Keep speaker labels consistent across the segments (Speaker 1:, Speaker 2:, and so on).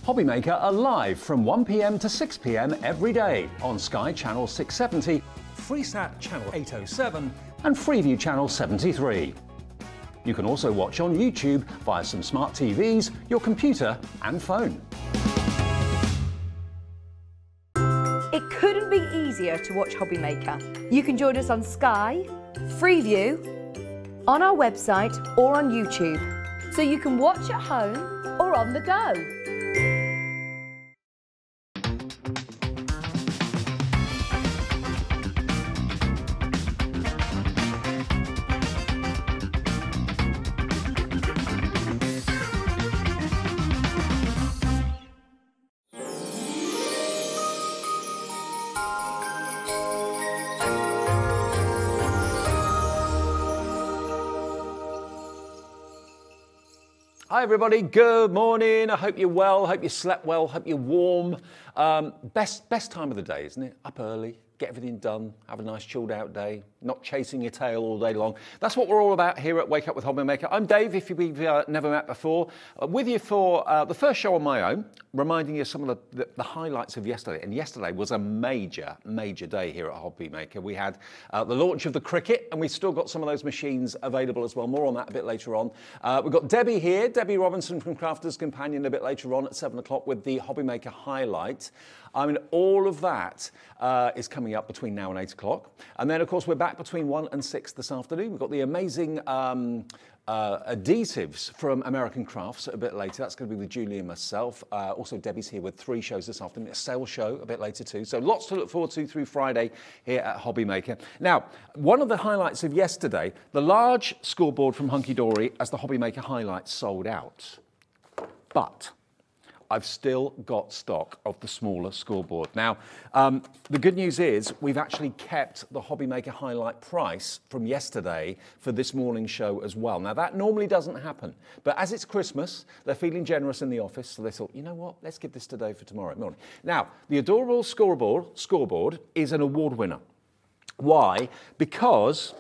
Speaker 1: HobbyMaker are live from 1 p.m. to 6 p.m. every day on Sky Channel 670,
Speaker 2: Freesat Channel 807
Speaker 1: and Freeview Channel 73. You can also watch on YouTube via some smart TVs, your computer and phone.
Speaker 3: It couldn't be easier to watch HobbyMaker. You can join us on Sky, Freeview, on our website or on YouTube, so you can watch at home or on the go.
Speaker 1: Hi everybody, good morning. I hope you're well, hope you slept well, hope you're warm. Best time of the day, isn't it? Up early, get everything done, have a nice chilled out day, not chasing your tail all day long. That's what we're all about here at Wake Up with HobbyMaker. I'm Dave, if we've never met before, with you for the first show on my own, reminding you of some of the highlights of yesterday. And yesterday was a major day here at HobbyMaker. We had the launch of the Cricket, and we've still got some of those machines available as well. More on that a bit later on. We've got Debbie here, Debbie Robinson from Crafter's Companion, a bit later on at 7 o'clock with the HobbyMaker Highlight. I mean, all of that is coming up between now and 8 o'clock. And then, of course, we're back between 1 and 6 this afternoon. We've got the amazing adhesives from American Crafts a bit later. That's going to be with Julie and myself. Also, Debbie's here with 3 shows this afternoon. A sales show a bit later too. So lots to look forward to through Friday here at HobbyMaker. Now, one of the highlights of yesterday, the large scoreboard from Hunky Dory as the HobbyMaker Highlight sold out. But I've still got stock of the smaller scoreboard. Now, the good news is we've actually kept the HobbyMaker Highlight price from yesterday for this morning's show as well. Now, that normally doesn't happen, but as it's Christmas, they're feeling generous in the office, so they thought, you know what, let's give this today for tomorrow morning. Now, the adorable scoreboard is an award winner. Why? Because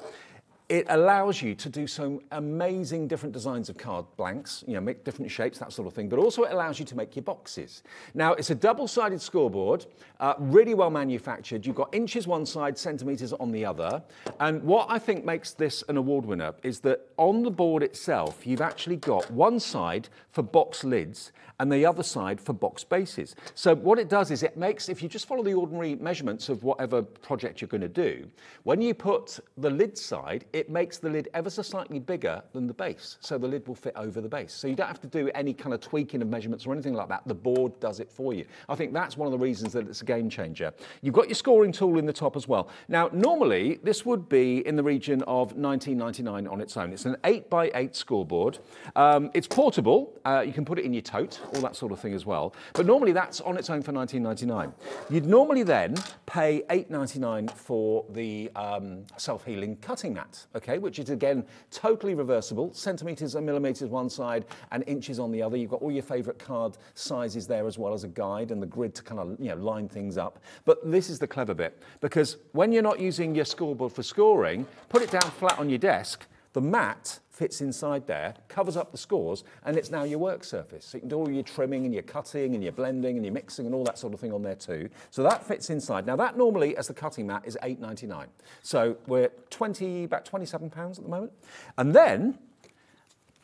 Speaker 1: it allows you to do some amazing different designs of card blanks, you know, make different shapes, that sort of thing, but also it allows you to make your boxes. Now, it's a double-sided scoreboard, really well manufactured. You've got inches one side, centimetres on the other. And what I think makes this an award winner is that on the board itself, you've actually got one side for box lids and the other side for box bases. So what it does is it makes, if you just follow the ordinary measurements of whatever project you're going to do, when you put the lid side, it makes the lid ever so slightly bigger than the base. So the lid will fit over the base. So you don't have to do any kind of tweaking of measurements or anything like that. The board does it for you. I think that's one of the reasons that it's a game changer. You've got your scoring tool in the top as well. Now, normally this would be in the region of $19.99 on its own. It's an 8x8 scoreboard. It's portable. You can put it in your tote, all that sort of thing as well. But normally that's on its own for $19.99. You'd normally then pay $8.99 for the self-healing cutting mat, okay, which is again totally reversible, centimetres and millimetres one side and inches on the other. You've got all your favourite card sizes there as well as a guide and the grid to kind of, you know, line things up. But this is the clever bit, because when you're not using your scoreboard for scoring, put it down flat on your desk, the mat fits inside there, covers up the scores, and it's now your work surface. So you can do all your trimming and your cutting and your blending and your mixing and all that sort of thing on there too. So that fits inside. Now that normally, as the cutting mat, is $8.99. So we're about £27 at the moment. And then,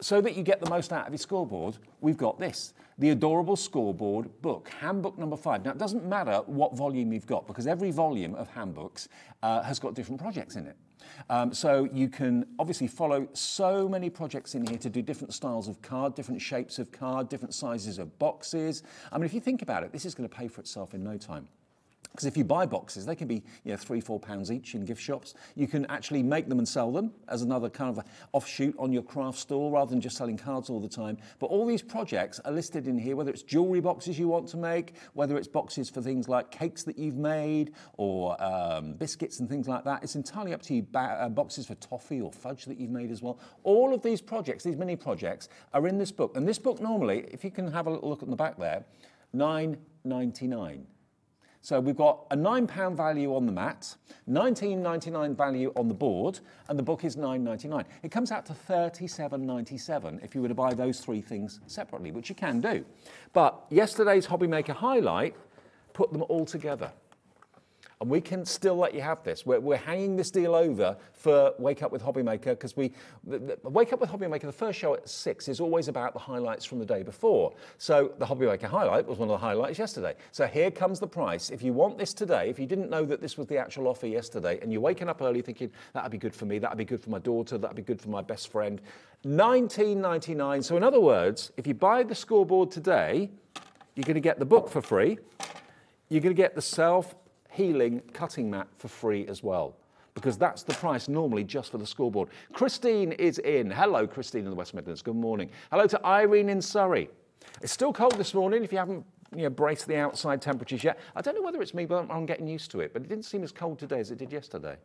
Speaker 1: so that you get the most out of your scoreboard, we've got this, the adorable scoreboard book, handbook number 5. Now, it doesn't matter what volume you've got, because every volume of handbooks has got different projects in it. So you can obviously follow so many projects in here to do different styles of card, different shapes of card, different sizes of boxes. I mean, if you think about it, this is going to pay for itself in no time. Because if you buy boxes, they can be, you know, £3, £4 each in gift shops. You can actually make them and sell them as another kind of offshoot on your craft store rather than just selling cards all the time. But all these projects are listed in here, whether it's jewellery boxes you want to make, whether it's boxes for things like cakes that you've made or biscuits and things like that. It's entirely up to you. Boxes for toffee or fudge that you've made as well. All of these projects, these mini projects, are in this book. And this book normally, if you can have a little look at the back there, $9.99. So we've got a £9 value on the mat, £19.99 value on the board, and the book is £9.99. It comes out to £37.97 if you were to buy those three things separately, which you can do. But yesterday's HobbyMaker Highlight put them all together. And we can still let you have this. We're hanging this deal over for Wake Up with HobbyMaker because Wake Up with HobbyMaker, the first show at 6 is always about the highlights from the day before. So the HobbyMaker Highlight was one of the highlights yesterday. So here comes the price. If you want this today, if you didn't know that this was the actual offer yesterday and you're waking up early thinking, that'd be good for me, that'd be good for my daughter, that'd be good for my best friend, $19.99. So in other words, if you buy the scoreboard today, you're going to get the book for free. You're going to get the self-healing cutting mat for free as well, because that's the price normally just for the scoreboard. Christine is in. Hello, Christine in the West Midlands. Good morning. Hello to Irene in Surrey. It's still cold this morning if you haven't braced the outside temperatures yet. I don't know whether it's me, but I'm getting used to it. But it didn't seem as cold today as it did yesterday.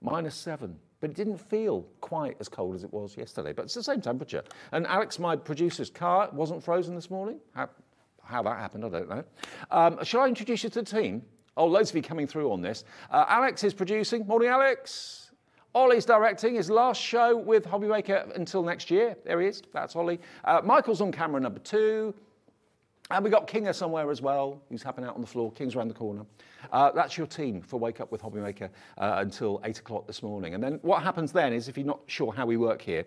Speaker 1: -7. But it didn't feel quite as cold as it was yesterday. But it's the same temperature. And Alex, my producer's car, wasn't frozen this morning. How that happened, I don't know. Shall I introduce you to the team? Oh, loads of you coming through on this. Alex is producing. Morning, Alex. Ollie's directing his last show with HobbyMaker until next year. There he is. That's Ollie. Michael's on camera number 2. And we got Kinga somewhere as well, who's happening out on the floor. King's around the corner. That's your team for Wake Up with HobbyMaker until 8 o'clock this morning. And then what happens then is, if you're not sure how we work here,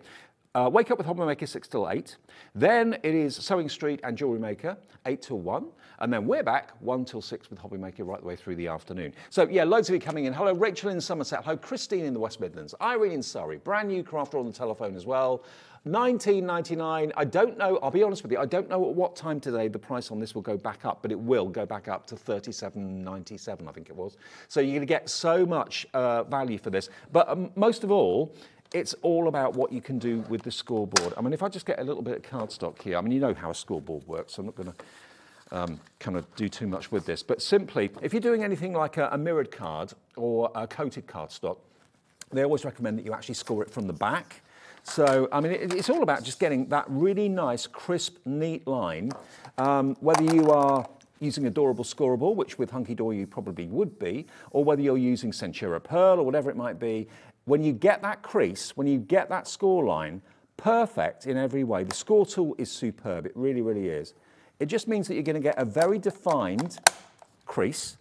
Speaker 1: Wake Up with HobbyMaker 6 till 8. Then it is Sewing Street and Jewellery Maker 8 till 1. And then we're back 1 till 6 with HobbyMaker right the way through the afternoon. So yeah, loads of you coming in. Hello, Rachel in Somerset. Hello, Christine in the West Midlands. Irene in Surrey. Brand new crafter on the telephone as well. $19.99. I don't know, I'll be honest with you, I don't know at what time today the price on this will go back up, but it will go back up to $37.97, I think it was. So you're going to get so much value for this. But most of all, it's all about what you can do with the scoreboard. I mean, if I just get a little bit of cardstock here, I mean, you know how a scoreboard works, so I'm not going to kind of do too much with this. But simply, if you're doing anything like a mirrored card or a coated cardstock, they always recommend that you actually score it from the back. So, I mean, it's all about just getting that really nice, crisp, neat line. Whether you are using a durable scorable, which with Hunky Dory you probably would be, or whether you're using Centura Pearl or whatever it might be, when you get that crease, when you get that score line, perfect in every way. The score tool is superb, it really, really is. It just means that you're going to get a very defined crease.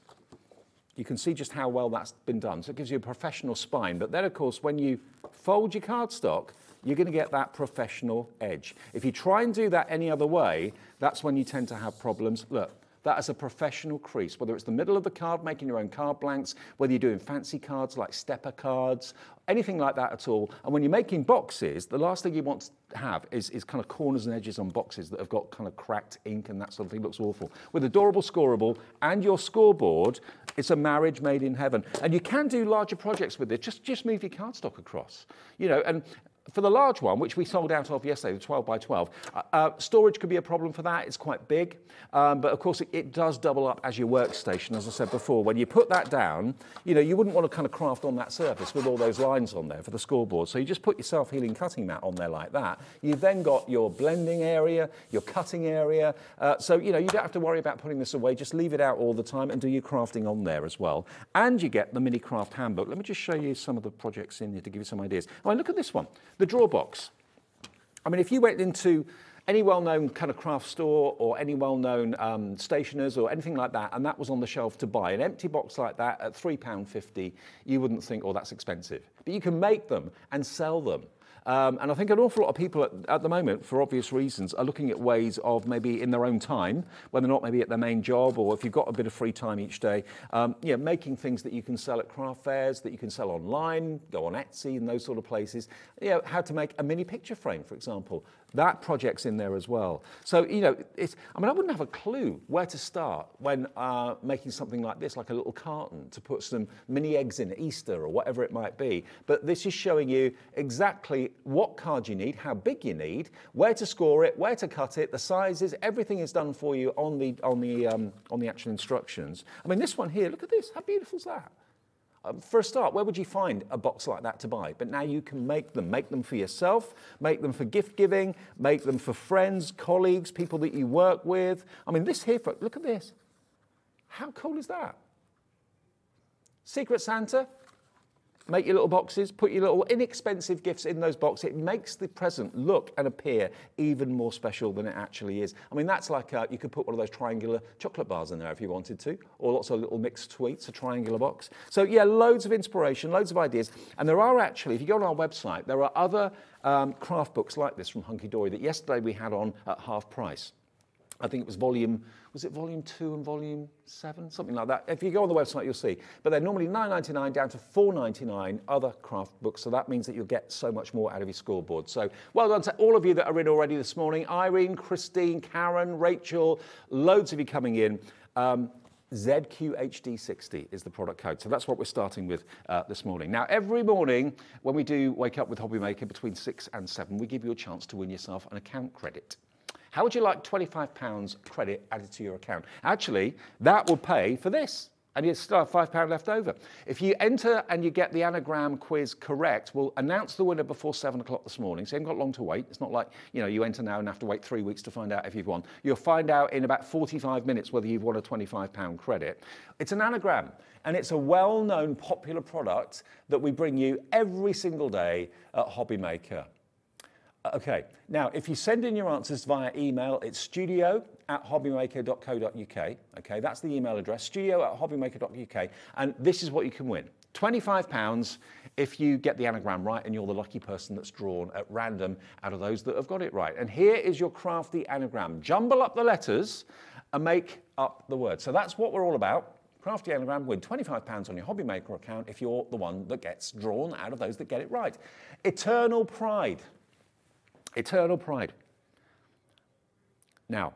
Speaker 1: You can see just how well that's been done. So it gives you a professional spine. But then, of course, when you fold your cardstock, you're going to get that professional edge. If you try and do that any other way, that's when you tend to have problems. Look, that is a professional crease, whether it's the middle of the card, making your own card blanks, whether you're doing fancy cards like stepper cards, anything like that at all. And when you're making boxes, the last thing you want to have is kind of corners and edges on boxes that have got kind of cracked ink and that sort of thing. Looks awful. With a durable scorable and your scoreboard, it's a marriage made in heaven. And you can do larger projects with it. Just move your cardstock across, and for the large one, which we sold out of yesterday, the 12 by 12, storage could be a problem for that. It's quite big. But of course, it does double up as your workstation, as I said before. When you put that down, you wouldn't want to kind of craft on that surface with all those lines on there for the scoreboard. So you just put your self-healing cutting mat on there like that. You've then got your blending area, your cutting area. So, you don't have to worry about putting this away. Just leave it out all the time and do your crafting on there as well. And you get the mini craft handbook. Let me just show you some of the projects in here to give you some ideas. I mean, look at this one. The drawer box. I mean, if you went into any well-known kind of craft store or any well-known stationers or anything like that, and that was on the shelf to buy, an empty box like that at £3.50, you wouldn't think, oh, that's expensive. But you can make them and sell them. And I think an awful lot of people at the moment, for obvious reasons, are looking at ways of maybe in their own time, when they're not maybe at their main job, or if you've got a bit of free time each day, making things that you can sell at craft fairs, that you can sell online, go on Etsy and those sort of places. How to make a mini picture frame, for example. That project's in there as well. So, I wouldn't have a clue where to start when making something like this, like a little carton to put some mini eggs in at Easter or whatever it might be. But this is showing you exactly what card you need, how big you need, where to score it, where to cut it, the sizes, everything is done for you on the actual instructions. I mean, this one here, look at this, how beautiful is that? For a start, where would you find a box like that to buy? But now you can make them for yourself, make them for gift giving, make them for friends, colleagues, people that you work with. I mean, this here, look at this. How cool is that? Secret Santa, make your little boxes, put your little inexpensive gifts in those boxes. It makes the present look and appear even more special than it actually is. I mean, that's like, you could put one of those triangular chocolate bars in there if you wanted to, or lots of little mixed sweets, a triangular box. So yeah, loads of inspiration, loads of ideas. And there are actually, if you go on our website, there are other craft books like this from Hunky Dory that yesterday we had on at half price. I think it was volume 2 and volume 7, something like that. If you go on the website, you'll see. But they're normally $9.99 down to $4.99 other craft books. So that means that you'll get so much more out of your scoreboard. So well done to all of you that are in already this morning. Irene, Christine, Karen, Rachel, loads of you coming in. ZQHD60 is the product code. So that's what we're starting with this morning. Now, every morning when we do Wake Up with HobbyMaker between 6 and 7, we give you a chance to win yourself an account credit. How would you like £25 credit added to your account? Actually, that will pay for this, and you still have £5 left over. If you enter and you get the anagram quiz correct, we'll announce the winner before 7 o'clock this morning, so you haven't got long to wait. It's not like, you enter now and have to wait 3 weeks to find out if you've won. You'll find out in about 45 minutes whether you've won a £25 credit. It's an anagram, and it's a well-known, popular product that we bring you every single day at HobbyMaker. Okay, now if you send in your answers via email, it's studio@hobbymaker.co.uk. Okay, that's the email address, studio@hobbymaker.uk, and this is what you can win. £25 if you get the anagram right and you're the lucky person that's drawn at random out of those that have got it right. And here is your crafty anagram. Jumble up the letters and make up the words. So that's what we're all about. Crafty anagram, win £25 on your HobbyMaker account if you're the one that gets drawn out of those that get it right. Eternal pride. Eternal pride. Now,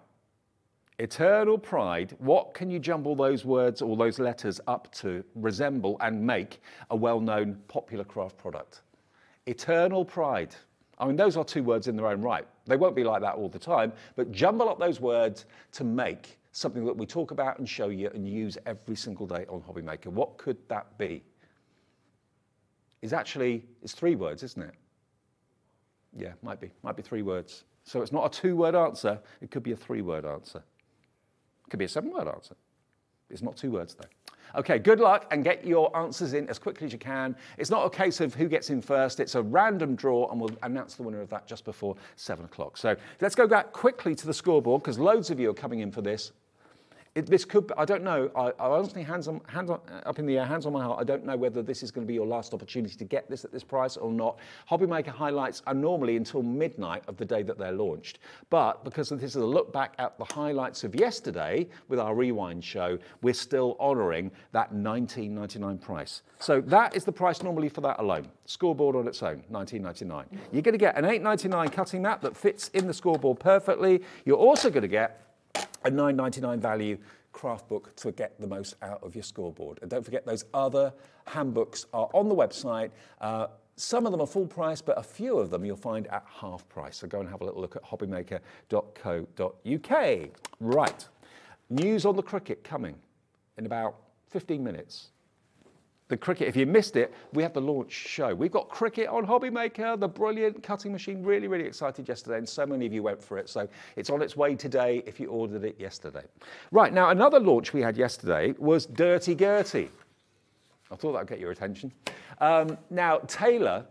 Speaker 1: eternal pride, what can you jumble those words or those letters up to resemble and make a well-known popular craft product? Eternal pride. I mean, those are two words in their own right. They won't be like that all the time, but jumble up those words to make something that we talk about and show you and use every single day on HobbyMaker. What could that be? It's 3 words, isn't it? Yeah, might be 3 words. So it's not a 2-word answer, it could be a 3-word answer. It could be a 7-word answer. It's not 2 words though. Okay, good luck and get your answers in as quickly as you can. It's not a case of who gets in first, it's a random draw and we'll announce the winner of that just before 7 o'clock. So let's go back quickly to the scoreboard because loads of you are coming in for this. This could, I don't know, I honestly, hands up in the air, hands on my heart, I don't know whether this is going to be your last opportunity to get this at this price or not. HobbyMaker highlights are normally until midnight of the day that they're launched. But because this is a look back at the highlights of yesterday with our Rewind show, we're still honouring that $19.99 price. So that is the price normally for that alone. Scoreboard on its own, $19.99. You're going to get an $8.99 cutting mat that fits in the scoreboard perfectly. You're also going to get a $9.99 value craft book to get the most out of your scoreboard. And don't forget those other handbooks are on the website. Some of them are full price, but a few of them you'll find at half price. So go and have a little look at hobbymaker.co.uk. Right, news on the cricket coming in about 15 minutes. The cricket, if you missed it, we have the launch show. We've got cricket on HobbyMaker, the brilliant cutting machine. Really, really excited yesterday, and so many of you went for it. So it's on its way today if you ordered it yesterday. Right, now another launch we had yesterday was Dirty Gertie. I thought that would get your attention. Now, Taylor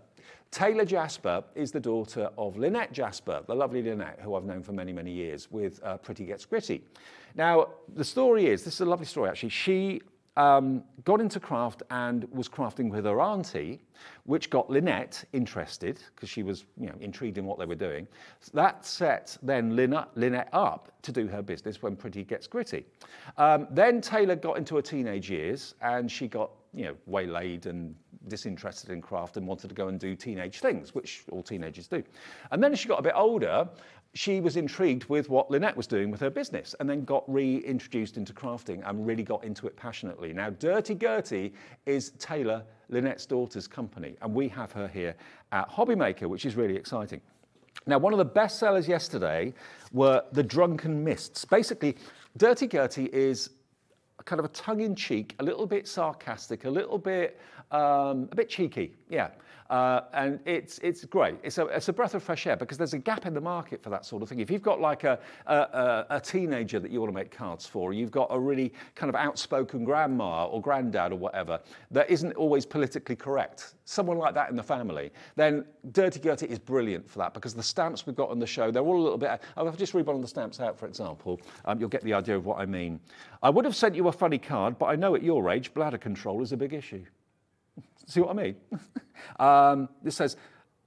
Speaker 1: Jasper is the daughter of Lynette Jasper, the lovely Lynette, who I've known for many, many years with Pretty Gets Gritty. Now, the story is, this is a lovely story actually, she got into craft and was crafting with her auntie, which got Lynette interested because she was intrigued in what they were doing. That set then Lynette up to do her business when Pretty Gets Gritty. Then Taylor got into her teenage years and she got waylaid and disinterested in craft and wanted to go and do teenage things, which all teenagers do. And then as she got a bit older, she was intrigued with what Lynette was doing with her business and then got reintroduced into crafting and really got into it passionately. Now, Dirty Gertie is Taylor, Lynette's daughter's company, and we have her here at HobbyMaker, which is really exciting. Now, one of the best sellers yesterday were the Drunken Mists. Basically, Dirty Gertie is kind of a tongue-in-cheek, a little bit sarcastic, a little bit cheeky, Yeah. And it's great. It's a breath of fresh air because there's a gap in the market for that sort of thing. If you've got like a teenager that you want to make cards for, you've got a really kind of outspoken grandma or granddad or whatever that isn't always politically correct, someone like that in the family, then Dirty Gertie is brilliant for that because the stamps we've got on the show, they're all a little bit... I'll just read one of the stamps out, for example. You'll get the idea of what I mean. I would have sent you a funny card, but I know at your age, bladder control is a big issue. See what I mean? This says,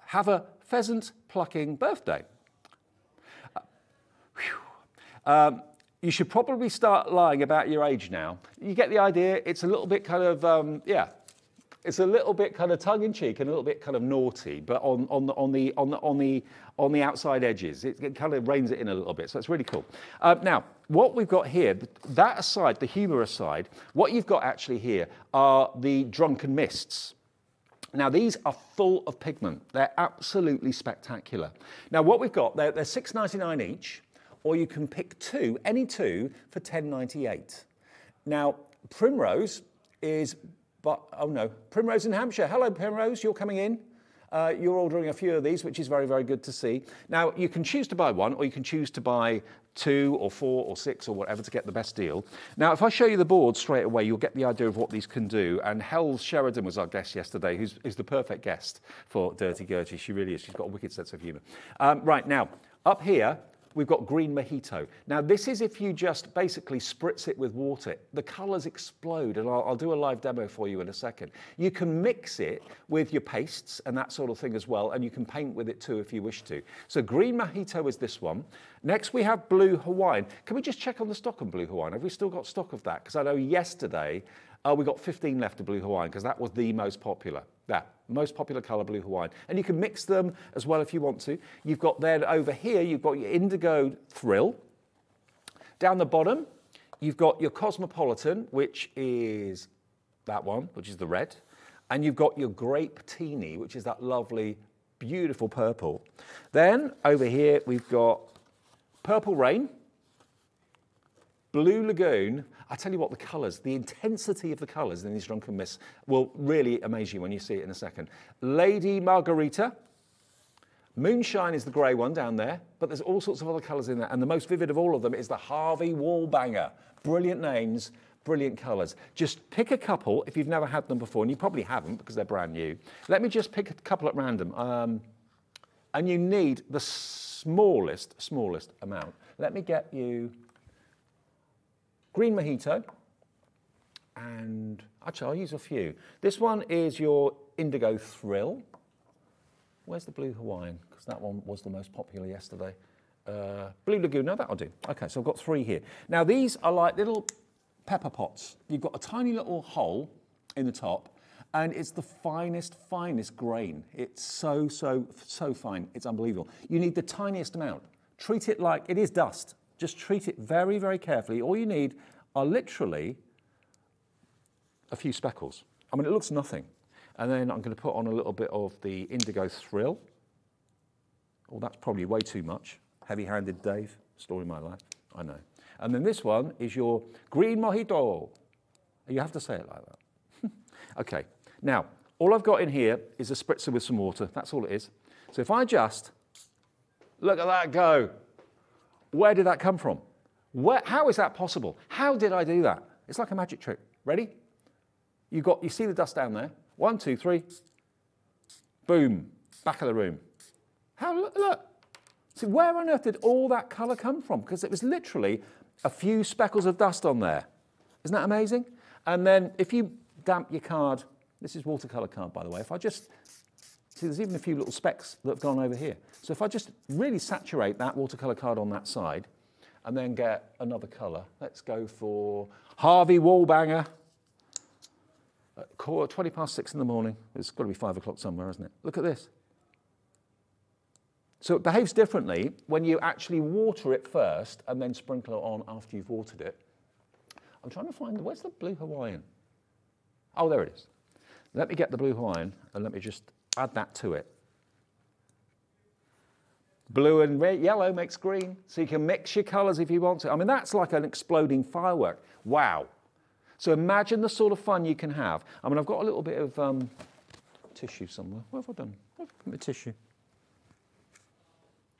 Speaker 1: have a pheasant plucking birthday. You should probably start lying about your age now. You get the idea? It's a little bit kind of, yeah. It's a little bit kind of tongue-in-cheek and a little bit kind of naughty, but on the outside edges, it kind of reins it in a little bit. So it's really cool. Now, what we've got here, that aside, the humour aside, what you've got actually here are the drunken mists. Now, these are full of pigment. They're absolutely spectacular. Now, what we've got, they're $6.99 each, or you can pick two, any two, for $10.98. Now, Primrose is... But, oh no, Primrose in Hampshire. Hello, Primrose, you're coming in. You're ordering a few of these, which is very, very good to see. Now, you can choose to buy one, or you can choose to buy 2 or 4 or 6 or whatever to get the best deal. Now, if I show you the board straight away, you'll get the idea of what these can do. And Hel Sheridan was our guest yesterday, who's the perfect guest for Dirty Gertie. She really is. She's got a wicked sense of humour. Right, now, up here, we've got green mojito. Now, this is if you just basically spritz it with water. The colours explode, and I'll do a live demo for you in a second. You can mix it with your pastes and that sort of thing as well, and you can paint with it too if you wish to. So green mojito is this one. Next, we have blue Hawaiian. Can we just check on the stock on blue Hawaiian? Have we still got stock of that? Because I know yesterday, we got 15 left of blue Hawaiian, because that was the most popular. That most popular colour, blue Hawaiian. And you can mix them as well if you want to. You've got then over here, you've got your Indigo Thrill. Down the bottom, you've got your Cosmopolitan, which is that one, which is the red. And you've got your Grape Teeny, which is that lovely, beautiful purple. Then over here, we've got Purple Rain, Blue Lagoon. I tell you what, the colours, the intensity of the colours in these Drunken Mists will really amaze you when you see it in a second. Lady Margarita. Moonshine is the grey one down there, but there's all sorts of other colours in there. And the most vivid of all of them is the Harvey Wallbanger. Brilliant names, brilliant colours. Just pick a couple if you've never had them before, and you probably haven't because they're brand new. Let me just pick a couple at random. And you need the smallest amount. Let me get you... Green mojito, and actually I'll use a few. This one is your Indigo Thrill. Where's the blue Hawaiian? Because that one was the most popular yesterday. Blue Lagoon, no, that'll do. Okay, so I've got 3 here. Now these are like little pepper pots. You've got a tiny little hole in the top, and it's the finest grain. It's so fine, it's unbelievable. You need the tiniest amount. Treat it like it is dust. Just treat it very, very carefully. All you need are literally a few speckles. I mean, it looks nothing. And then I'm going to put on a little bit of the Indigo Thrill. Oh, that's probably way too much. Heavy-handed Dave, story of my life, I know. And then this one is your Green Mojito. You have to say it like that. Okay, now, all I've got in here is a spritzer with some water. That's all it is. So if I just, look at that go. Where did that come from? How is that possible? How did I do that? It's like a magic trick. Ready? You see the dust down there. 1, 2, 3. Boom. Back of the room. Look. See, where on earth did all that colour come from? Because it was literally a few speckles of dust on there. Isn't that amazing? And then if you damp your card, this is watercolour card, by the way. If I just... See, there's even a few little specks that have gone over here. So if I just really saturate that watercolour card on that side and then get another colour, let's go for Harvey Wallbanger. 6:20 in the morning. It's got to be 5 o'clock somewhere, isn't it? Look at this. So it behaves differently when you actually water it first and then sprinkle it on after you've watered it. I'm trying to find, where's the blue Hawaiian? Oh, there it is. Let me get the blue Hawaiian and let me just add that to it. Blue and red, yellow makes green, so you can mix your colours if you want to. I mean, that's like an exploding firework. Wow. So imagine the sort of fun you can have. I mean, I've got a little bit of tissue somewhere. What have I done? Where's my tissue?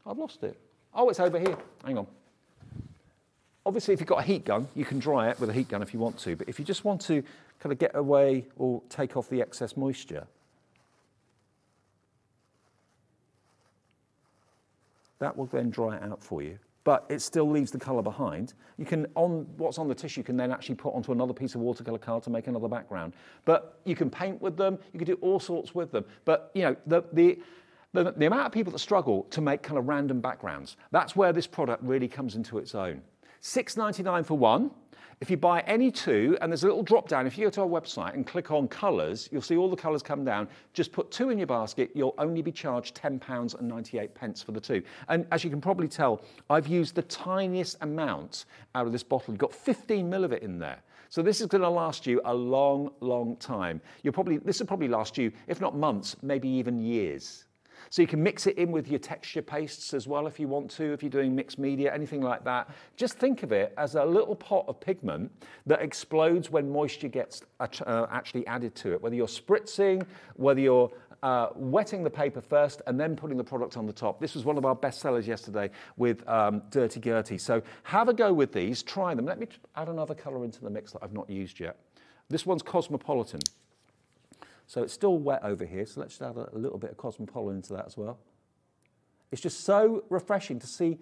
Speaker 1: I've lost it. Oh, it's over here. Hang on. Obviously, if you've got a heat gun, you can dry it with a heat gun if you want to. But if you just want to kind of get away or take off the excess moisture, that will then dry it out for you. But it still leaves the colour behind. You can, what's on the tissue, you can then actually put onto another piece of watercolour card to make another background. But you can paint with them, you can do all sorts with them. But, you know, the amount of people that struggle to make kind of random backgrounds, that's where this product really comes into its own. $6.99 for one. If you buy any two, and there's a little drop down, if you go to our website and click on colours, you'll see all the colours come down. Just put two in your basket, you'll only be charged £10.98 for the two. And as you can probably tell, I've used the tiniest amount out of this bottle. You've got 15 ml of it in there. So this is going to last you a long, long time. This will probably last you, if not months, maybe even years. So you can mix it in with your texture pastes as well if you want to, if you're doing mixed media, anything like that. Just think of it as a little pot of pigment that explodes when moisture gets actually added to it, whether you're spritzing, whether you're wetting the paper first and then putting the product on the top. This was one of our best sellers yesterday with Dirty Gertie. So have a go with these, try them. Let me add another colour into the mix that I've not used yet. This one's Cosmopolitan. So it's still wet over here, so let's just add a little bit of Cosmopolitan into that as well. It's just so refreshing to see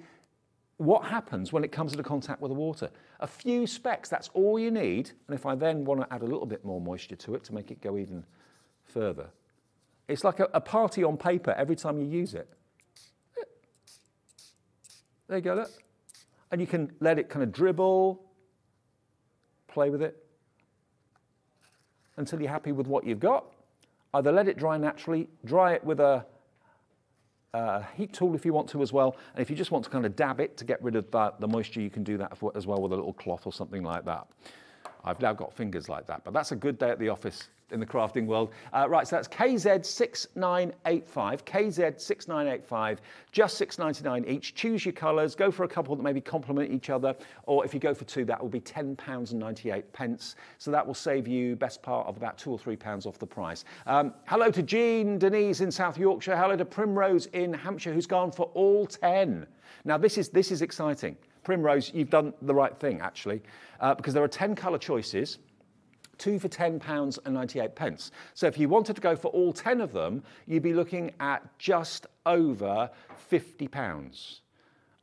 Speaker 1: what happens when it comes into contact with the water. A few specks, that's all you need. And if I then want to add a little bit more moisture to it to make it go even further, it's like a party on paper every time you use it. There you go, look. And you can let it kind of dribble, play with it, until you're happy with what you've got. Either let it dry naturally, dry it with a heat tool if you want to as well, and if you just want to kind of dab it to get rid of the moisture, you can do that as well with a little cloth or something like that. I've now got fingers like that, but that's a good day at the office in the crafting world. Right, so that's KZ6985, KZ6985, just $6.99 each. Choose your colours, go for a couple that maybe complement each other, or if you go for two, that will be £10.98. So that will save you best part of about £2 or £3 off the price. Hello to Jean Denise in South Yorkshire. Hello to Primrose in Hampshire, who's gone for all 10. Now this is exciting. Primrose, you've done the right thing actually, because there are 10 colour choices. Two for £10.98. So if you wanted to go for all 10 of them, you'd be looking at just over £50.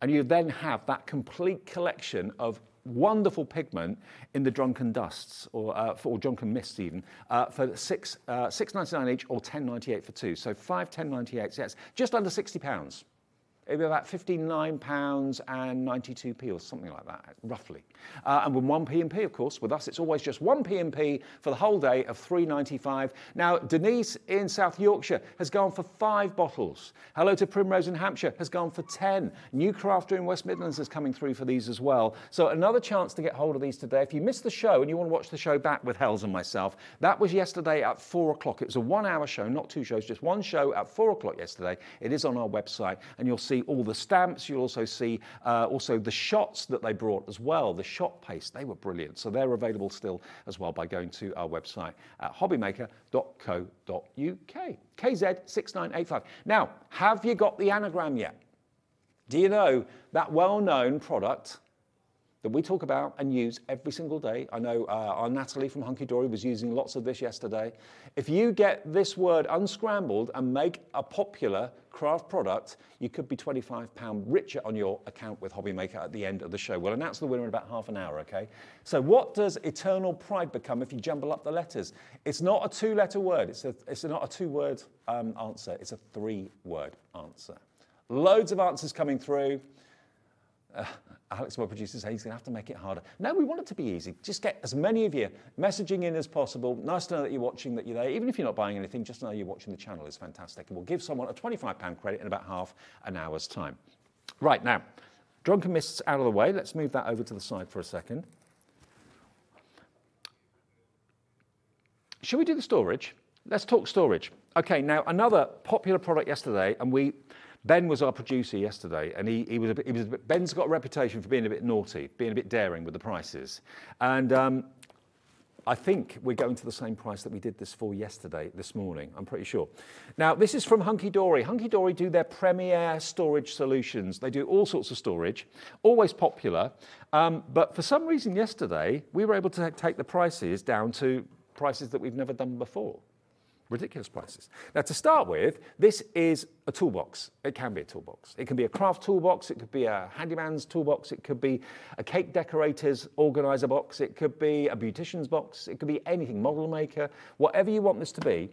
Speaker 1: And you then have that complete collection of wonderful pigment in the Drunken Dusts, or Drunken Mists even, for $6.99 each or $10.98 for two. So £5, yes, just under £60. It'd be about £59.92 or something like that, roughly. And with 1p&p, of course, with us, it's always just 1p&p for the whole day of £3.95. Now, Denise in South Yorkshire has gone for 5 bottles. Hello to Primrose in Hampshire has gone for 10. New Crafter in West Midlands is coming through for these as well. So another chance to get hold of these today. If you missed the show and you want to watch the show back with Hells and myself, that was yesterday at 4 o'clock. It was a 1-hour show, not 2 shows, just 1 show at 4 o'clock yesterday. It is on our website, and you'll see all the stamps. You'll also see also the shots that they brought as well, the shot paste. They were brilliant. So they're available still as well by going to our website at hobbymaker.co.uk. KZ6985. Now, have you got the anagram yet? Do you know that well-known product that we talk about and use every single day? I know our Natalie from Hunky Dory was using lots of this yesterday. If you get this word unscrambled and make a popular craft product, you could be £25 richer on your account with HobbyMaker at the end of the show. We'll announce the winner in about half an hour, okay? So what does Eternal Pride become if you jumble up the letters? It's not a 2-letter word. It's not a 2-word answer. It's a 3-word answer. Loads of answers coming through. Alex, my producer, says he's going to have to make it harder. No, we want it to be easy. Just get as many of you messaging in as possible. Nice to know that you're watching, that you're there. Even if you're not buying anything, just to know you're watching the channel is fantastic. And we'll give someone a £25 credit in about half an hour's time. Right, now, Drunken Mists out of the way. Let's move that over to the side for a second. Shall we do the storage? Let's talk storage. Okay, now, another popular product yesterday, and Ben was our producer yesterday, and Ben's got a reputation for being a bit naughty, being a bit daring with the prices. And I think we're going to the same price that we did this for yesterday, this morning, I'm pretty sure. Now, this is from Hunky Dory. Hunky Dory do their premier storage solutions. They do all sorts of storage, always popular. But for some reason yesterday, we were able to take the prices down to prices that we've never done before. Ridiculous prices. Now, to start with, this is a toolbox. It can be a toolbox. It can be a craft toolbox. It could be a handyman's toolbox. It could be a cake decorator's organizer box. It could be a beautician's box. It could be anything, model maker, whatever you want this to be.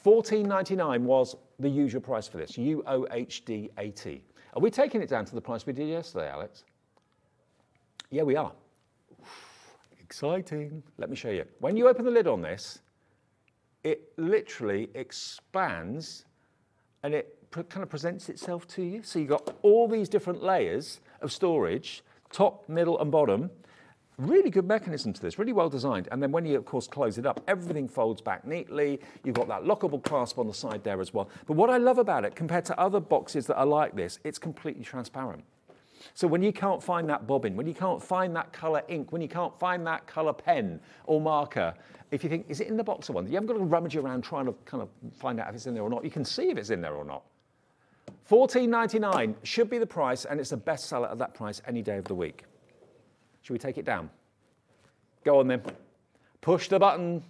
Speaker 1: $14.99 was the usual price for this, UOHD 80. Are we taking it down to the price we did yesterday, Alex? Yeah, we are. Exciting. Let me show you. When you open the lid on this, it literally expands and it kind of presents itself to you. So you've got all these different layers of storage, top, middle and bottom. Really good mechanism to this, really well designed. And then when you, of course, close it up, everything folds back neatly. You've got that lockable clasp on the side there as well. But what I love about it, compared to other boxes that are like this, it's completely transparent. So when you can't find that bobbin, when you can't find that colour ink, when you can't find that colour pen or marker, if you think, is it in the box or one? You haven't got to rummage around trying to kind of find out if it's in there or not. You can see if it's in there or not. $14.99 should be the price, and it's the best seller at that price any day of the week. Should we take it down? Go on then. Push the button.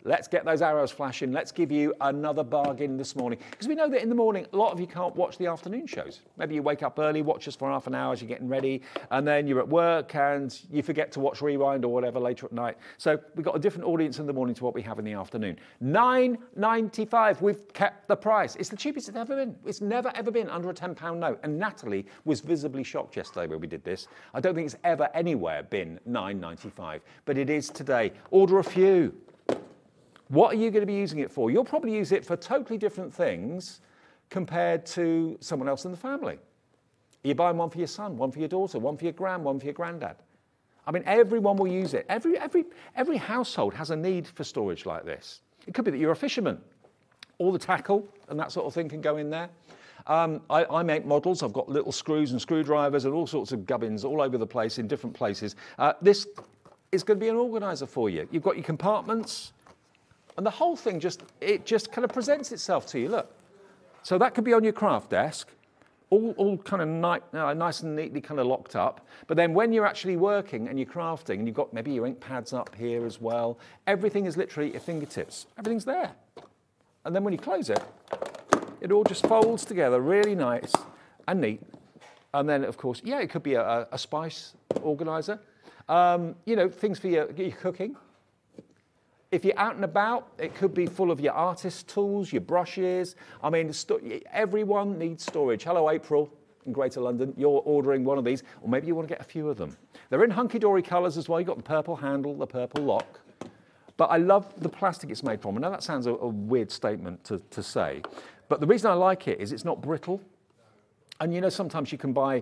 Speaker 1: Let's get those arrows flashing. Let's give you another bargain this morning. Because we know that in the morning, a lot of you can't watch the afternoon shows. Maybe you wake up early, watch us for half an hour as you're getting ready, and then you're at work and you forget to watch Rewind or whatever later at night. So we've got a different audience in the morning to what we have in the afternoon. $9.95, we've kept the price. It's the cheapest it's ever been. It's never ever been under a £10 note. And Natalie was visibly shocked yesterday when we did this. I don't think it's ever anywhere been $9.95, but it is today. Order a few. What are you going to be using it for? You'll probably use it for totally different things compared to someone else in the family. Are you buying one for your son, one for your daughter, one for your gran, one for your granddad? I mean, everyone will use it. Every household has a need for storage like this. It could be that you're a fisherman. All the tackle and that sort of thing can go in there. I make models. I've got little screws and screwdrivers and all sorts of gubbins all over the place in different places. This is going to be an organizer for you. You've got your compartments. And the whole thing just kind of presents itself to you, look. So that could be on your craft desk, all kind of nice and neatly kind of locked up. But then when you're actually working and you're crafting and you've got maybe your ink pads up here as well, everything is literally at your fingertips. Everything's there. And then when you close it, it all just folds together really nice and neat. And then, of course, yeah, it could be a spice organizer. You know, things for your cooking. If you're out and about, it could be full of your artist tools, your brushes. I mean, everyone needs storage. Hello, April in Greater London. You're ordering one of these, or maybe you want to get a few of them. They're in hunky-dory colours as well. You've got the purple handle, the purple lock. But I love the plastic it's made from. I know that sounds a weird statement to say, but the reason I like it is it's not brittle. And you know, sometimes you can buy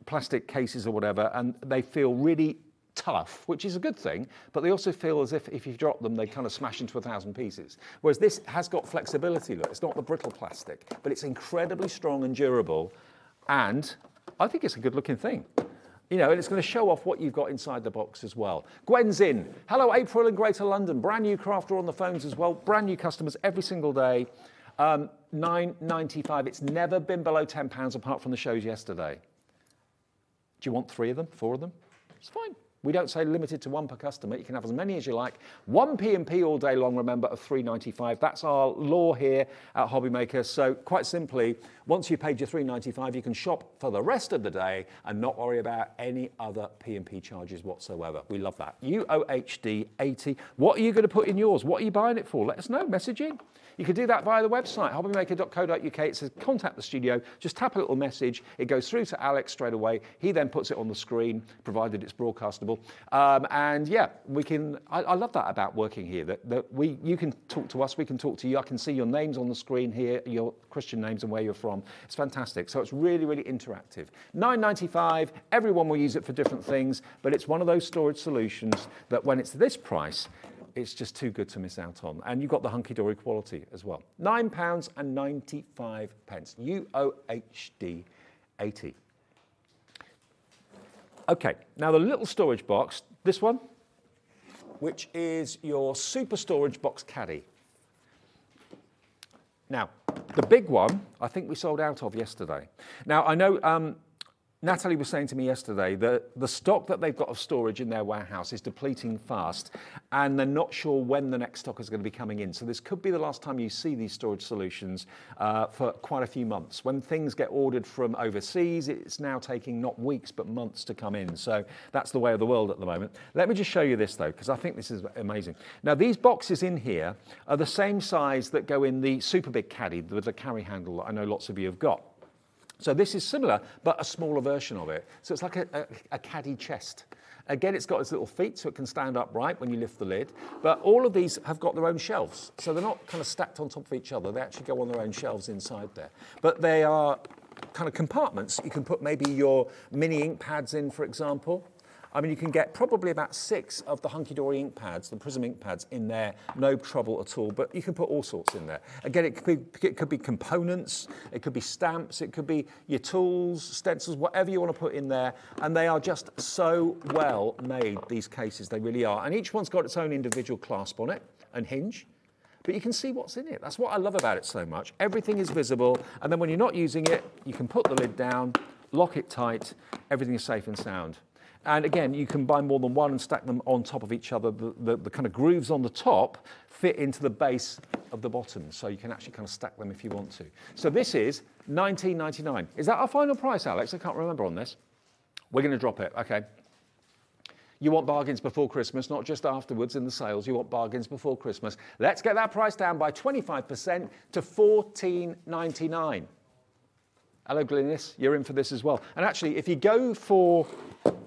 Speaker 1: plastic cases or whatever, and they feel really tough, which is a good thing, but they also feel as if you drop them, they kind of smash into 1,000 pieces. Whereas this has got flexibility, look, it's not the brittle plastic, but it's incredibly strong and durable, and I think it's a good looking thing. You know, and it's going to show off what you've got inside the box as well. Gwen's in. Hello, April in Greater London. Brand new crafter on the phones as well. Brand new customers every single day. $9.95. It's never been below £10 apart from the shows yesterday. Do you want 3 of them, 4 of them? It's fine. We don't say limited to 1 per customer. You can have as many as you like. 1 P&P all day long, remember, of $3.95. That's our law here at HobbyMaker. So quite simply, once you've paid your $3.95, you can shop for the rest of the day and not worry about any other P&P charges whatsoever. We love that. UOHD 80. What are you going to put in yours? What are you buying it for? Let us know. Message in. You can do that via the website, hobbymaker.co.uk. It says contact the studio. Just tap a little message. It goes through to Alex straight away. He then puts it on the screen, provided it's broadcastable. And yeah, we can. I love that about working here. That you can talk to us. We can talk to you. I can see your names on the screen here, your Christian names and where you're from. It's fantastic. So it's really, really interactive. $9.95. Everyone will use it for different things, but it's one of those storage solutions that when it's this price, it's just too good to miss out on. And you've got the hunky-dory quality as well. £9.95. UOHD 80. Okay, now the little storage box, this one, which is your Super Storage Box Caddy. Now, the big one, I think we sold out of yesterday. Now, I know Natalie was saying to me yesterday that the stock that they've got of storage in their warehouse is depleting fast, and they're not sure when the next stock is going to be coming in. So this could be the last time you see these storage solutions for quite a few months. When things get ordered from overseas, it's now taking not weeks but months to come in. So that's the way of the world at the moment. Let me just show you this though, because I think this is amazing. Now these boxes in here are the same size that go in the super big caddy with the carry handle that I know lots of you have got. So this is similar, but a smaller version of it. So it's like a caddy chest. Again, it's got its little feet, so it can stand upright when you lift the lid. But all of these have got their own shelves. So they're not kind of stacked on top of each other. They actually go on their own shelves inside there. But they are kind of compartments. You can put maybe your mini ink pads in, for example. I mean, you can get probably about 6 of the hunky-dory ink pads, the Prism ink pads in there, no trouble at all, but you can put all sorts in there. Again, it could be components, it could be stamps, it could be your tools, stencils, whatever you want to put in there, and they are just so well made, these cases, they really are. And each one's got its own individual clasp on it and hinge, but you can see what's in it. That's what I love about it so much. Everything is visible, and then when you're not using it, you can put the lid down, lock it tight, everything is safe and sound. And again, you can buy more than one and stack them on top of each other. The kind of grooves on the top fit into the base of the bottom, so you can actually kind of stack them if you want to. So this is $19.99. Is that our final price, Alex? I can't remember on this. We're going to drop it, okay. You want bargains before Christmas, not just afterwards in the sales. You want bargains before Christmas. Let's get that price down by 25% to $14.99. Hello, Glynis, you're in for this as well. And actually, if you go for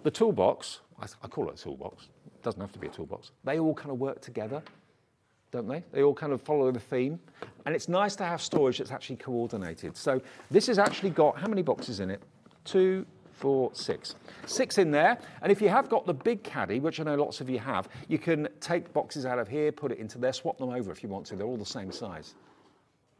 Speaker 1: the toolbox, I call it a toolbox, it doesn't have to be a toolbox, they all kind of work together, don't they? They all kind of follow the theme. And it's nice to have storage that's actually coordinated. So this has actually got, how many boxes in it? 2, 4, 6. 6 in there. And if you have got the big caddy, which I know lots of you have, you can take boxes out of here, put it into there, swap them over if you want to. They're all the same size.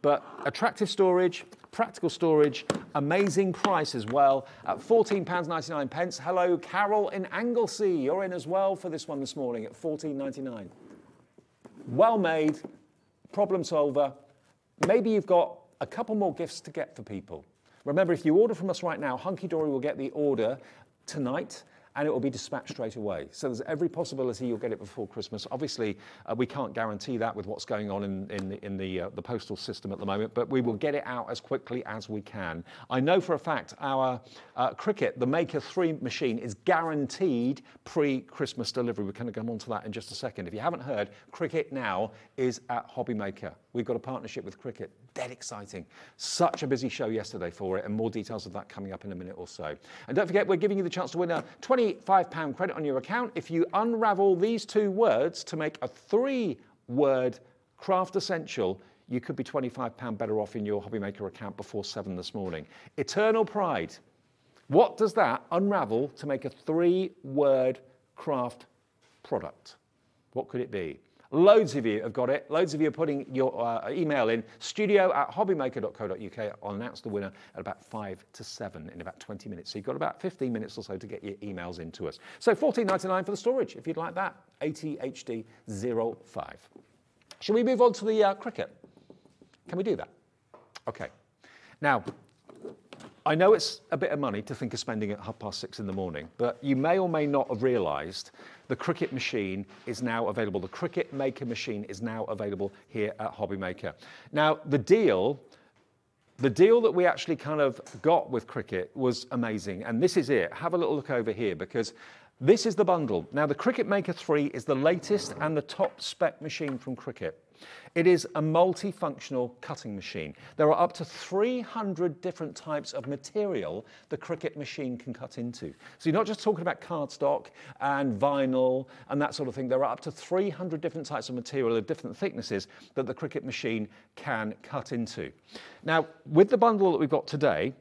Speaker 1: But attractive storage, practical storage, amazing price as well at £14.99. Hello, Carol in Anglesey. You're in as well for this one this morning at £14.99. Well made, problem solver. Maybe you've got a couple more gifts to get for people. Remember, if you order from us right now, Hunky Dory will get the order tonight, and it will be dispatched straight away. So there's every possibility you'll get it before Christmas. Obviously, we can't guarantee that with what's going on in the postal system at the moment, but we will get it out as quickly as we can. I know for a fact our Cricut, the Maker 3 machine, is guaranteed pre-Christmas delivery. We're going to come on to that in just a second. If you haven't heard, Cricut now is at HobbyMaker. We've got a partnership with Cricut. Dead exciting. Such a busy show yesterday for it, and more details of that coming up in a minute or so. And don't forget, we're giving you the chance to win a £25 credit on your account if you unravel these 2 words to make a 3-word craft essential. You could be £25 better off in your HobbyMaker account before 7 this morning. Eternal Pride. What does that unravel to make a 3-word craft product? What could it be? Loads of you have got it. Loads of you are putting your email in, studio@hobbymaker.co.uk. I'll announce the winner at about 5 to 7 in about 20 minutes. So you've got about 15 minutes or so to get your emails into us. So $14.99 for the storage, if you'd like that. ATHD 05. Shall we move on to the Cricut? Can we do that? Okay. Now, I know it's a bit of money to think of spending at 6:30 in the morning, but you may or may not have realised the Cricut machine is now available. The Cricut Maker machine is now available here at HobbyMaker. Now, the deal that we actually kind of got with Cricut was amazing, and this is it. Have a little look over here, because this is the bundle. Now, the Cricut Maker 3 is the latest and the top spec machine from Cricut. It is a multifunctional cutting machine. There are up to 300 different types of material the Cricut machine can cut into. So you're not just talking about cardstock and vinyl and that sort of thing. There are up to 300 different types of material of different thicknesses that the Cricut machine can cut into. Now, with the bundle that we've got today,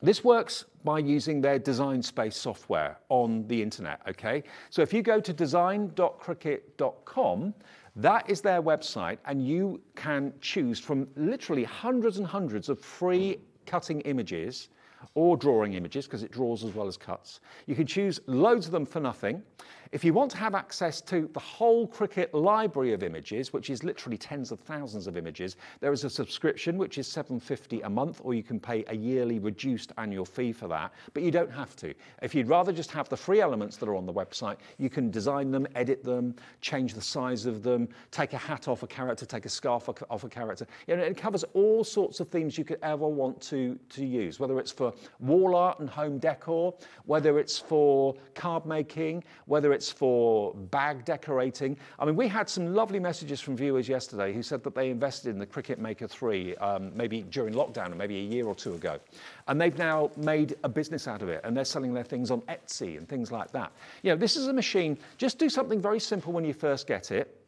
Speaker 1: this works by using their Design Space software on the internet, okay? So if you go to design.cricut.com, that is their website, and you can choose from literally hundreds and hundreds of free cutting images or drawing images, because it draws as well as cuts. You can choose loads of them for nothing. If you want to have access to the whole cricket library of images, which is literally tens of thousands of images, there is a subscription which is $7.50 a month, or you can pay a yearly reduced annual fee for that, but you don't have to. If you'd rather just have the free elements that are on the website, you can design them, edit them, change the size of them, take a hat off a character, take a scarf off a character. You know, it covers all sorts of themes you could ever want to use, whether it's for wall art and home decor, whether it's for card making, whether it's for bag decorating. I mean, we had some lovely messages from viewers yesterday who said that they invested in the Cricut Maker 3 maybe during lockdown or maybe a year or two ago. And they've now made a business out of it, and they're selling their things on Etsy and things like that. You know, this is a machine, just do something very simple when you first get it,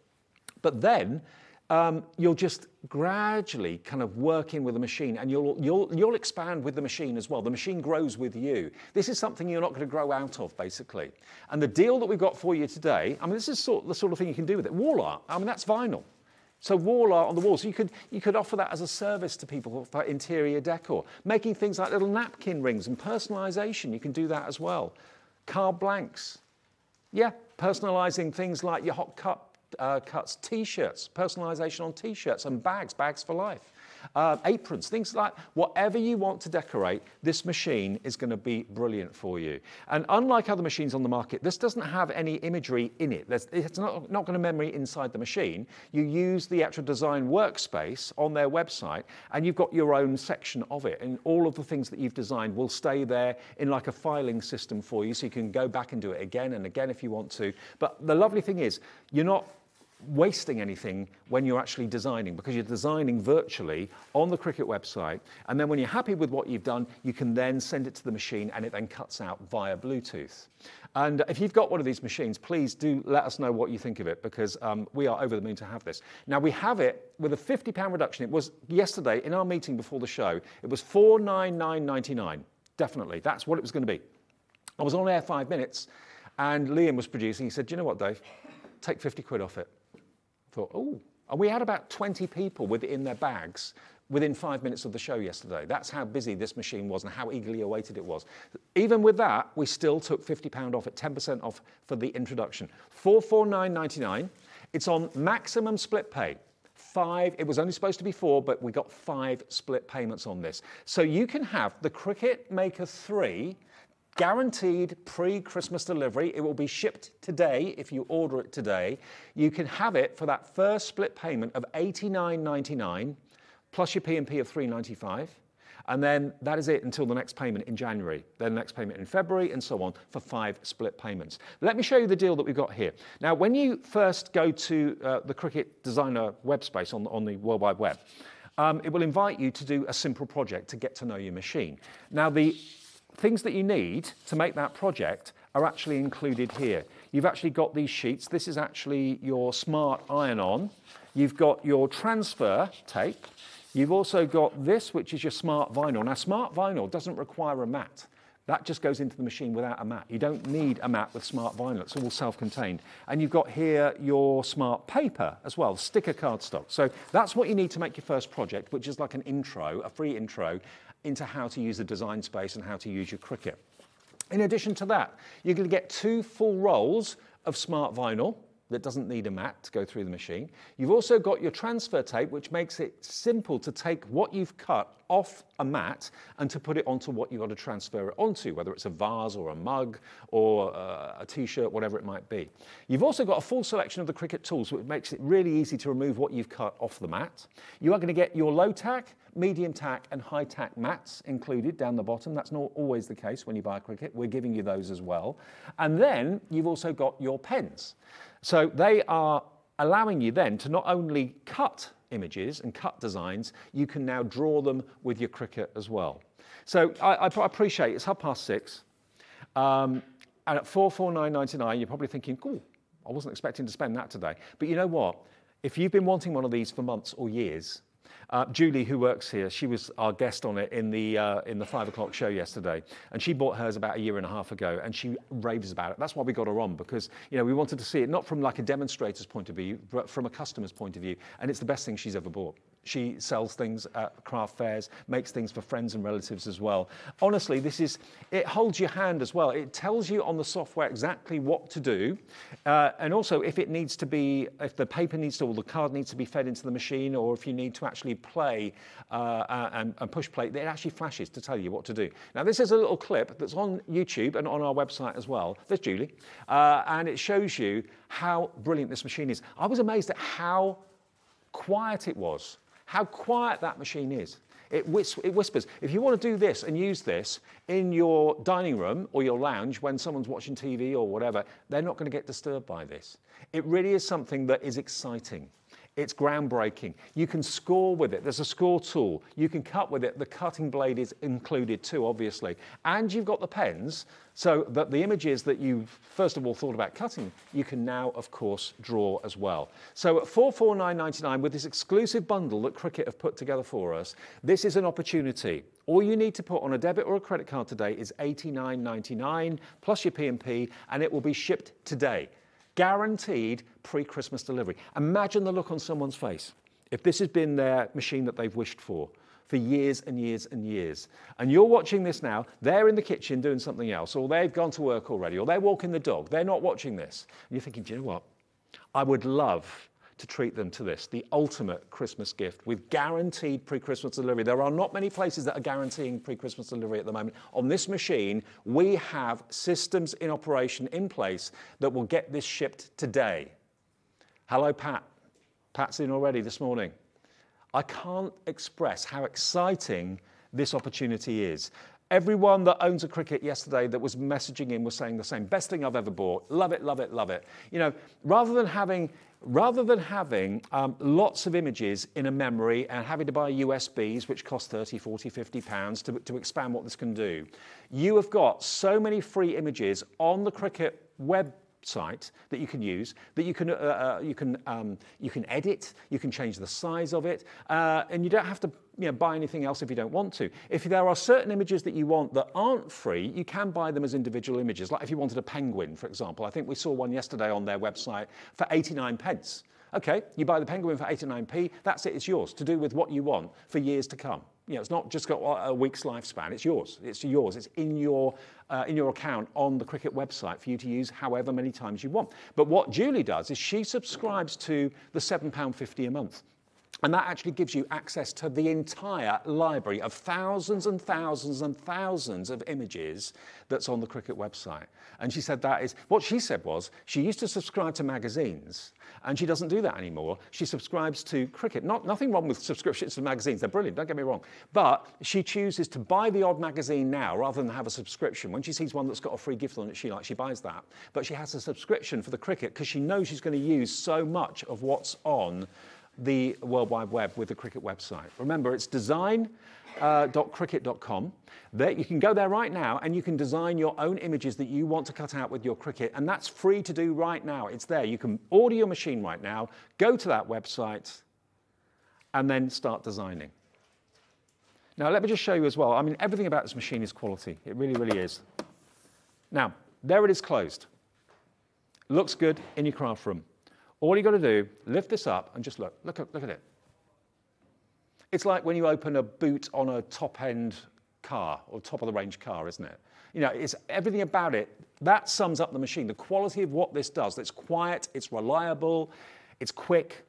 Speaker 1: but then you'll just gradually kind of work in with the machine, and you'll expand with the machine as well. The machine grows with you. This is something you're not going to grow out of, basically. And the deal that we've got for you today, I mean, this is the sort of thing you can do with it. Wall art, I mean, that's vinyl. So wall art on the walls, so you could offer that as a service to people for interior decor. Making things like little napkin rings and personalisation, you can do that as well. Card blanks. Yeah, personalising things like your hot cuts, T-shirts, personalisation on T-shirts and bags for life. Aprons, things like whatever you want to decorate, this machine is going to be brilliant for you. And unlike other machines on the market, this doesn't have any imagery in it. It's not going to memory inside the machine. You use the actual design workspace on their website, and you've got your own section of it. And all of the things that you've designed will stay there in like a filing system for you, so you can go back and do it again and again if you want to. But the lovely thing is, you're not wasting anything when you're actually designing, because you're designing virtually on the Cricut website, and then when you're happy with what you've done, you can then send it to the machine, and it then cuts out via Bluetooth. And if you've got one of these machines, please do let us know what you think of it, because we are over the moon to have this. Now, we have it with a £50 reduction. It was yesterday in our meeting before the show, it was $499.99. Definitely, that's what it was going to be. I was on air 5 minutes, and Liam was producing. He said, do you know what, Dave? Take 50 quid off it. I thought, oh, and we had about 20 people with it in their bags within 5 minutes of the show yesterday. That's how busy this machine was and how eagerly awaited it was. Even with that, we still took £50 off it, 10% off for the introduction. $449.99. It's on maximum split pay. 5, it was only supposed to be 4, but we got 5 split payments on this. So you can have the Cricut Maker 3 guaranteed pre-Christmas delivery. It will be shipped today if you order it today. You can have it for that first split payment of $89.99 plus your P&P of $3.95. And then that is it until the next payment in January, then the next payment in February, and so on, for 5 split payments. Let me show you the deal that we've got here. Now, when you first go to the Cricut Designer web space on the World Wide Web, it will invite you to do a simple project to get to know your machine. Now, the things that you need to make that project are actually included here. You've actually got these sheets. This is actually your smart iron-on. You've got your transfer tape. You've also got this, which is your smart vinyl. Now, smart vinyl doesn't require a mat. That just goes into the machine without a mat. You don't need a mat with smart vinyl. It's all self-contained. And you've got here your smart paper as well, sticker cardstock. So that's what you need to make your first project, which is like an intro, a free intro into how to use the design space and how to use your Cricut. In addition to that, you're going to get 2 full rolls of smart vinyl that doesn't need a mat to go through the machine. You've also got your transfer tape, which makes it simple to take what you've cut off a mat and to put it onto what you've got to transfer it onto, whether it's a vase or a mug or a T-shirt, whatever it might be. You've also got a full selection of the Cricut tools, which makes it really easy to remove what you've cut off the mat. You are going to get your low tack, medium tack and high tack mats included down the bottom. That's not always the case when you buy a Cricut. We're giving you those as well. And then you've also got your pens. So they are allowing you then to not only cut images and cut designs, you can now draw them with your Cricut as well. So I appreciate it's 6:30. And at $449.99, you're probably thinking, cool, I wasn't expecting to spend that today. But you know what? If you've been wanting one of these for months or years, Julie, who works here, she was our guest on it in the 5 o'clock show yesterday, and she bought hers about a year and a half ago, and she raves about it. That's why we got her on, because we wanted to see it not from like a demonstrator's point of view, but from a customer's point of view, and it's the best thing she's ever bought. She sells things at craft fairs, makes things for friends and relatives as well. Honestly, it holds your hand as well. It tells you on the software exactly what to do. And also if the paper needs to, or the card needs to be fed into the machine, or if you need to actually play and push play, it actually flashes to tell you what to do. Now this is a little clip that's on YouTube and on our website as well. There's Julie. And it shows you how brilliant this machine is. I was amazed at how quiet it was. How quiet that machine is. It whispers. If you want to do this and use this in your dining room or your lounge when someone's watching TV or whatever, they're not going to get disturbed by this. It really is something that is exciting. It's groundbreaking. You can score with it. There's a score tool. You can cut with it. The cutting blade is included too, obviously. And you've got the pens, so that the images that you first of all thought about cutting, you can now, of course, draw as well. So at $449.99 with this exclusive bundle that Cricut have put together for us, this is an opportunity. All you need to put on a debit or a credit card today is $89.99 plus your P&P, and it will be shipped today. Guaranteed pre-Christmas delivery. Imagine the look on someone's face if this has been their machine that they've wished for years and years and years. And you're watching this now, they're in the kitchen doing something else, or they've gone to work already, or they're walking the dog, they're not watching this. And you're thinking, do you know what? I would love to treat them to this, the ultimate Christmas gift with guaranteed pre-Christmas delivery. There are not many places that are guaranteeing pre-Christmas delivery at the moment. On this machine, we have systems in operation in place that will get this shipped today. Hello, Pat. Pat's in already this morning. I can't express how exciting this opportunity is. Everyone that owns a Cricut yesterday that was messaging in was saying the same. Best thing I've ever bought. Love it, love it, love it. Rather than having lots of images in a memory and having to buy USBs, which cost 30, 40, 50 pounds to expand what this can do, you have got so many free images on the Cricut website that you can use, that you can edit, you can change the size of it, and you don't have to buy anything else if you don't want to. If there are certain images that you want that aren't free, you can buy them as individual images. Like if you wanted a penguin, for example. I think we saw one yesterday on their website for 89 pence. Okay, you buy the penguin for 89p, that's it, it's yours to do with what you want for years to come. It's not just got a week's lifespan, it's yours. It's yours, it's in your account on the Cricut website for you to use however many times you want. But what Julie does is she subscribes to the £7.50 a month. And that actually gives you access to the entire library of thousands and thousands and thousands of images that's on the Cricut website. And she said what she said was, she used to subscribe to magazines, and she doesn't do that anymore. She subscribes to Cricut. Nothing wrong with subscriptions to magazines, they're brilliant, don't get me wrong. But she chooses to buy the odd magazine now rather than have a subscription. When she sees one that's got a free gift on it she likes, she buys that. But she has a subscription for the Cricut because she knows she's going to use so much of what's on the World Wide Web with the Cricut website. Remember, it's design.cricut.com. You can go there right now and you can design your own images that you want to cut out with your Cricut, and that's free to do right now. It's there. You can order your machine right now, go to that website, and then start designing. Now, let me just show you as well. I mean, everything about this machine is quality. It really, really is. Now, there it is closed. Looks good in your craft room. All you got to do, lift this up and just look at it. It's like when you open a boot on a top-end car or top-of-the-range car, isn't it? It's everything about it. That sums up the machine. The quality of what this does. It's quiet, it's reliable, it's quick.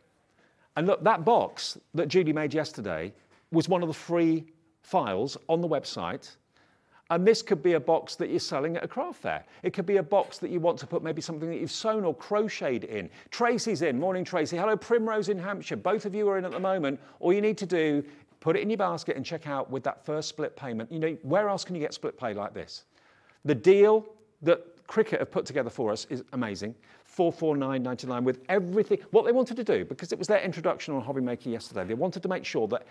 Speaker 1: And look, that box that Julie made yesterday was one of the free files on the website. And this could be a box that you're selling at a craft fair. It could be a box that you want to put maybe something that you've sewn or crocheted in. Tracy's in. Morning, Tracy. Hello, Primrose in Hampshire. Both of you are in at the moment. All you need to do, put it in your basket and check out with that first split payment. Where else can you get split pay like this? The deal that Cricut have put together for us is amazing. $449.99 with everything. What they wanted to do, because it was their introduction on HobbyMaker yesterday, they wanted to make sure that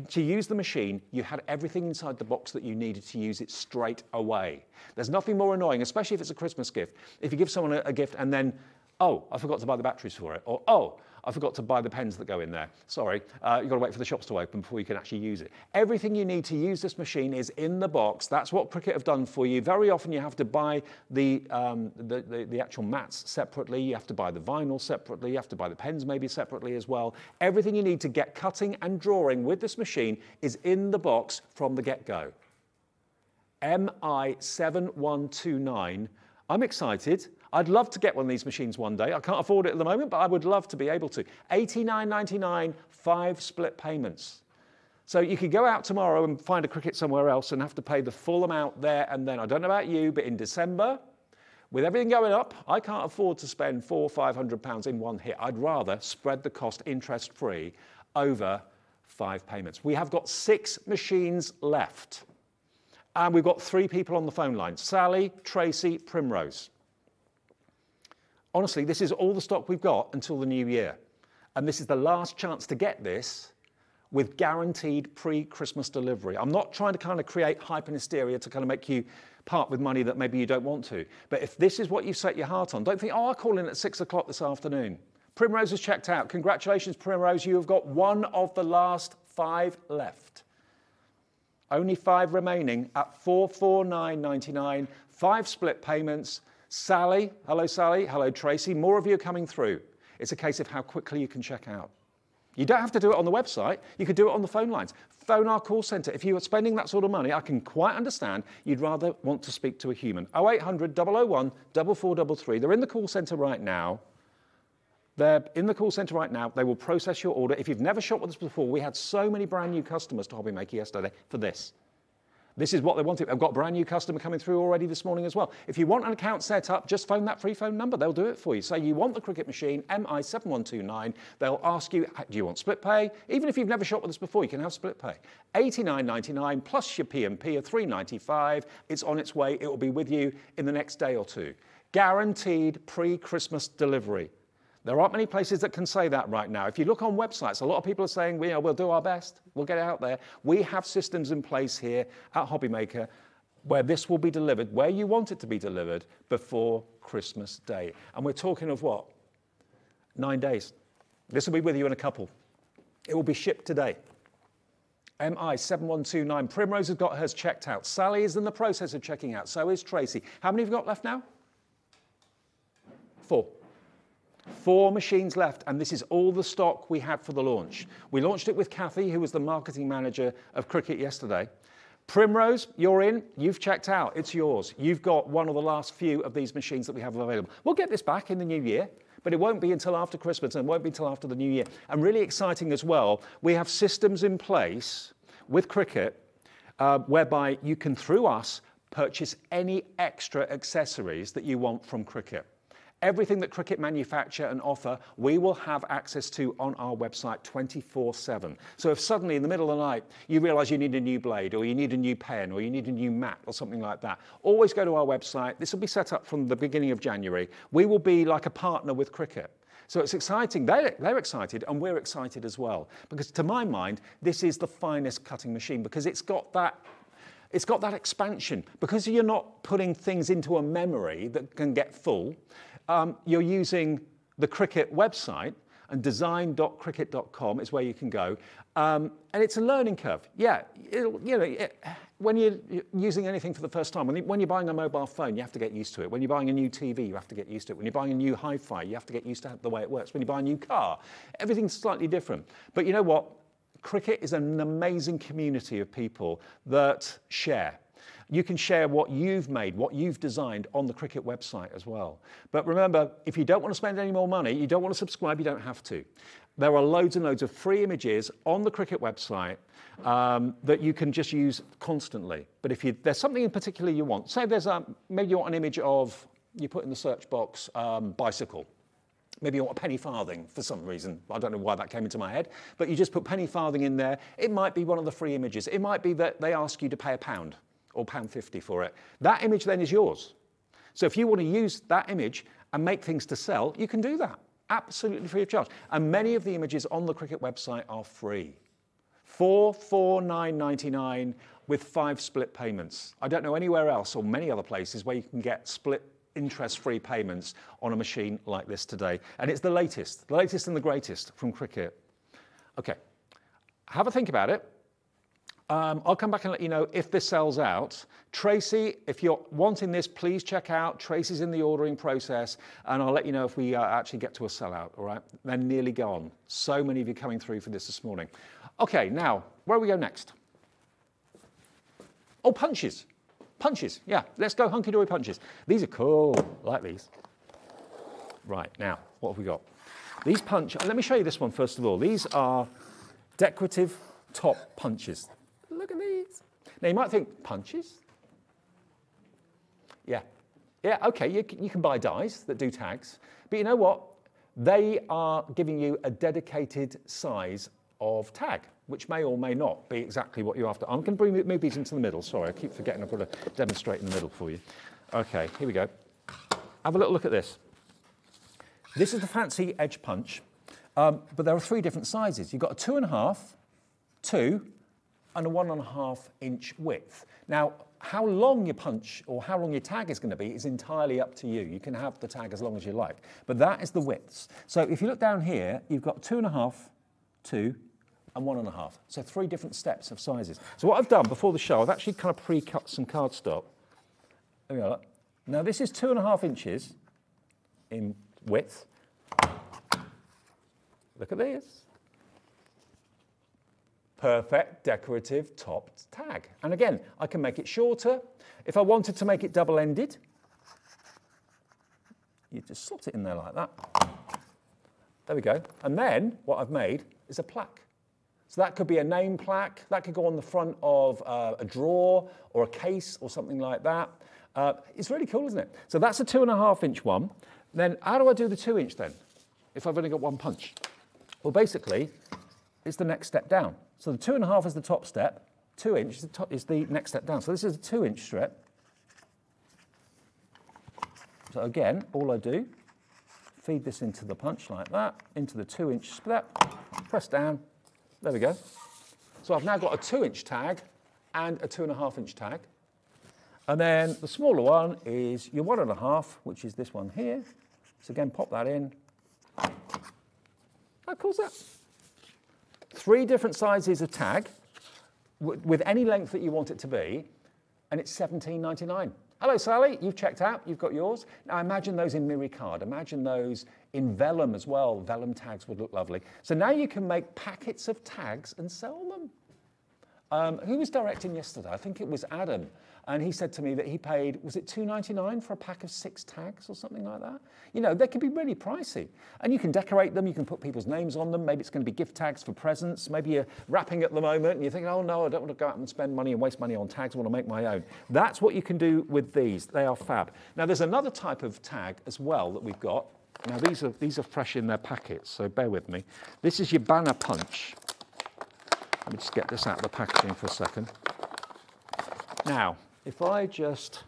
Speaker 1: to use the machine, you had everything inside the box that you needed to use it straight away. There's nothing more annoying, especially if it's a Christmas gift, if you give someone a gift and then oh, I forgot to buy the batteries for it, or oh, I forgot to buy the pens that go in there. Sorry, you've got to wait for the shops to open before you can actually use it. Everything you need to use this machine is in the box. That's what Cricut have done for you. Very often you have to buy the actual mats separately. You have to buy the vinyl separately. You have to buy the pens maybe separately as well. Everything you need to get cutting and drawing with this machine is in the box from the get-go. MI7129. I'm excited. I'd love to get one of these machines one day. I can't afford it at the moment, but I would love to be able to. $89.99, 5 split payments. So you could go out tomorrow and find a Cricut somewhere else and have to pay the full amount there and then. I don't know about you, but in December, with everything going up, I can't afford to spend £400 or £500 in one hit. I'd rather spread the cost interest-free over 5 payments. We have got 6 machines left. And we've got 3 people on the phone line, Sally, Tracy, Primrose. Honestly, this is all the stock we've got until the new year. And this is the last chance to get this with guaranteed pre-Christmas delivery. I'm not trying to kind of create hype and hysteria to kind of make you part with money that maybe you don't want to. But if this is what you've set your heart on, don't think, oh, I'll call in at 6 o'clock this afternoon. Primrose has checked out. Congratulations, Primrose. You have got one of the last 5 left. Only 5 remaining at $449.99, 5 split payments. Sally, hello Tracy, more of you are coming through. It's a case of how quickly you can check out. You don't have to do it on the website, you could do it on the phone lines. Phone our call centre. If you are spending that sort of money, I can quite understand you'd rather want to speak to a human. 0800 001 4433. They're in the call centre right now. They're in the call centre right now. They will process your order. If you've never shopped with us before, we had so many brand new customers to HobbyMaker yesterday for this. This is what they wanted. I've got a brand new customer coming through already this morning as well. If you want an account set up, just phone that free phone number. They'll do it for you. Say you want the Cricut machine, MI7129. They'll ask you, do you want split pay? Even if you've never shopped with us before, you can have split pay. $89.99 plus your P&P of $3.95. It's on its way. It will be with you in the next day or 2. Guaranteed pre-Christmas delivery. There aren't many places that can say that right now. If you look on websites, a lot of people are saying, we'll do our best, we'll get it out there. We have systems in place here at HobbyMaker where this will be delivered, where you want it to be delivered before Christmas Day. And we're talking of what? 9 days. This will be with you in a couple. It will be shipped today. MI7129. Primrose has got hers checked out. Sally is in the process of checking out. So is Tracy. How many have you got left now? 4. 4 machines left, and this is all the stock we had for the launch. We launched it with Kathy, who was the marketing manager of Cricut yesterday. Primrose, you're in, you've checked out, it's yours. You've got one of the last few of these machines that we have available. We'll get this back in the new year, but it won't be until after Christmas and won't be until after the new year. And really exciting as well, we have systems in place with Cricut whereby you can, through us, purchase any extra accessories that you want from Cricut. Everything that Cricut manufacture and offer, we will have access to on our website 24/7. So if suddenly in the middle of the night you realize you need a new blade or you need a new pen or you need a new mat or something like that, always go to our website. This will be set up from the beginning of January. We will be like a partner with Cricut. So it's exciting. They're excited and we're excited as well. Because to my mind, this is the finest cutting machine because it's got that expansion. Because you're not putting things into a memory that can get full, you're using the Cricut website, and design.cricut.com is where you can go. And it's a learning curve. Yeah, when you're using anything for the first time, when you're buying a mobile phone, you have to get used to it. When you're buying a new TV, you have to get used to it. When you're buying a new hi-fi, you have to get used to the way it works. When you buy a new car, everything's slightly different. But you know what? Cricut is an amazing community of people that share. You can share what you've made, what you've designed on the Cricut website as well. But remember, if you don't want to spend any more money, you don't want to subscribe, you don't have to. There are loads and loads of free images on the Cricut website that you can just use constantly. But if there's something in particular you want, say there's maybe you want an image of, you put in the search box, bicycle. Maybe you want a penny farthing for some reason. I don't know why that came into my head, but you just put penny farthing in there. It might be one of the free images. It might be that they ask you to pay £1 or £1.50 for it. That image then is yours. So if you want to use that image and make things to sell, you can do that, absolutely free of charge. And many of the images on the Cricut website are free. $449.99 with 5 split payments. I don't know anywhere else or many other places where you can get split interest-free payments on a machine like this today. And it's the latest and the greatest from Cricut. Okay, have a think about it. I'll come back and let you know if this sells out. Tracy, if you're wanting this, please check out. Tracy's in the ordering process, and I'll let you know if we actually get to a sellout, all right? They're nearly gone. So many of you coming through for this morning. Okay, now, where do we go next? Oh, punches. Punches, yeah, let's go hunky-dory punches. These are cool, I like these. Right, now, what have we got? These let me show you this one first of all. These are decorative top punches. Look at these. Now you might think, punches? Yeah, okay, you can buy dies that do tags, but you know what? They are giving you a dedicated size of tag, which may or may not be exactly what you're after. I'm going to move these into the middle. Sorry, I keep forgetting I've got to demonstrate in the middle for you. Okay, here we go. Have a little look at this. This is the fancy edge punch, but there are 3 different sizes. You've got a 2.5, 2, and a 1.5 inch width. Now, how long your punch or how long your tag is going to be is entirely up to you. You can have the tag as long as you like, but that is the widths. So if you look down here, you've got 2.5, 2, and 1.5. So 3 different steps of sizes. So what I've done before the show, I've actually kind of pre-cut some cardstock. There we go. Now this is 2.5 inches in width. Look at this. Perfect decorative topped tag. And again, I can make it shorter. If I wanted to make it double-ended, you just slot it in there like that. There we go. And then what I've made is a plaque. So that could be a name plaque. That could go on the front of a drawer or a case or something like that. It's really cool, isn't it? So that's a 2.5 inch one. Then how do I do the 2 inch then, if I've only got one punch? Well, basically, it's the next step down. So the 2.5 is the top step, 2 inch is the next step down. So this is a 2 inch strip. So again, all I do, feed this into the punch like that, into the 2 inch split, press down, there we go. So I've now got a 2 inch tag and a 2.5 inch tag. And then the smaller one is your 1.5, which is this one here. So again, pop that in. How cool is that? 3 different sizes of tag with any length that you want it to be, and it's $17.99. Hello, Sally, you've checked out, you've got yours. Now imagine those in Miricard, imagine those in vellum as well. Vellum tags would look lovely. So now you can make packets of tags and sell them. Who was directing yesterday? I think it was Adam. And he said to me that he paid, was it $2.99 for a pack of 6 tags or something like that? You know, they can be really pricey. And you can decorate them, you can put people's names on them. Maybe it's going to be gift tags for presents. Maybe you're wrapping at the moment and you're thinking, oh no, I don't want to go out and spend money and waste money on tags. I want to make my own. That's what you can do with these. They are fab. Now there's another type of tag as well that we've got. Now these are fresh in their packets, so bear with me. This is your banner punch. Let me just get this out of the packaging for a second. Now, if I just,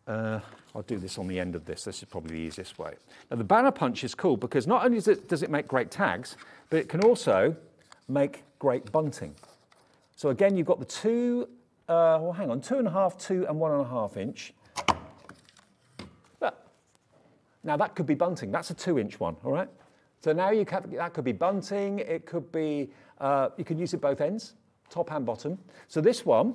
Speaker 1: I'll do this on the end of this. This is probably the easiest way. Now the banner punch is cool because not only does it make great tags, but it can also make great bunting. So again, you've got the 2.5, 2 and 1.5 inch. But now that could be bunting. That's a 2 inch one, all right? So now that could be bunting. It could be, you can use it both ends, top and bottom. So this one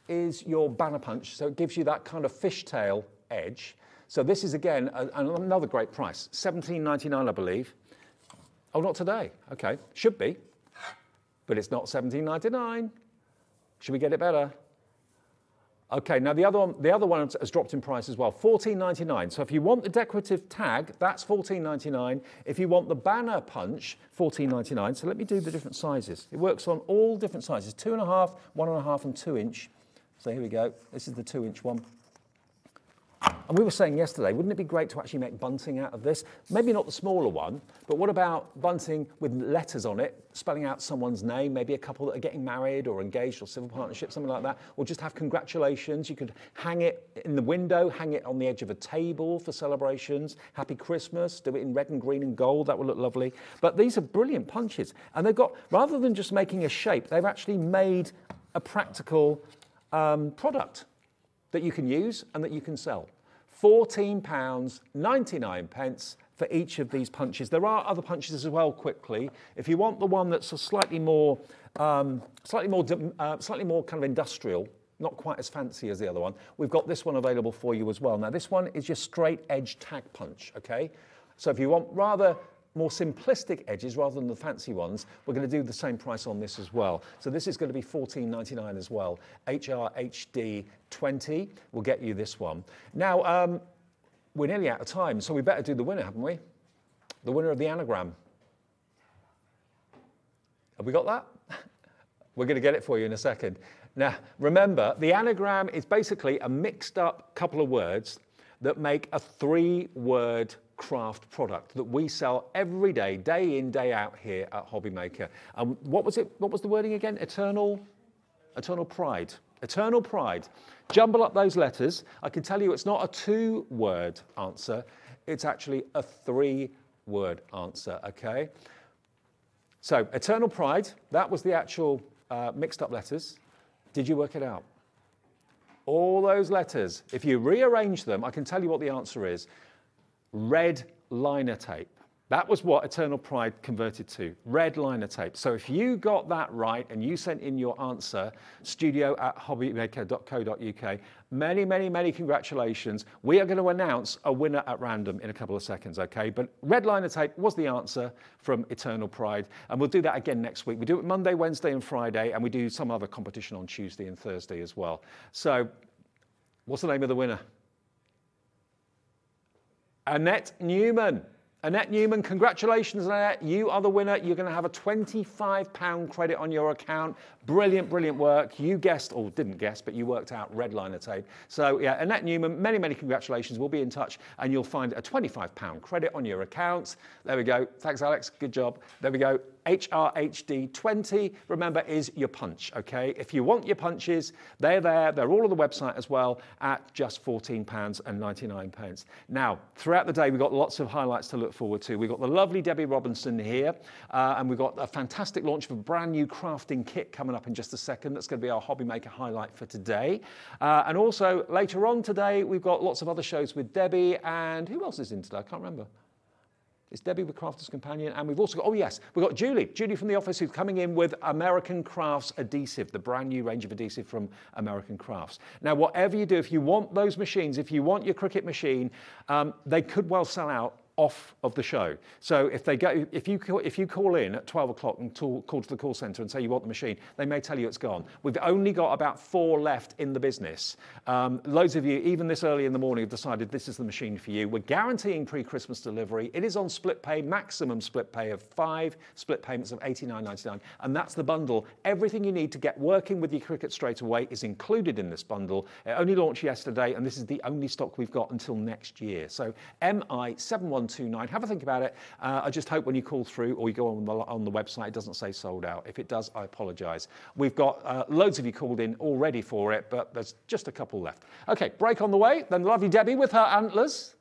Speaker 1: is your banner punch. So it gives you that kind of fishtail edge. So this is, again, another great price, $17.99, I believe. Oh, not today. Okay, should be, but it's not $17.99. Should we get it better? Okay, now the other one has dropped in price as well, $14.99. So if you want the decorative tag, that's $14.99. If you want the banner punch, $14.99. So let me do the different sizes. It works on all different sizes, 2.5, 1.5, and 2 inch. So here we go. This is the 2 inch one. And we were saying yesterday, wouldn't it be great to actually make bunting out of this? Maybe not the smaller one, but what about bunting with letters on it, spelling out someone's name, maybe a couple that are getting married or engaged or civil partnership, something like that, or just have congratulations. You could hang it in the window, hang it on the edge of a table for celebrations. Happy Christmas, do it in red and green and gold, that would look lovely. But these are brilliant punches. And they've got, rather than just making a shape, they've actually made a practical product. that you can use and that you can sell. £14.99 for each of these punches. There are other punches as well, quickly. If you want the one that's a slightly more kind of industrial, not quite as fancy as the other one, we've got this one available for you as well. Now, this one is your straight edge tag punch, okay? So if you want rather more simplistic edges rather than the fancy ones, we're going to do the same price on this as well. So this is going to be $14.99 as well. HRHD 20 will get you this one. Now, we're nearly out of time, so we better do the winner, haven't we? The winner of the anagram. Have we got that? We're going to get it for you in a second. Now, remember, the anagram is basically a mixed up couple of words that make a 3-word craft product that we sell every day, day in, day out here at HobbyMaker. What was it? What was the wording again? Eternal pride. Eternal pride. Jumble up those letters. I can tell you it's not a 2-word answer. It's actually a 3-word answer, okay? So, eternal pride, that was the actual mixed up letters. Did you work it out? All those letters, if you rearrange them, I can tell you what the answer is. Red liner tape. That was what Eternal Pride converted to, red liner tape. So if you got that right and you sent in your answer, studio@hobbymaker.co.uk, many, many, many congratulations. We are going to announce a winner at random in a couple of seconds, okay? But red liner tape was the answer from Eternal Pride, and we'll do that again next week. We do it Monday, Wednesday, and Friday, and we do some other competition on Tuesday and Thursday as well. So what's the name of the winner? Annette Newman. Annette Newman, congratulations, Annette. You are the winner. You're going to have a £25 credit on your account. Brilliant, brilliant work. You guessed, or didn't guess, but you worked out red liner tape. So, yeah, Annette Newman, many, many congratulations. We'll be in touch, and you'll find a £25 credit on your account. There we go. Thanks, Alex. Good job. There we go. HRHD 20, remember, is your punch, okay? If you want your punches, they're there. They're all on the website as well at just £14.99. Now, throughout the day, we've got lots of highlights to look forward to. We've got the lovely Debbie Robinson here, and we've got a fantastic launch of a brand new crafting kit coming up in just a second. That's going to be our HobbyMaker highlight for today. And also, later on today, we've got lots of other shows with Debbie, and who else is in today? I can't remember. It's Debbie with Crafter's Companion, and we've also got, oh yes, we've got Julie from the office, who's coming in with American Crafts adhesive, the brand new range of adhesive from American Crafts. Now, whatever you do, if you want those machines, if you want your Cricut machine, they could well sell out off of the show. So if you call in at 12 o'clock and call to the call centre and say you want the machine, they may tell you it's gone. We've only got about 4 left in the business. Loads of you, even this early in the morning, have decided this is the machine for you. We're guaranteeing pre-Christmas delivery. It is on split pay, maximum split pay of 5 split payments of $89.99, and that's the bundle. Everything you need to get working with your Cricut straight away is included in this bundle. It only launched yesterday, and this is the only stock we've got until next year. So MI7129. Have a think about it. I just hope when you call through or you go on the website, it doesn't say sold out. If it does, I apologise. We've got loads of you called in already for it, but there's just a couple left. Okay, break on the way. Then lovely Debbie with her antlers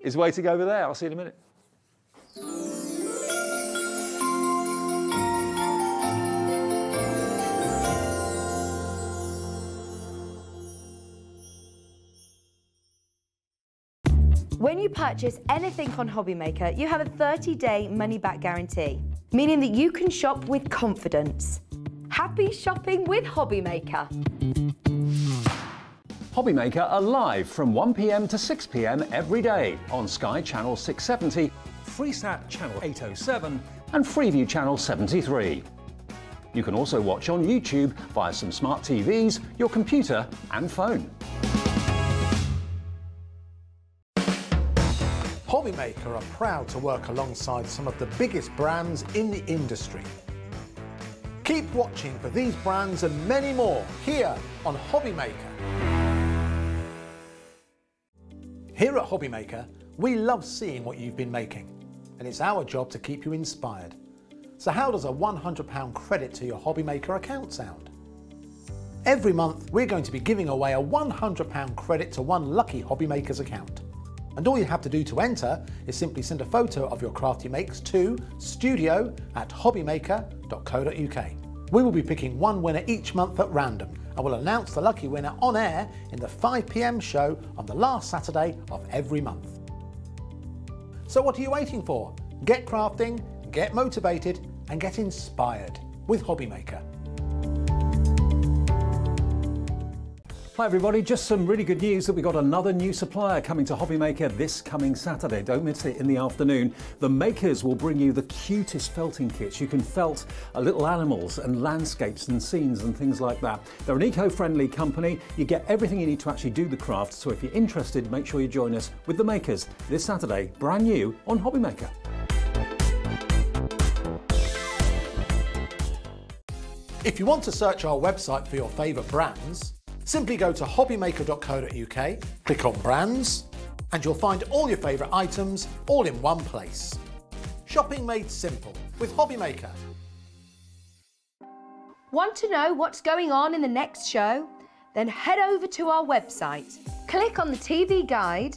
Speaker 1: is waiting over there. I'll see you in a minute.
Speaker 3: When you purchase anything on HobbyMaker, you have a 30-day money-back guarantee, meaning that you can shop with confidence. Happy shopping with HobbyMaker.
Speaker 1: HobbyMaker are live from 1 p.m. to 6 p.m. every day on Sky Channel 670,
Speaker 2: FreeSat Channel 807,
Speaker 1: and Freeview Channel 73. You can also watch on YouTube via some smart TVs, your computer and phone.
Speaker 4: HobbyMaker are proud to work alongside some of the biggest brands in the industry. Keep watching for these brands and many more here on HobbyMaker. Here at HobbyMaker, we love seeing what you've been making, and it's our job to keep you inspired. So how does a £100 credit to your HobbyMaker account sound? Every month, we're going to be giving away a £100 credit to one lucky HobbyMaker's account. And all you have to do to enter is simply send a photo of your craft you makes to studio@hobbymaker.co.uk. We will be picking one winner each month at random, and we'll announce the lucky winner on air in the 5 p.m. show on the last Saturday of every month. So what are you waiting for? Get crafting, get motivated and get inspired with HobbyMaker.
Speaker 2: Hi everybody, just some really good news that we got another new supplier coming to HobbyMaker this coming Saturday. Don't miss it in the afternoon. The makers will bring you the cutest felting kits. You can felt little animals and landscapes and scenes and things like that. They're an eco-friendly company. You get everything you need to actually do the craft. So if you're interested, make sure you join us with the makers this Saturday, brand new on HobbyMaker.
Speaker 4: If you want to search our website for your favourite brands, simply go to hobbymaker.co.uk, click on brands, and you'll find all your favourite items all in one place. Shopping made simple with HobbyMaker.
Speaker 3: Want to know what's going on in the next show? Then head over to our website. Click on the TV guide.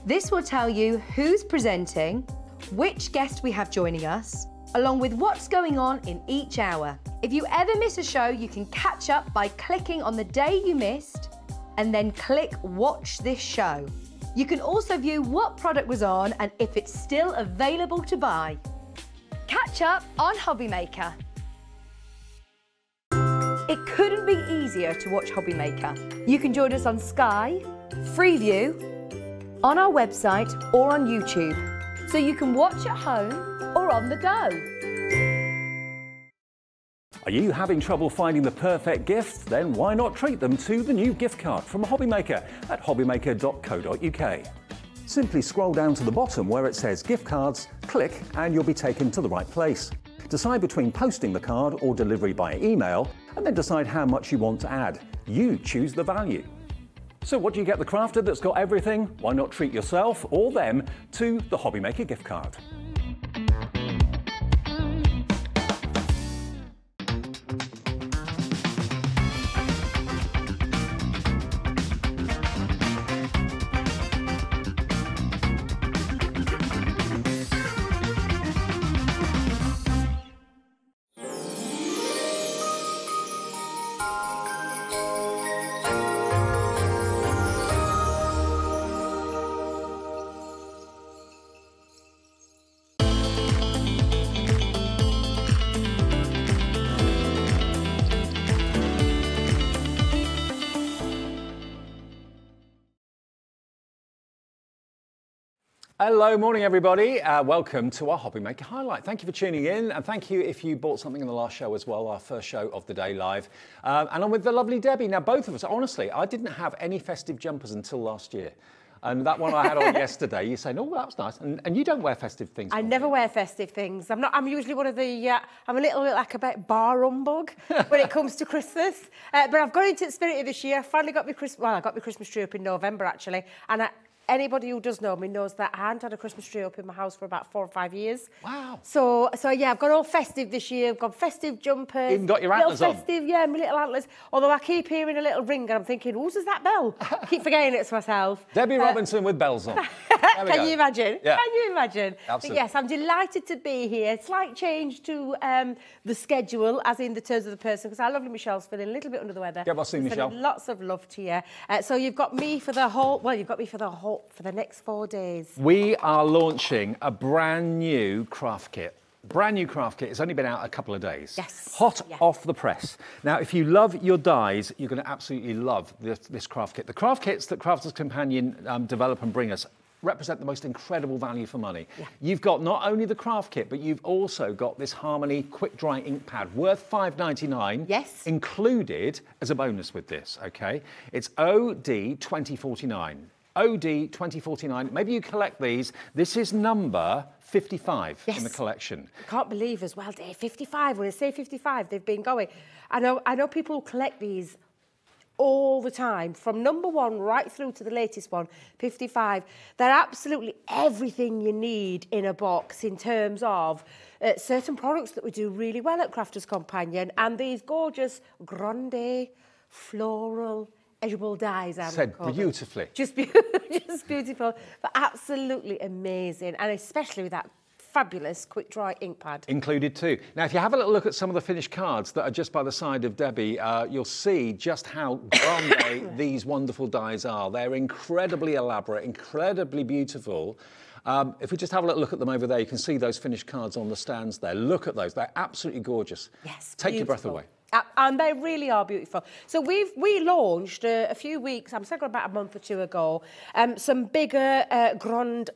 Speaker 3: This will tell you who's presenting, which guest we have joining us, along with what's going on in each hour. If you ever miss a show, you can catch up by clicking on the day you missed and then click Watch This Show. You can also view what product was on and if it's still available to buy. Catch up on HobbyMaker. It couldn't be easier to watch HobbyMaker. You can join us on Sky, Freeview, on our website or on YouTube, so you can watch at home or on the go.
Speaker 2: Are you having trouble finding the perfect gift? Then why not treat them to the new gift card from HobbyMaker at hobbymaker.co.uk. Simply scroll down to the bottom where it says gift cards, click and you'll be taken to the right place. Decide between posting the card or delivery by email and then decide how much you want to add. You choose the value. So what do you get the crafter that's got everything? Why not treat yourself or them to the HobbyMaker gift card?
Speaker 1: Hello, morning everybody. Welcome to our HobbyMaker Highlight. Thank you for tuning in and thank you if you bought something in the last show as well, our first show of the day live. And I'm with the lovely Debbie. Now both of us, honestly, I didn't have any festive jumpers until last year. And that one I had on yesterday, you saying, oh, that was nice. And you don't wear festive things.
Speaker 5: I never wear festive things. I'm usually one of the, I'm a little bit like a bit bar humbug when it comes to Christmas. But I've got into the spirit of this year. I finally got my I got my Christmas tree up in November actually. And anybody who does know me knows that I hadn't had a Christmas tree up in my house for about 4 or 5 years.
Speaker 1: Wow.
Speaker 5: So yeah, I've got all festive this year. I've got festive jumpers.
Speaker 1: Even got your antlers
Speaker 5: little festive,
Speaker 1: on.
Speaker 5: Yeah, my little antlers. Although I keep hearing a little ring and I'm thinking, whose is that bell? I keep forgetting it's myself.
Speaker 1: Debbie Robinson with bells on.
Speaker 5: Can you imagine?
Speaker 1: Yeah.
Speaker 5: Can you imagine?
Speaker 1: Absolutely.
Speaker 5: But yes, I'm delighted to be here. Slight change to the schedule, as in the terms of the person, because our lovely Michelle's feeling a little bit under the weather.
Speaker 1: Get well soon, Michelle.
Speaker 5: Lots of love to you. So you've got me for the whole, well, you've got me for the next 4 days.
Speaker 1: We are launching a brand new craft kit. Brand new craft kit. It's only been out a couple of days.
Speaker 5: Yes.
Speaker 1: Hot
Speaker 5: Yeah.
Speaker 1: off the press. Now, if you love your dies, you're going to absolutely love this craft kit. The craft kits that Crafters Companion develop and bring us represent the most incredible value for money.
Speaker 5: Yeah.
Speaker 1: You've got not only the craft kit, but you've also got this Harmony quick dry ink pad worth $5.99.
Speaker 5: Yes.
Speaker 1: Included as a bonus with this, okay? It's OD 2049. OD 2049. Maybe you collect these. This is number 55 in the collection.
Speaker 5: I can't believe as well, Dave, 55. When I say 55, they've been going. I know people who collect these all the time, from number 1 right through to the latest one, 55. They're absolutely everything you need in a box in terms of certain products that we do really well at Crafters Companion, and these gorgeous Grande floral edgeable dies.
Speaker 1: Said beautifully.
Speaker 5: Just beautiful, but absolutely amazing, and especially with that fabulous quick dry ink pad.
Speaker 1: Included too. Now, if you have a little look at some of the finished cards that are just by the side of Debbie, you'll see just how grande these wonderful dies are. They're incredibly elaborate, incredibly beautiful. If we just have a little look at them over there, you can see those finished cards on the stands there. Look at those. They're absolutely gorgeous.
Speaker 5: Yes,
Speaker 1: Take your breath
Speaker 5: beautiful.
Speaker 1: away.
Speaker 5: And they really are beautiful. So we launched a few weeks, I'm saying about a month or two ago, some bigger Grande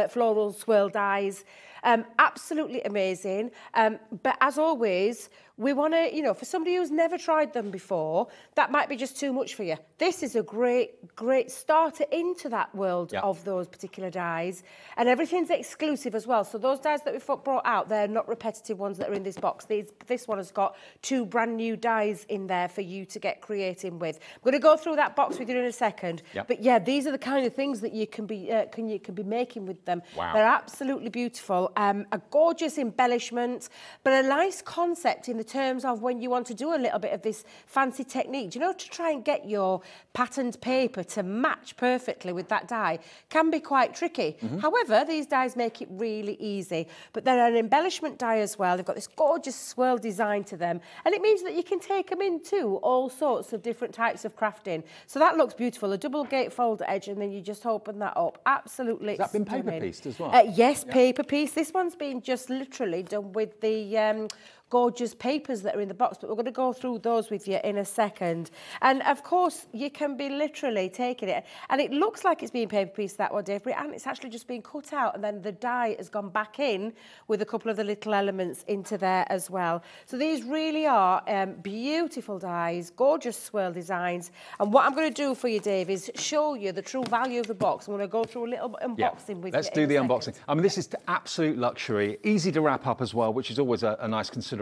Speaker 5: floral swirl dies. Absolutely amazing. But as always, we want to, you know, for somebody who's never tried them before, that might be just too much for you. This is a great starter into that world of those particular dies. And everything's exclusive as well. So those dies that we've brought out, they're not repetitive ones that are in this box. This one has got 2 brand new dies in there for you to get creating with. I'm going to go through that box with you in a second. Yep. But yeah, these are the kind of things that you can be making with them. Wow. They're absolutely beautiful. A gorgeous embellishment, but a nice concept in the terms of when you want to do a little bit of this fancy technique, you know, to try and get your patterned paper to match perfectly with that die can be quite tricky. However, these dies make it really easy. But they're an embellishment die as well. They've got this gorgeous swirl design to them, and it means that you can take them into all sorts of different types of crafting. So that looks beautiful. A double gatefold edge, and then you just open that up. Absolutely.
Speaker 1: Has that been paper pieced as well?
Speaker 5: Yes, paper piece. This one's been just literally done with the gorgeous papers that are in the box, but we're going to go through those with you in a second. And of course, you can be literally taking it, and it looks like it's being paper pieced that one, Dave, and it's actually just been cut out, and then the die has gone back in with a couple of the little elements into there as well. So these really are beautiful dies, gorgeous swirl designs. And what I'm going to do for you, Dave, is show you the true value of the box. I'm going to go through a little unboxing with you.
Speaker 1: Let's do the unboxing. I mean, this is absolute luxury, easy to wrap up as well, which is always a nice consideration.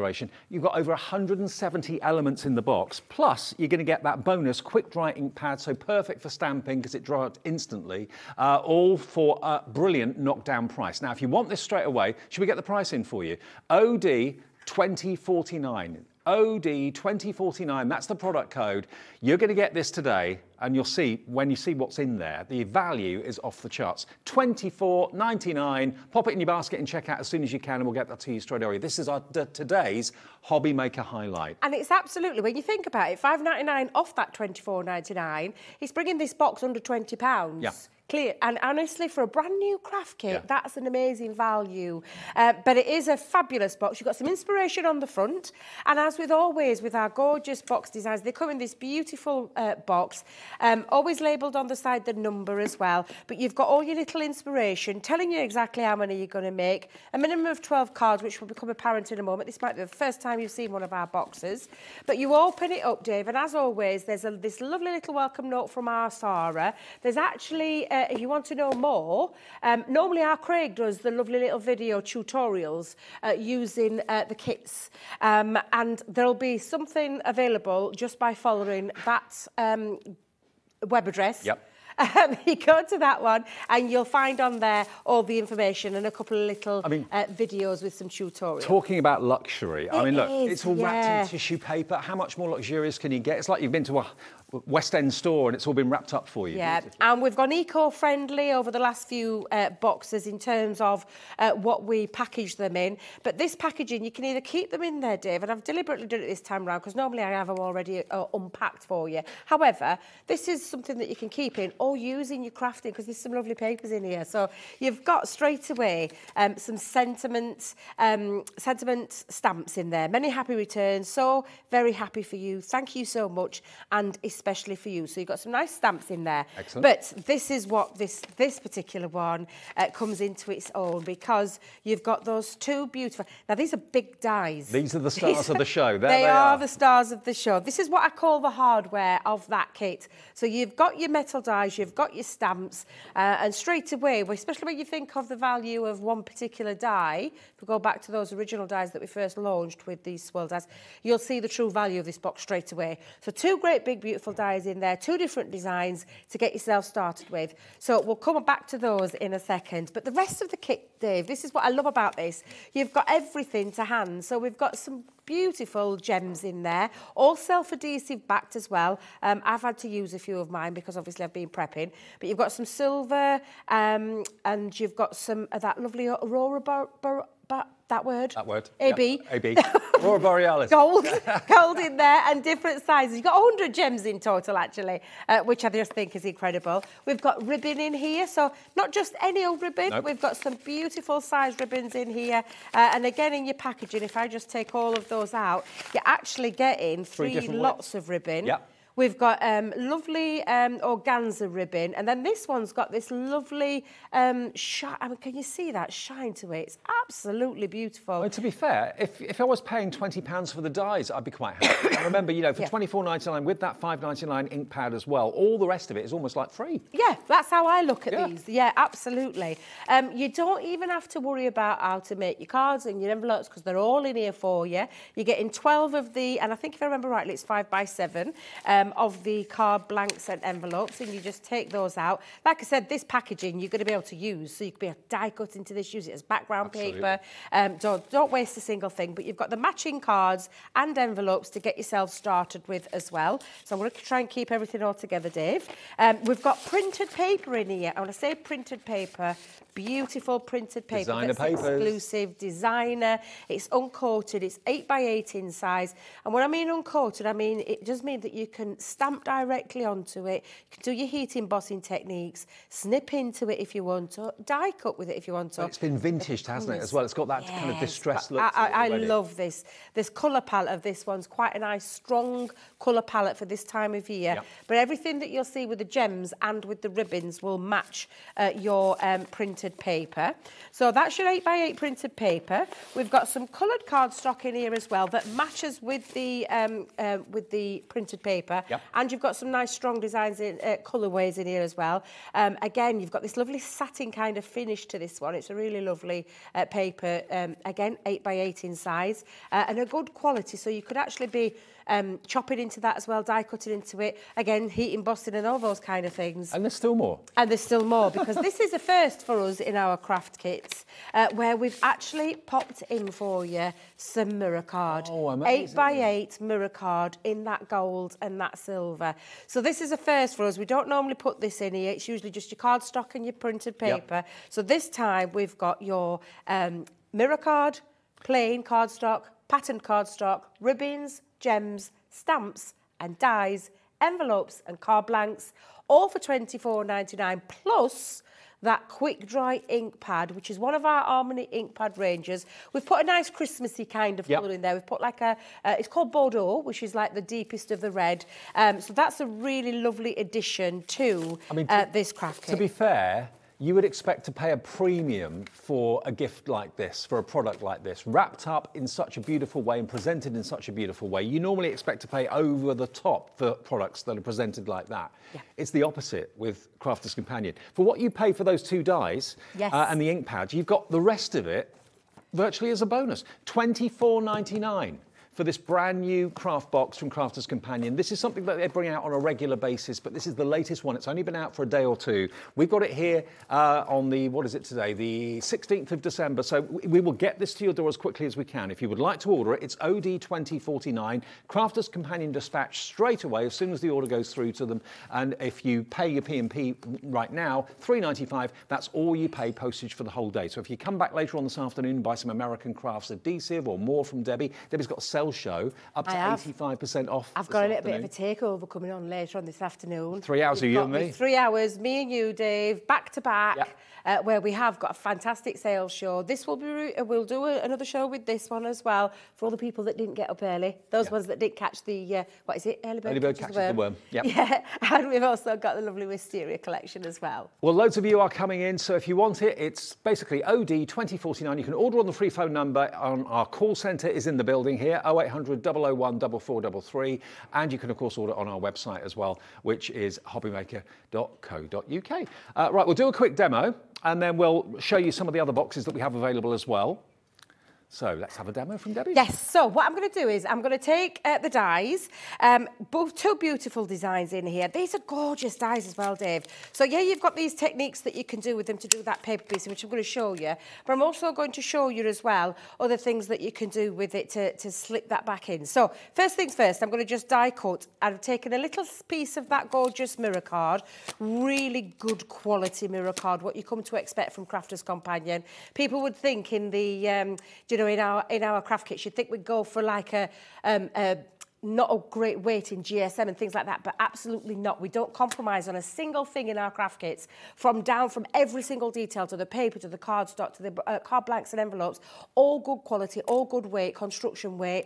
Speaker 1: You've got over 170 elements in the box, plus you're going to get that bonus quick dry ink pad, so perfect for stamping because it dries instantly, all for a brilliant knockdown price. Now, if you want this straight away, should we get the price in for you? OD 2049. OD 2049, that's the product code. You're going to get this today, and you'll see, when you see what's in there, the value is off the charts. $24.99. Pop it in your basket and check out as soon as you can, and we'll get that to you straight away. This is our today's HobbyMaker Highlight.
Speaker 5: And it's absolutely, when you think about it, $5.99 off that $24.99, it's bringing this box under £20. Yeah. Clear. And honestly, for a brand new craft kit, that's an amazing value. But it is a fabulous box. You've got some inspiration on the front. And as with always, with our gorgeous box designs, they come in this beautiful box, always labelled on the side the number as well. But you've got all your little inspiration, telling you exactly how many you're going to make. A minimum of 12 cards, which will become apparent in a moment. This might be the first time you've seen one of our boxes. But you open it up, Dave, and as always, there's this lovely little welcome note from our Sarah. There's actually... if you want to know more, normally our Craig does the lovely little video tutorials using the kits, and there'll be something available just by following that web address. Yep. You go to that one and you'll find on there all the information and a couple of little videos with some tutorials.
Speaker 1: Talking about luxury, I mean, look, it's all wrapped in tissue paper. How much more luxurious can you get? It's like you've been to a West End store and it's all been wrapped up for you.
Speaker 5: Yeah, and we've gone eco-friendly over the last few boxes in terms of what we package them in. But this packaging, you can either keep them in there, Dave, and I've deliberately done it this time round because normally I have them already unpacked for you. However, this is something that you can keep in or use in your crafting because there's some lovely papers in here. So you've got straight away some sentiment stamps in there. Many happy returns. So very happy for you. Thank you so much, and especially for you. So you've got some nice stamps in there. Excellent. But this is what this particular one comes into its own, because you've got those two beautiful... Now, these are big dies.
Speaker 1: These are the stars of the show.
Speaker 5: They are the stars of the show. This is what I call the hardware of that kit. So you've got your metal dies, you've got your stamps, and straight away, especially when you think of the value of one particular die, if we go back to those original dies that we first launched with these swirl dies, you'll see the true value of this box straight away. So two great big beautiful beautiful dies in there, 2 different designs to get yourself started with. So we'll come back to those in a second. But the rest of the kit, Dave, this is what I love about this. You've got everything to hand. So we've got some beautiful gems in there, all self-adhesive backed as well. I've had to use a few of mine because obviously I've been prepping. But you've got some silver and you've got some of that lovely aurora that word?
Speaker 1: That word.
Speaker 5: AB.
Speaker 1: Yeah. AB. Aurora Borealis.
Speaker 5: Gold in there and different sizes. You've got 100 gems in total, actually, which I just think is incredible. We've got ribbon in here, so not just any old ribbon. Nope. We've got some beautiful size ribbons in here. And again, in your packaging, if I just take all of those out, you're actually getting 3 lots of ribbon. Yep. We've got lovely organza ribbon, and then this one's got this lovely shine. I mean, can you see that shine to it? It's absolutely beautiful.
Speaker 1: Well, to be fair, if I was paying £20 for the dies, I'd be quite happy. I remember, you know, for £24.99 with that £5.99 ink pad as well, all the rest of it is almost like free.
Speaker 5: Yeah, that's how I look at these. Yeah, absolutely. You don't even have to worry about how to make your cards and your envelopes because they're all in here for you. You're getting 12 of the, and I think if I remember rightly, it's 5x7. Of the card blanks and envelopes, and you just take those out. Like I said, this packaging you're going to be able to use, so you could be a die cut into this, use it as background paper. Don't waste a single thing, but you've got the matching cards and envelopes to get yourself started with as well. So I'm going to try and keep everything all together, Dave. We've got printed paper in here. I want to say printed paper, beautiful printed paper.
Speaker 1: Designer papers.
Speaker 5: Exclusive, designer. It's uncoated, it's 8x8 in size. And when I mean uncoated, I mean it does mean that you can stamp directly onto it. You can do your heat embossing techniques, snip into it if you want to, die cut with it if you want to.
Speaker 1: But it's been vintaged, hasn't it, as well? It's got that kind of distressed look.
Speaker 5: I love this. This colour palette of this one's quite a nice, strong colour palette for this time of year. Yep. But everything that you'll see with the gems and with the ribbons will match your printed paper. So that's your 8x8 printed paper. We've got some coloured cardstock in here as well that matches with the printed paper. Yep. And you've got some nice strong designs in colourways in here as well. Again, you've got this lovely satin kind of finish to this one. It's a really lovely paper. Again, 8x8 in size and a good quality. So you could actually be chopping into that as well, die cutting into it. Again, heat embossing and all those kind of things.
Speaker 1: And there's still more.
Speaker 5: And there's still more because this is a first for us in our craft kits where we've actually popped in for you some mirror card.
Speaker 1: Oh, amazing.
Speaker 5: 8x8 mirror card in that gold and that silver. So this is a first for us. We don't normally put this in here. It's usually just your cardstock and your printed paper. Yep. So this time we've got your mirror card, plain cardstock, patterned cardstock, ribbons, gems, stamps and dies, envelopes and card blanks, all for £24.99 plus that quick dry ink pad, which is one of our Harmony ink pad ranges. We've put a nice Christmassy kind of colour in there. We've put like it's called Bordeaux, which is like the deepest of the red. So that's a really lovely addition to this craft kit.
Speaker 1: To be fair, you would expect to pay a premium for a gift like this, for a product like this, wrapped up in such a beautiful way and presented in such a beautiful way. You normally expect to pay over the top for products that are presented like that. Yeah. It's the opposite with Crafter's Companion. For what you pay for those 2 dies and the ink pad, you've got the rest of it virtually as a bonus. £24.99. For this brand new craft box from Crafter's Companion. This is something that they bring out on a regular basis, but this is the latest one. It's only been out for a day or two. We've got it here on the, what is it today? The 16th of December. So we will get this to your door as quickly as we can. If you would like to order it, it's OD 2049. Crafter's Companion dispatch straight away as soon as the order goes through to them. And if you pay your P&P right now, £3.95, that's all you pay postage for the whole day. So if you come back later on this afternoon and buy some American Crafts adhesive or more from Debbie, Debbie's got a sale show up to 85% off.
Speaker 5: I've got a little bit of a takeover coming on later on this afternoon.
Speaker 1: 3 hours of you and me?
Speaker 5: 3 hours, me and you, Dave, back to back, where we have got a fantastic sales show. This will be, we'll do another show with this one as well for all the people that didn't get up early, those ones that didn't catch the, what is it, early bird catches the worm. Yep. Yeah, and we've also got the lovely Wisteria collection as well.
Speaker 1: Well, loads of you are coming in, so if you want it, it's basically OD 2049. You can order on the free phone number. Our call centre is in the building here, 0800 001 4433, and you can of course order on our website as well, which is hobbymaker.co.uk. Right, we'll do a quick demo and then we'll show you some of the other boxes that we have available as well. So let's have a demo from Debbie.
Speaker 5: Yes, so what I'm going to do is I'm going to take the dies, both two beautiful designs in here. These are gorgeous dies as well, Dave. So yeah, you've got these techniques that you can do with them to do that paper piecing, which I'm going to show you. But I'm also going to show you as well other things that you can do with it to slip that back in. So first things first, I'm going to just die cut. I've taken a little piece of that gorgeous mirror card, really good quality mirror card, what you come to expect from Crafter's Companion. People would think in the, in our craft kits, you'd think we'd go for like a not a great weight in GSM and things like that, but absolutely not. We don't compromise on a single thing in our craft kits, from every single detail to the paper, to the cardstock, to the card blanks and envelopes, all good quality, all good weight, construction weight,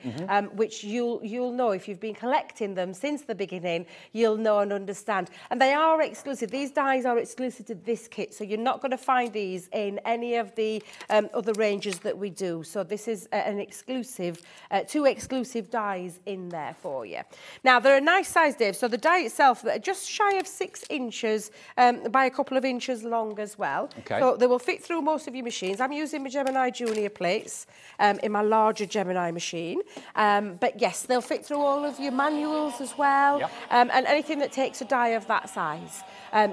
Speaker 5: which you'll know if you've been collecting them since the beginning, you'll know and understand. And they are exclusive. These dies are exclusive to this kit, so you're not going to find these in any of the other ranges that we do. So this is an exclusive, two exclusive dies in there for you. Now, they're a nice size, Dave. So the die itself, they're just shy of 6 inches by a couple of inches long as well.
Speaker 1: Okay.
Speaker 5: So they will fit through most of your machines. I'm using my Gemini Junior plates in my larger Gemini machine. But yes, they'll fit through all of your manuals as well, and anything that takes a die of that size.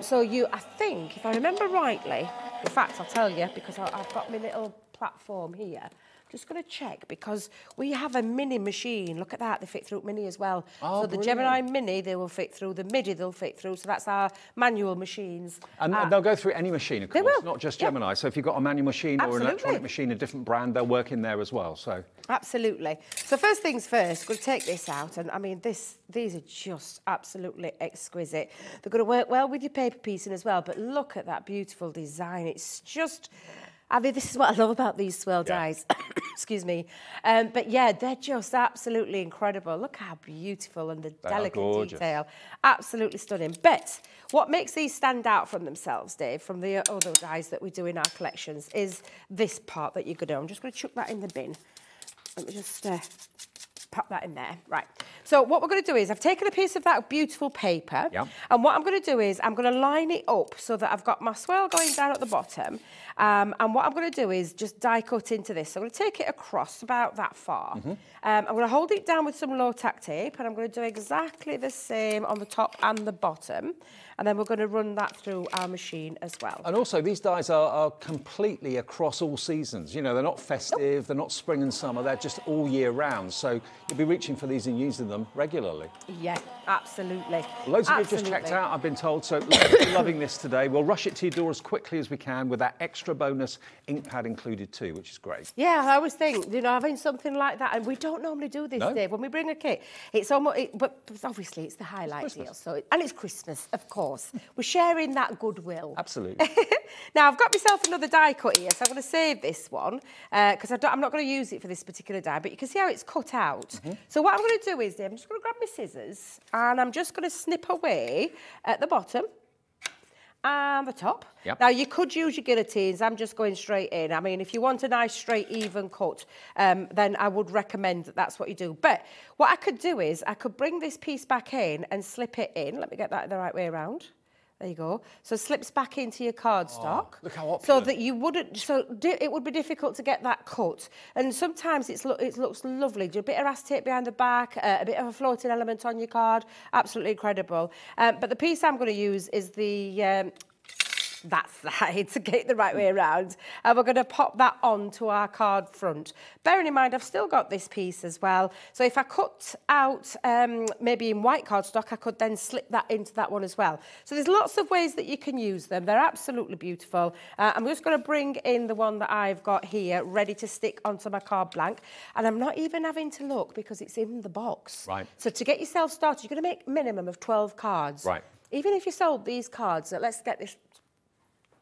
Speaker 5: So I think, if I remember rightly, in fact, I'll tell you, because I've got my little platform here. Just going to check, because we have a mini machine. Look at that, they fit through mini as well.
Speaker 1: Oh,
Speaker 5: so the Gemini Mini, they will fit through. The MIDI, they'll fit through. So that's our manual machines.
Speaker 1: And they'll go through any machine, of course, not just Gemini. So if you've got a manual machine or an electronic machine, a different brand, they'll work in there as well. So
Speaker 5: absolutely. So first things first, we're going to take this out. And I mean, these are just absolutely exquisite. They're going to work well with your paper piecing as well. But look at that beautiful design. It's just... I mean, this is what I love about these swirl dies. Excuse me. But yeah, they're just absolutely incredible. Look how beautiful, and the delicate detail. Absolutely stunning. But what makes these stand out from themselves, Dave, from the other dies that we do in our collections, is this part that you're going to do. I'm just going to chuck that in the bin. Let me just pop that in there. Right. So what we're going to do is I've taken a piece of that beautiful paper, and what I'm going to do is I'm going to line it up so that I've got my swirl going down at the bottom, and what I'm going to do is just die cut into this. So I'm going to take it across about that far. I'm going to hold it down with some low tack tape, and I'm going to do exactly the same on the top and the bottom, and then we're going to run that through our machine as well.
Speaker 1: And also, these dies are completely across all seasons. You know, they're not festive, they're not spring and summer, they're just all year round. So you'll be reaching for these and using them regularly.
Speaker 5: Yeah, absolutely.
Speaker 1: Loads of you have just checked out, I've been told, so loving this today. We'll rush it to your door as quickly as we can with that extra bonus ink pad included too, which is great.
Speaker 5: Yeah, I always think, you know, having something like that, and we don't normally do this, Dave. When we bring a kit, it's almost, but obviously it's the highlight deal, so and it's Christmas, of course. We're sharing that goodwill.
Speaker 1: Absolutely.
Speaker 5: Now, I've got myself another die cut here, so I'm going to save this one, because I'm not going to use it for this particular die, but you can see how it's cut out. So what I'm going to do is, I'm just going to grab my scissors, and I'm just going to snip away at the bottom and the top. Now, you could use your guillotines. I'm just going straight in. I mean, if you want a nice, straight, even cut, then I would recommend that that's what you do. But what I could do is I could bring this piece back in and slip it in. Let me get that the right way around. There you go. So it slips back into your cardstock.
Speaker 1: Look how opulent.
Speaker 5: So that you wouldn't, it would be difficult to get that cut. And sometimes it looks lovely. Do a bit of acetate behind the back, a bit of a floating element on your card. Absolutely incredible. But the piece I'm going to use is the... that side to get it the right way around, and we're going to pop that onto our card front. Bearing in mind, I've still got this piece as well, so if I cut out maybe in white cardstock, I could then slip that into that one as well. So there's lots of ways that you can use them. They're absolutely beautiful. I'm just going to bring in the one that I've got here ready to stick onto my card blank, and I'm not even having to look because it's in the box.
Speaker 1: Right.
Speaker 5: So to get yourself started, you're going to make a minimum of 12 cards.
Speaker 1: Right.
Speaker 5: Even if you sold these cards, let's get this,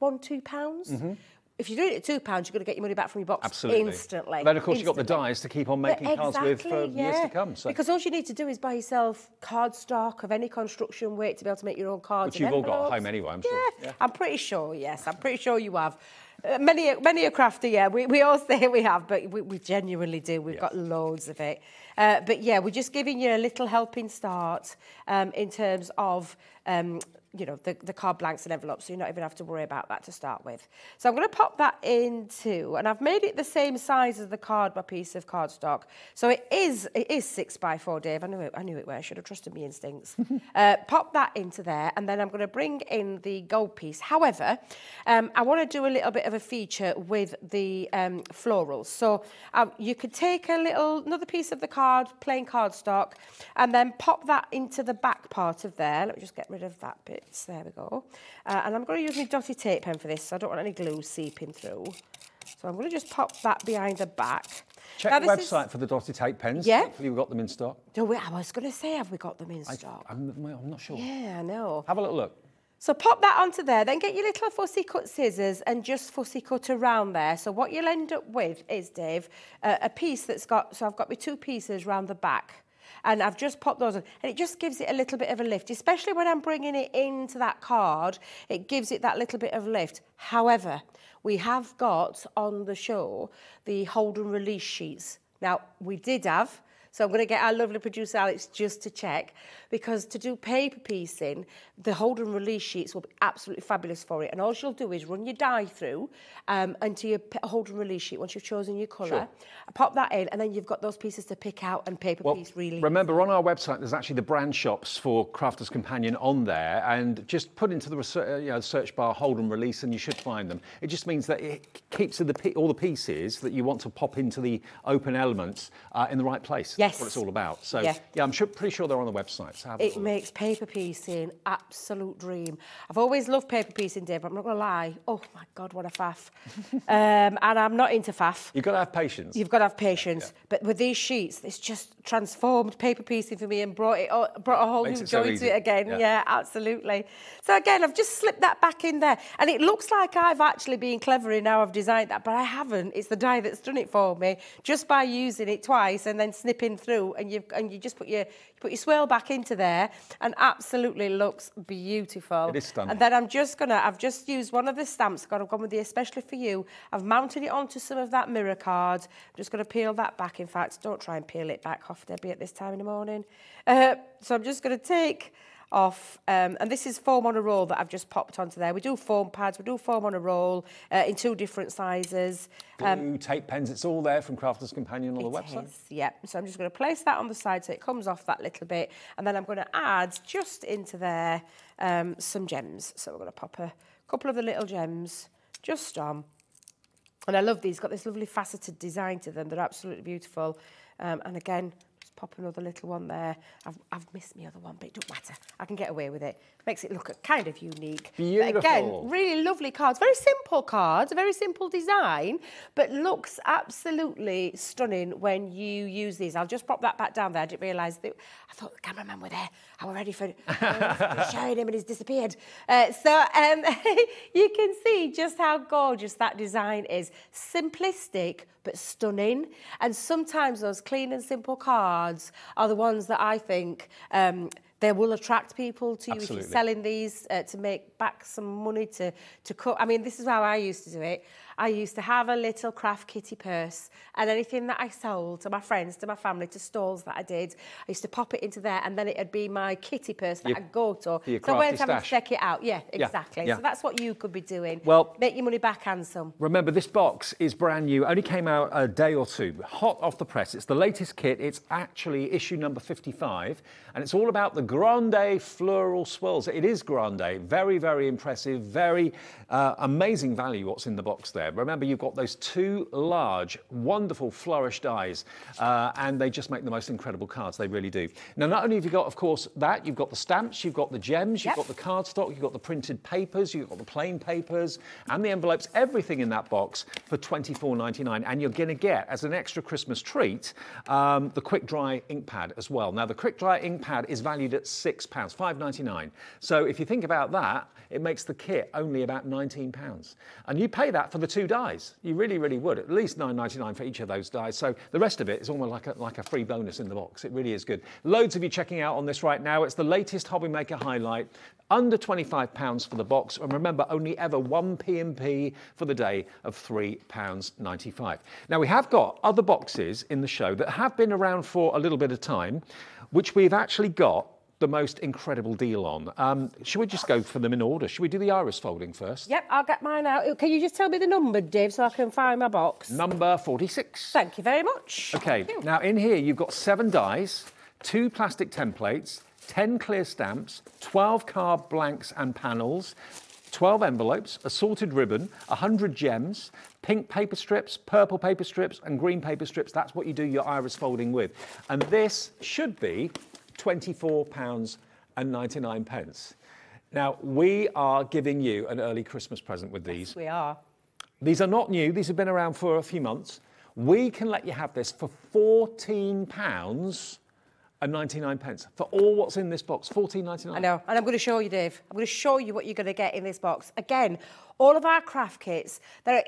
Speaker 5: £1, £2. If you do it at £2, you're going to get your money back from your box instantly.
Speaker 1: Then, of course, you've got the dies to keep on making cards with for years to come. So.
Speaker 5: Because all you need to do is buy yourself cardstock of any construction weight to be able to make your own cards.
Speaker 1: Which you've all got at home anyway, I'm sure.
Speaker 5: Yeah, I'm pretty sure, yes. I'm pretty sure you have. Many a crafter, yeah. We all say we have, but we genuinely do. We've got loads of it. But yeah, we're just giving you a little helping start in terms of you know, the card blanks and envelopes, so you're not even have to worry about that to start with. So I'm going to pop that into, and I've made it the same size as the card, my piece of cardstock. So it is 6x4, Dave. I knew it. I should have trusted my instincts. Pop that into there, and then I'm going to bring in the gold piece. However, I want to do a little bit of a feature with the florals. So you could take another piece of the card, plain cardstock, and then pop that into the back part of there. Let me just get rid of that bit. There we go. And I'm going to use my dotty tape pen for this, so I don't want any glue seeping through. So I'm going to just pop that behind the back.
Speaker 1: Check the website for the dotty tape pens.
Speaker 5: Yeah.
Speaker 1: Hopefully we've got them in stock.
Speaker 5: Oh, wait, I was going to say, have we got them in stock?
Speaker 1: I'm not sure.
Speaker 5: Yeah, I know.
Speaker 1: Have a little look.
Speaker 5: So pop that onto there, then get your little fussy cut scissors and just fussy cut around there. So what you'll end up with is, Dave, a piece that's got, so I've got my 2 pieces round the back. And I've just popped those on, and it just gives it a little bit of a lift, especially when I'm bringing it into that card. It gives it that little bit of lift. However, we have got on the show the hold and release sheets. Now, we did have, so I'm going to get our lovely producer Alex just to check, because to do paper piecing, the hold and release sheets will be absolutely fabulous for it. And all you'll do is run your die through into your hold and release sheet once you've chosen your colour. Sure. Pop that in, and then you've got those pieces to pick out and paper piece really.
Speaker 1: Remember, on our website, there's actually the brand shops for Crafter's Companion on there, and just put into the search bar hold and release, and you should find them. It just means that it keeps all the pieces that you want to pop into the open elements in the right place.
Speaker 5: Yes.
Speaker 1: That's what it's all about. So yeah, I'm pretty sure they're on the website. So have
Speaker 5: it makes paper piecing absolute dream. I've always loved paper piecing, Dave, but I'm not going to lie. Oh my God, what a faff. And I'm not into faff.
Speaker 1: You've got to have patience.
Speaker 5: You've got to have patience. Yeah. But with these sheets, it's just transformed paper piecing for me and brought a whole new joy to it again. Yeah, absolutely. So again, I've just slipped that back in there. And it looks like I've actually been clever in how I've designed that, but I haven't. It's the die that's done it for me, just by using it twice and then snipping through, and you just put your swirl back into there, and absolutely looks beautiful.
Speaker 1: It is stunning.
Speaker 5: And then I've just used one of the stamps. I've gone with the especially for you. I've mounted it onto some of that mirror card. I'm just going to peel that back. In fact, don't try and peel it back off, Debbie, at this time in the morning. So I'm just going to take off, and this is foam on a roll that I've just popped onto there. We do foam pads, we do foam on a roll in 2 different sizes.
Speaker 1: Glue, tape pens, it's all there from Crafter's Companion on the website.
Speaker 5: Is, yeah, so I'm just going to place that on the side so it comes off that little bit, and then I'm going to add just into there some gems. So we're going to pop a couple of the little gems just on. And I love these, got this lovely faceted design to them. They're absolutely beautiful. And again, just pop another little one there. I've missed my other one, but it don't matter. I can get away with it. Makes it look kind of unique.
Speaker 1: Beautiful.
Speaker 5: But again, really lovely cards. Very simple cards, a very simple design, but looks absolutely stunning when you use these. I'll just pop that back down there. I didn't realise that. I thought the cameraman were there. I was ready for showing him, and he's disappeared. So you can see just how gorgeous that design is. Simplistic, but stunning. And sometimes those clean and simple cards are the ones that I think they will attract people to you. Absolutely. If you're selling these to make back some money to cut. I mean, this is how I used to do it. I used to have a little craft kitty purse, and anything that I sold to my friends, to my family, to stalls that I did, I used to pop it into there, and then it'd be my kitty purse that I'd go to. So I went and check it out. Yeah, exactly. Yeah. So that's what you could be doing. Well, make your money back handsome.
Speaker 1: Remember, this box is brand new. Only came out a day or 2. Hot off the press. It's the latest kit. It's actually issue number 55, and it's all about the Grande Floral Swirls. It is Grande. Very, very impressive. Very amazing value what's in the box there. Remember, you've got those 2 large, wonderful flourished dies, and they just make the most incredible cards. They really do. Now, not only have you got, of course, that, you've got the stamps, you've got the gems, you've got the cardstock, you've got the printed papers, you've got the plain papers, and the envelopes, everything in that box for $24.99. And you're going to get, as an extra Christmas treat, the quick dry ink pad as well. Now, the quick dry ink pad is valued at £6, £5.99. So if you think about that, it makes the kit only about £19. And you pay that for the 2 dies. You really, really would. At least $9.99 for each of those dies. So the rest of it is almost like a free bonus in the box. It really is good. Loads of you checking out on this right now. It's the latest HobbyMaker Highlight. Under £25 for the box. And remember, only ever 1 P&P for the day of £3.95. Now, we have got other boxes in the show that have been around for a little bit of time, which we've actually got the most incredible deal on. Should we just go for them in order? Should we do the iris folding first?
Speaker 5: Yep, I'll get mine out. Can you just tell me the number, Dave, so I can find my box?
Speaker 1: Number 46.
Speaker 5: Thank you very much.
Speaker 1: Okay, now in here you've got 7 dies, 2 plastic templates, 10 clear stamps, 12 card blanks and panels, 12 envelopes, assorted ribbon, 100 gems, pink paper strips, purple paper strips and green paper strips. That's what you do your iris folding with. And this should be £24.99. Now, we are giving you an early Christmas present with these.
Speaker 5: Yes, we are.
Speaker 1: These are not new. These have been around for a few months. We can let you have this for £14.99 for all what's in this box, £14.99.
Speaker 5: I know, and I'm going to show you, Dave. I'm going to show you what you're going to get in this box. Again, all of our craft kits, they're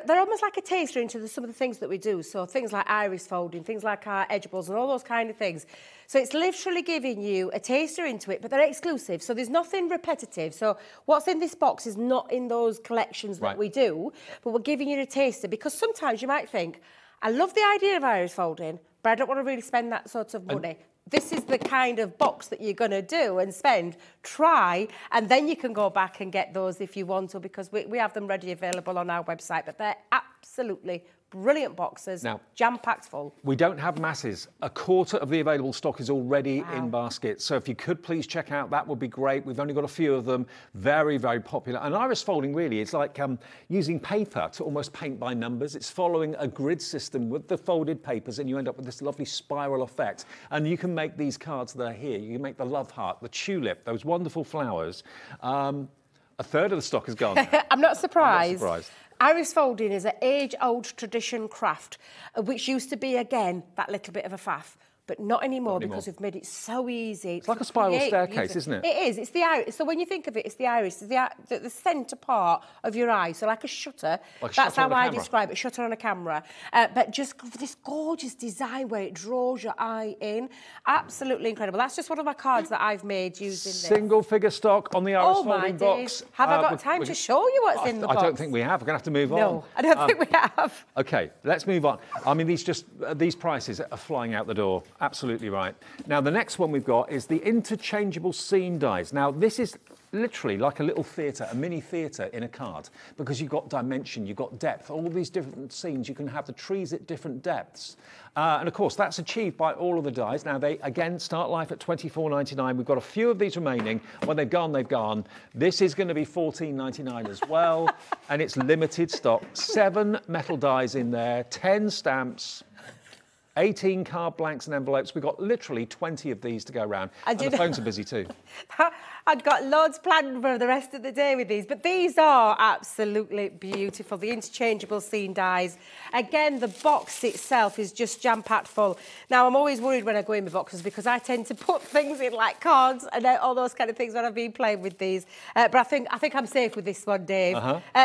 Speaker 5: almost like a taster into some of the things that we do. So things like iris folding, things like our edgeables and all those kind of things. So it's literally giving you a taster into it, but they're exclusive. So there's nothing repetitive. So what's in this box is not in those collections that we do, but we're giving you a taster because sometimes you might think, I love the idea of iris folding, but I don't want to really spend that sort of money. This is the kind of box that you're going to do and spend, try, and then you can go back and get those if you want to, because we have them ready available on our website, but they're absolutely brilliant boxes, now, jam-packed full.
Speaker 1: We don't have masses. A quarter of the available stock is already in baskets. So if you could please check out, that would be great. We've only got a few of them. Very, very popular. And iris folding really is like using paper to almost paint by numbers. It's following a grid system with the folded papers and you end up with this lovely spiral effect. And you can make these cards that are here. You can make the love heart, the tulip, those wonderful flowers. A third of the stock is gone.
Speaker 5: I'm not surprised.
Speaker 1: I'm not surprised.
Speaker 5: Iris folding is an age-old tradition craft, which used to be, again, that little bit of a faff. But not anymore because we've made it so easy.
Speaker 1: It's like a spiral staircase, isn't it?
Speaker 5: It is. It's the iris. So when you think of it, it's the iris. It's the centre part of your eye. So like a shutter.
Speaker 1: Like
Speaker 5: That's how I describe it, shutter on a camera. But just this gorgeous design where it draws your eye in. Absolutely incredible. That's just one of my cards that I've made using this.
Speaker 1: Single figure stock on the iris folding box.
Speaker 5: Have I got time to show you what's in the box?
Speaker 1: I don't think we have. We're going to have to move on.
Speaker 5: No, I don't think we have.
Speaker 1: OK, let's move on. I mean, these prices are flying out the door. Absolutely right. Now, the next one we've got is the interchangeable scene dies. Now, this is literally like a little theatre, a mini theatre in a card, because you've got dimension, you've got depth, all these different scenes. You can have the trees at different depths. And of course, that's achieved by all of the dies. Now, they, again, start life at £24.99. We've got a few of these remaining. When they've gone, they've gone. This is going to be £14.99 as well. And it's limited stock. 7 metal dies in there, 10 stamps, 18 card blanks and envelopes. We've got literally 20 of these to go around. And the phones are busy too.
Speaker 5: I've got loads planned for the rest of the day with these, but these are absolutely beautiful. The interchangeable scene dies. Again, the box itself is just jam-packed full. Now, I'm always worried when I go in my boxes because I tend to put things in like cards and all those kind of things when I've been playing with these. But I think I'm safe with this one, Dave.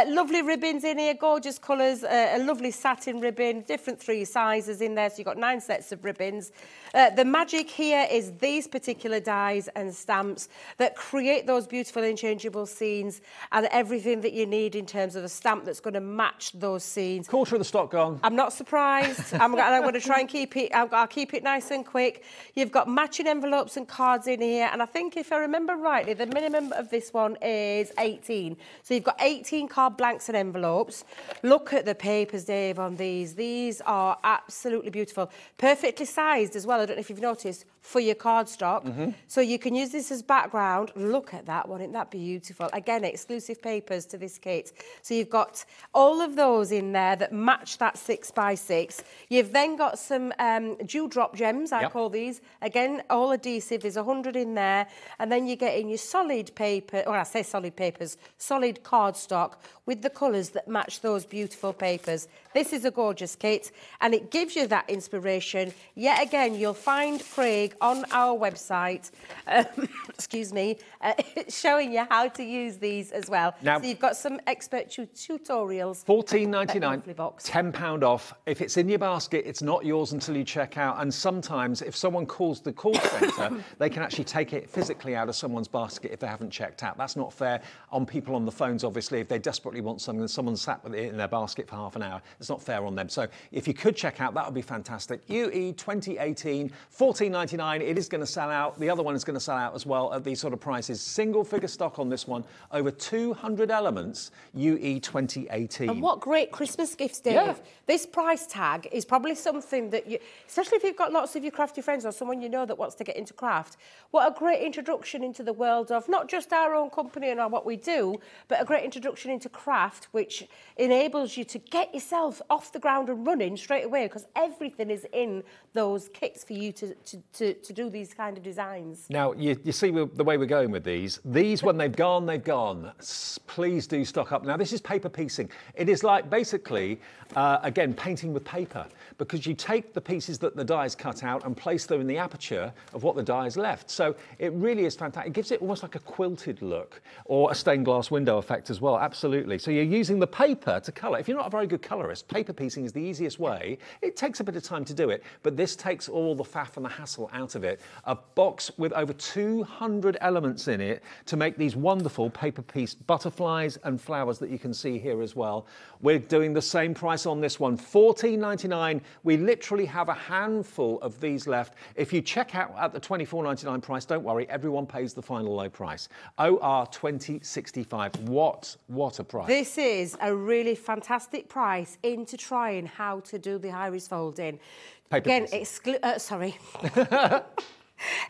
Speaker 5: Lovely ribbons in here, gorgeous colours, a lovely satin ribbon, different 3 sizes in there, so you've got 9 sets of ribbons. The magic here is these particular dies and stamps that create those beautiful interchangeable scenes and everything that you need in terms of a stamp that's going to match those scenes.
Speaker 1: Quarter of the stock gone.
Speaker 5: I'm not surprised. I'm going to try and keep it. I'll keep it nice and quick. You've got matching envelopes and cards in here, and I think if I remember rightly, the minimum of this one is 18. So you've got 18 card blanks and envelopes. Look at the papers, Dave, on these. These are absolutely beautiful. Perfectly sized as well. I don't know if you've noticed, for your cardstock. So you can use this as background. Look at that one, isn't that beautiful? Again, exclusive papers to this kit. So you've got all of those in there that match that 6x6. You've then got some dewdrop gems, I call these. Again, all adhesive, there's 100 in there. And then you get in your solid paper, or I say solid papers, solid cardstock with the colours that match those beautiful papers. This is a gorgeous kit, and it gives you that inspiration. Yet again, you'll find Craig on our website, excuse me, showing you how to use these as well. Now, so you've got some expert tutorials.
Speaker 1: £14.99, £10 off. If it's in your basket, it's not yours until you check out. And sometimes, if someone calls the call centre, they can actually take it physically out of someone's basket if they haven't checked out. That's not fair on people on the phones, obviously. If they desperately want something and someone sat with it in their basket for half an hour, it's not fair on them. So if you could check out, that would be fantastic. fantastic. UE 2018, $14.99. It is going to sell out. The other one is going to sell out as well at these sort of prices. Single figure stock on this one, over 200 elements, UE 2018.
Speaker 5: And what great Christmas gifts, Dave.
Speaker 1: Yeah.
Speaker 5: This price tag is probably something that you, especially if you've got lots of your crafty friends or someone you know that wants to get into craft, what a great introduction into the world of not just our own company and what we do, but a great introduction into craft, which enables you to get yourself off the ground and running straight away, because everything is in those kits for you to do these kind of designs.
Speaker 1: Now, you see the way we're going with these. These, when they've gone, they've gone. Please do stock up. Now, this is paper piecing. It is like basically, again, painting with paper, because you take the pieces that the die is cut out and place them in the aperture of what the die is left. So it really is fantastic. It gives it almost like a quilted look, or a stained glass window effect as well, absolutely. So you're using the paper to colour. If you're not a very good colourist, paper piecing is the easiest way. It takes a bit of time to do it, but this takes all the faff and the hassle out of it. A box with over 200 elements in it to make these wonderful paper piece butterflies and flowers that you can see here as well. We're doing the same price on this one, $14.99. We literally have a handful of these left. If you check out at the $24.99 price, don't worry, everyone pays the final low price. OR 2065. What a price.
Speaker 5: This is a really fantastic price into trying how to do the iris folding.
Speaker 1: Paper
Speaker 5: Again, sorry.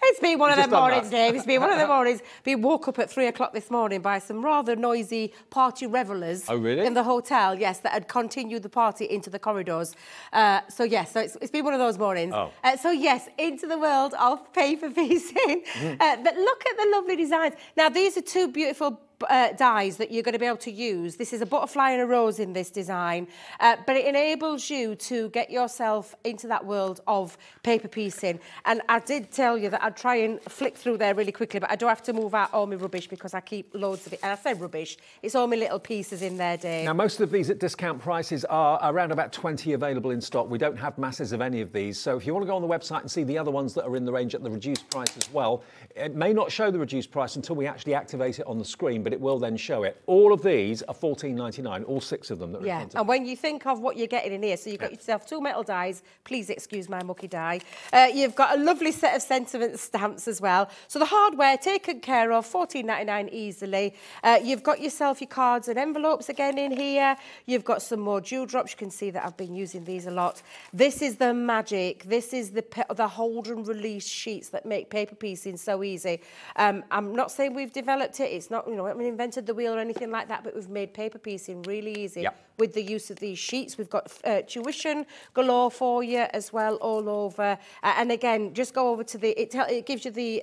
Speaker 5: It's been one of
Speaker 1: Just
Speaker 5: them
Speaker 1: done
Speaker 5: mornings,
Speaker 1: that.
Speaker 5: Dave. It's been one of them mornings. Been woke up at 3 o'clock this morning by some rather noisy party revellers.
Speaker 1: Oh, really?
Speaker 5: In the hotel, yes, that had continued the party into the corridors. So it's been one of those mornings.
Speaker 1: Oh.
Speaker 5: So yes, into the world of paper piecing. But look at the lovely designs. Now, these are two beautiful dies that you're going to be able to use. This is a butterfly and a rose in this design, but it enables you to get yourself into that world of paper piecing. And I did tell you that I'd try and flick through there really quickly, but I do have to move out all my rubbish because I keep loads of it. And I say rubbish, it's all my little pieces in there, Dave.
Speaker 1: Now, most of these at discount prices are around about 20 available in stock. We don't have masses of any of these. So if you want to go on the website and see the other ones that are in the range at the reduced price as well, it may not show the reduced price until we actually activate it on the screen, but it will then show it. All of these are $14.99, all 6 of them that are in front of
Speaker 5: and when you think of what you're getting in here, so you've got yourself 2 metal dies, please excuse my mucky die. You've got a lovely set of sentiment stamps as well. So the hardware taken care of, $14.99 easily. You've got yourself your cards and envelopes again in here. You've got some more dewdrops. You can see that I've been using these a lot. This is the magic. This is the hold and release sheets that make paper piecing so easy. I'm not saying we've developed it. It's not, we haven't invented the wheel or anything like that, but we've made paper piecing really easy with the use of these sheets. We've got tuition galore for you as well all over. And again, just go over to it gives you the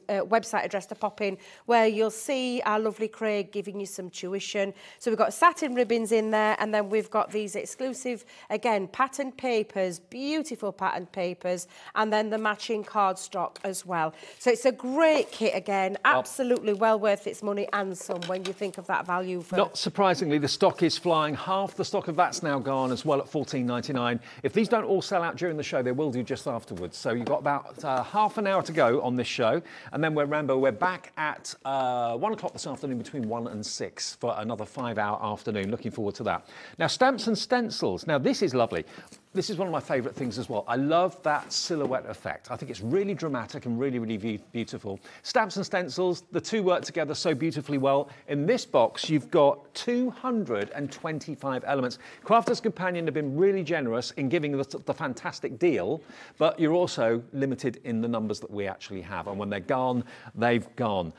Speaker 5: website address to pop in, where you'll see our lovely Craig giving you some tuition. So we've got satin ribbons in there, and then we've got these exclusive, again, patterned papers, beautiful patterned papers, and then the matching cardstock as well. So it's a great kit again, absolutely well worth its money and some when you think of that value.
Speaker 1: Not surprisingly, the stock is flying. Half the stock of that's now gone as well at $14.99. If these don't all sell out during the show, they will do just afterwards. So you've got about half an hour to go on this show. And then we're back at 1 o'clock this afternoon, between 1 and 6 for another 5-hour afternoon. Looking forward to that. Now, stamps and stencils. Now, this is lovely. This is one of my favourite things as well. I love that silhouette effect. I think it's really dramatic and really, really beautiful. Stamps and stencils, the two work together so beautifully well. In this box, you've got 225 elements. Crafters Companion have been really generous in giving us the fantastic deal, but you're also limited in the numbers that we actually have. And when they're gone, they've gone.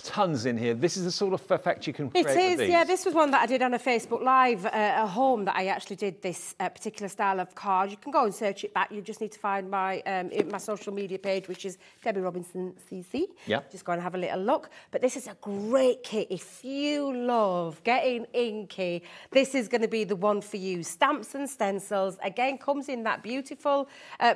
Speaker 1: Tons in here. This is the sort of effect you can create with these.
Speaker 5: Yeah. This was one that I did on a Facebook Live at home, that I actually did this particular style of card. You can go and search it back. You just need to find my social media page, which is Debbie Robinson CC.
Speaker 1: Yeah.
Speaker 5: Just go and have a little look. But this is a great kit. If you love getting inky, this is going to be the one for you. Stamps and stencils. Again, comes in that beautiful I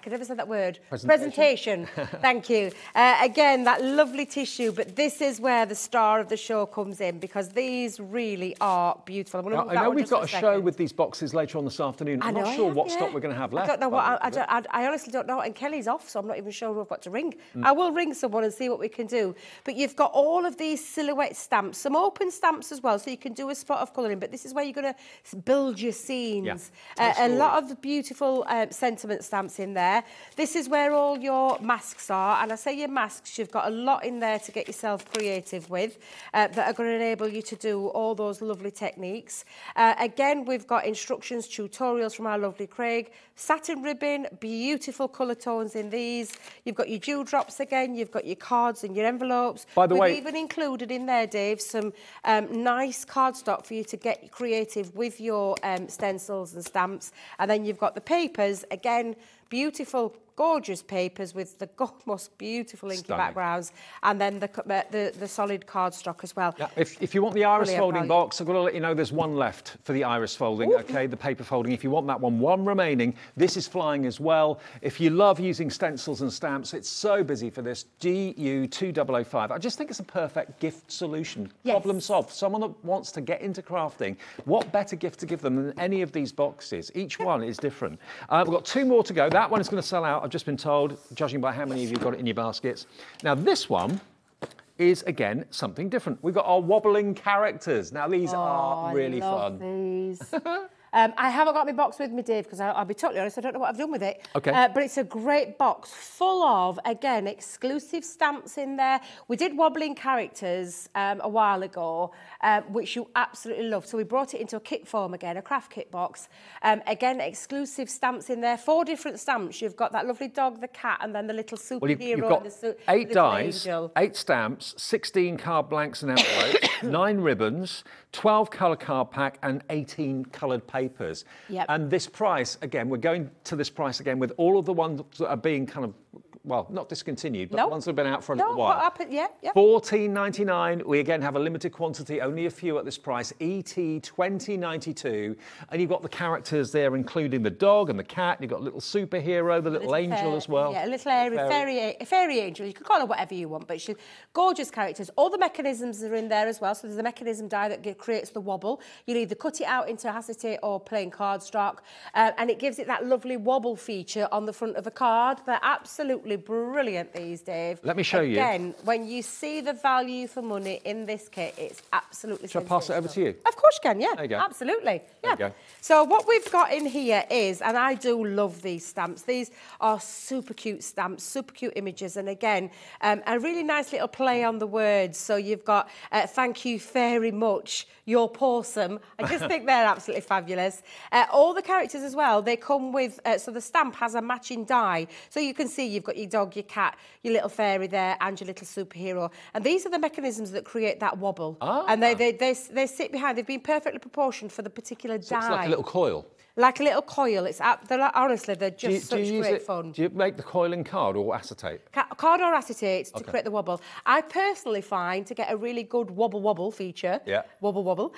Speaker 5: can never say that word. Presentation. Thank you. Again, that lovely tissue, but this is where the star of the show comes in, because these really are beautiful.
Speaker 1: I know we've got a show with these boxes later on this afternoon. I'm not sure what stock we're going to have left.
Speaker 5: I don't know what, I honestly don't know, and Kelly's off, so I'm not even sure who I've got to ring. I will ring someone and see what we can do. But you've got all of these silhouette stamps, some open stamps as well, so you can do a spot of colouring, but this is where you're going to build your scenes. A lot of beautiful sentiment stamps in there. This is where all your masks are, and I say your masks, you've got a lot in there to get yourself creative with that are going to enable you to do all those lovely techniques. Again, we've got instructions, tutorials from our lovely Craig. Satin ribbon, beautiful colour tones in these. You've got your dewdrops again, you've got your cards and your envelopes.
Speaker 1: By the way,
Speaker 5: we've even included in there, Dave, some nice cardstock for you to get creative with your stencils and stamps. And then you've got the papers, again, beautiful, gorgeous papers with the most beautiful inky backgrounds, and then the solid cardstock as well.
Speaker 1: Yeah, if you want the iris folding box, I've got to let you know there's one left for the iris folding, okay, the paper folding. If you want that one remaining. This is flying as well. If you love using stencils and stamps, it's so busy for this, GU2005. I just think it's a perfect gift solution. Problem solved. Someone that wants to get into crafting, what better gift to give them than any of these boxes? Each one is different. We've got 2 more to go. That one is going to sell out, I've just been told, judging by how many of you got it in your baskets. Now, this one is, again, something different. We've got our wobbling characters. Now, these are really fun.
Speaker 5: These. I haven't got my box with me, Dave, because I'll be totally honest, I don't know what I've done with it.
Speaker 1: Okay.
Speaker 5: But it's a great box full of, again, exclusive stamps in there. We did wobbling characters a while ago, which you absolutely love. So we brought it into a kit form again, a craft kit box. Again, exclusive stamps in there, 4 different stamps. You've got that lovely dog, the cat, and then the little superhero.
Speaker 1: You've got
Speaker 5: and the
Speaker 1: 8 dies,
Speaker 5: angel.
Speaker 1: 8 stamps, 16 card blanks and envelopes, 9 ribbons, 12 colour card pack, and 18 coloured papers.
Speaker 5: Yep.
Speaker 1: And this price, again, we're going to this price again with all of the ones that are being kind of, well, not discontinued, but the ones that have been out for a little while.
Speaker 5: What happened? Yeah.
Speaker 1: $14.99. We again have a limited quantity, only a few at this price. ET 2092, and you've got the characters there, including the dog and the cat. You've got a little superhero, the little angel as well.
Speaker 5: Yeah, a little fairy angel. You can call her whatever you want, but she's gorgeous characters. All the mechanisms are in there as well. So there's a mechanism die that creates the wobble. You'll either cut it out into acetate or plain cardstock, and it gives it that lovely wobble feature on the front of a card. They're absolutely brilliant, these, Dave.
Speaker 1: Let me show you.
Speaker 5: Again, when you see the value for money in this kit, it's absolutely
Speaker 1: sensational. Shall I pass it over to you?
Speaker 5: Of course you can, yeah.
Speaker 1: There you go.
Speaker 5: Absolutely. Yeah.
Speaker 1: There you go.
Speaker 5: So what we've got in here is, and I do love these stamps, these are super cute stamps, super cute images, and again, a really nice little play on the words. So you've got, thank you very much, you're pawsome. I just think they're absolutely fabulous. All the characters as well, they come with, so the stamp has a matching die. So you can see you've got your dog, your cat, your little fairy there, and your little superhero. And these are the mechanisms that create that wobble. And they sit behind. They've been perfectly proportioned for the particular die.
Speaker 1: It's like a little coil.
Speaker 5: Like a little coil. It's honestly, they're just such great fun.
Speaker 1: Do you make the coil in card or acetate?
Speaker 5: Card or acetate to create the wobble. I personally find to get a really good wobble feature, wobble,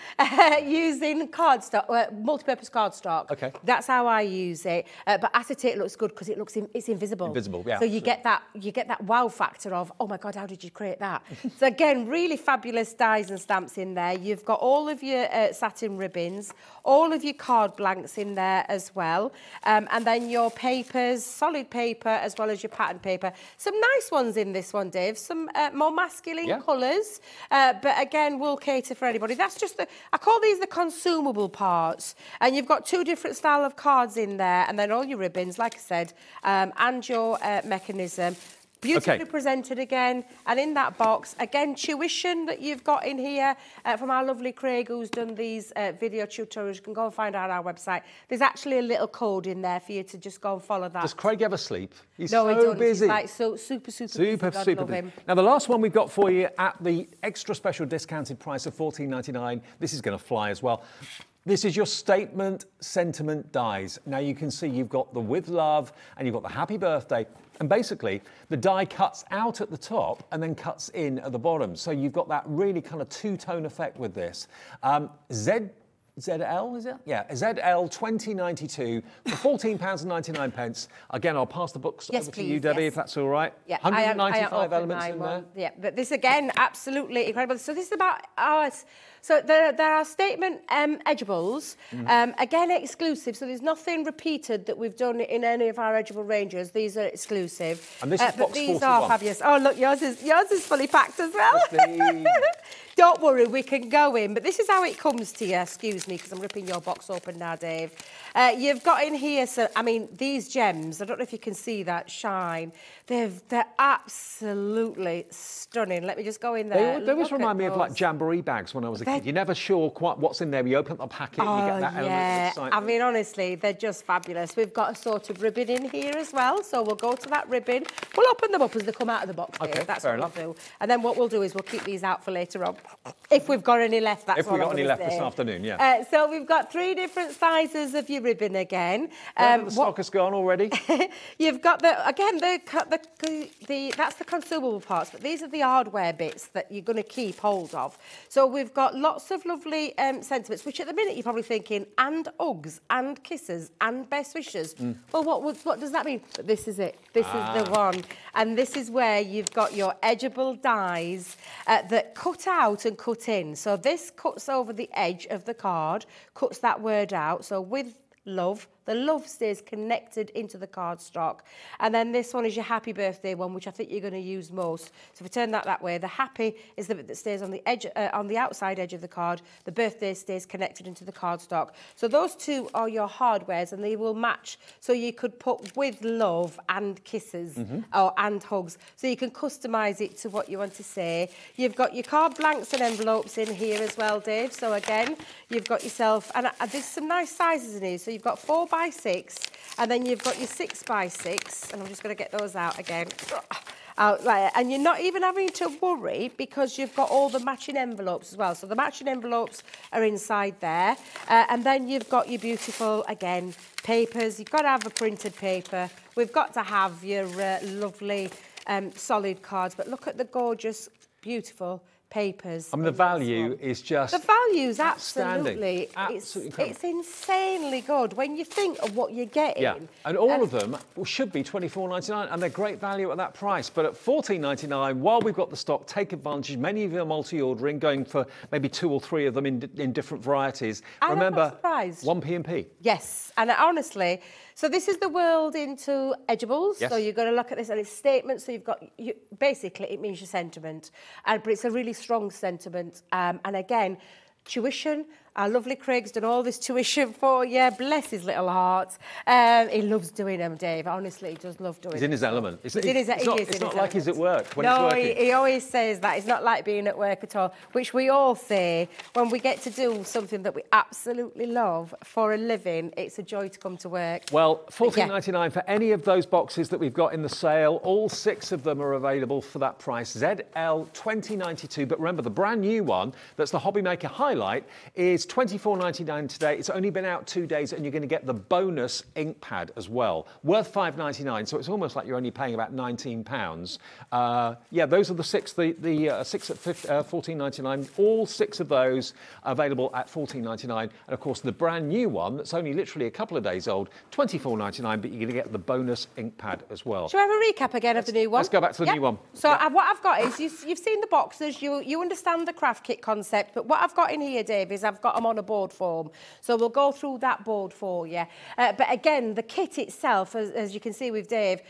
Speaker 5: using cardstock, multi-purpose cardstock.
Speaker 1: Okay.
Speaker 5: That's how I use it. But acetate looks good because it's invisible.
Speaker 1: Invisible, yeah.
Speaker 5: So you get that wow factor of, oh my God, how did you create that? So again, really fabulous dies and stamps in there. You've got all of your satin ribbons, all of your card blanks in there as well, and then your papers, solid paper, as well as your pattern paper. Some nice ones in this one, Dave. Some more masculine colours, but again, will cater for anybody. That's just I call these the consumable parts. And you've got 2 different style of cards in there, and then all your ribbons, like I said, and your mechanism. Beautifully presented again, and in that box, again, tuition that you've got in here from our lovely Craig, who's done these video tutorials. You can go and find out on our website. There's actually a little code in there for you to just go and follow that.
Speaker 1: Does Craig ever sleep? He's
Speaker 5: no,
Speaker 1: so busy.
Speaker 5: He's like super busy. God love him.
Speaker 1: Now, the last one we've got for you at the extra special discounted price of $14.99. This is going to fly as well. This is your statement sentiment dies. Now you can see you've got the with love and you've got the happy birthday. And basically the die cuts out at the top and then cuts in at the bottom. So you've got that really kind of 2-tone effect with this. ZL, is it? Yeah, ZL 2092 for £14.99. Again, I'll pass the books over to you, Debbie, if that's all right.
Speaker 5: Yeah,
Speaker 1: 195 elements in there.
Speaker 5: Yeah, but this again, absolutely incredible. So this is about ours. So there are statement edgeables, again exclusive. So there's nothing repeated that we've done in any of our edgeable ranges. These are exclusive.
Speaker 1: And this is box 41.
Speaker 5: These are fabulous. Oh look, yours is fully packed as well. Don't worry, we can go in. But this is how it comes to you. Excuse me, because I'm ripping your box open now, Dave. You've got in here, so I mean, these gems. I don't know if you can see that shine. They're absolutely stunning. Let me just go in there.
Speaker 1: They always remind me of like jamboree bags when I was a kid. You're never sure quite what's in there. You open up the packet and you get that element of excitement.
Speaker 5: I mean, honestly, they're just fabulous. We've got a sort of ribbon in here as well, so we'll go to that ribbon. We'll open them up as they come out of the box.
Speaker 1: Okay,
Speaker 5: that's
Speaker 1: fair
Speaker 5: what
Speaker 1: enough.
Speaker 5: we'll do. And then what we'll do is we'll keep these out for later on. If we've got any left, that's
Speaker 1: if we've got any left this afternoon, yeah.
Speaker 5: So we've got 3 different sizes of your ribbon again.
Speaker 1: The stock has gone already.
Speaker 5: You've got that's the consumable parts, but these are the hardware bits that you're going to keep hold of. So we've got lots of lovely sentiments, which at the minute you're probably thinking, and hugs, and kisses, and best wishes. Well, what does that mean? But this is it. This is the one. And this is where you've got your edgeable dies that cut out and cut in. So this cuts over the edge of the card, cuts that word out. So with love, the love stays connected into the cardstock. And then this one is your happy birthday one, which I think you're going to use most. So if we turn that way, the happy is the bit that stays on the edge, on the outside edge of the card. The birthday stays connected into the cardstock. So those two are your hardwares, and they will match. So you could put with love and kisses and hugs. So you can customise it to what you want to say. You've got your card blanks and envelopes in here as well, Dave. So again, you've got yourself, and there's some nice sizes in here. So you've got 4x6, and then you've got your 6x6, and I'm just going to get those out again. And you're not even having to worry because you've got all the matching envelopes as well. So the matching envelopes are inside there. And then you've got your beautiful, again, papers. You've got to have a printed paper. We've got to have your lovely solid cards. But look at the gorgeous, beautiful papers.
Speaker 1: I mean, the value is just
Speaker 5: the value's absolutely
Speaker 1: incredible.
Speaker 5: It's insanely good when you think of what you're getting.
Speaker 1: Yeah, and all of them should be £24.99, and they're great value at that price. But at £14.99, while we've got the stock, take advantage. Many of you are multi-ordering, going for maybe 2 or 3 of them in different varieties.
Speaker 5: And
Speaker 1: remember,
Speaker 5: I'm not surprised.
Speaker 1: 1p&p.
Speaker 5: Yes, and honestly, so this is the world into edgeables.
Speaker 1: Yes.
Speaker 5: So you've got to look at this, and it's statements. So you've got, basically, it means your sentiment, but it's a really strong sentiment. And again, tuition. Our lovely Craig's done all this tuition for you. Bless his little heart. He loves doing them, Dave. Honestly, he does love doing them.
Speaker 1: He's in his element. It's not like he's at work when
Speaker 5: he's
Speaker 1: working.
Speaker 5: No, he always says that. It's not like being at work at all, which we all say when we get to do something that we absolutely love for a living. It's a joy to come to work.
Speaker 1: Well, £14.99 for any of those boxes that we've got in the sale. All 6 of them are available for that price. ZL 2092. But remember, the brand new one, that's the HobbyMaker Highlight, is £24.99 today. It's only been out 2 days, and you're going to get the bonus ink pad as well, worth £5.99. So it's almost like you're only paying about £19. Yeah, those are the 6. The 6 at £14.99. All 6 of those available at £14.99. And of course, the brand new one that's only literally a couple of days old, £24.99. But you're going to get the bonus ink pad as well.
Speaker 5: Shall we have a recap again of the new one?
Speaker 1: Let's go back to the new one.
Speaker 5: So what I've got is you've seen the boxes. You understand the craft kit concept. But what I've got in here, Dave, is I've got them on a board form. So we'll go through that board for you. But again, the kit itself, as you can see with Dave,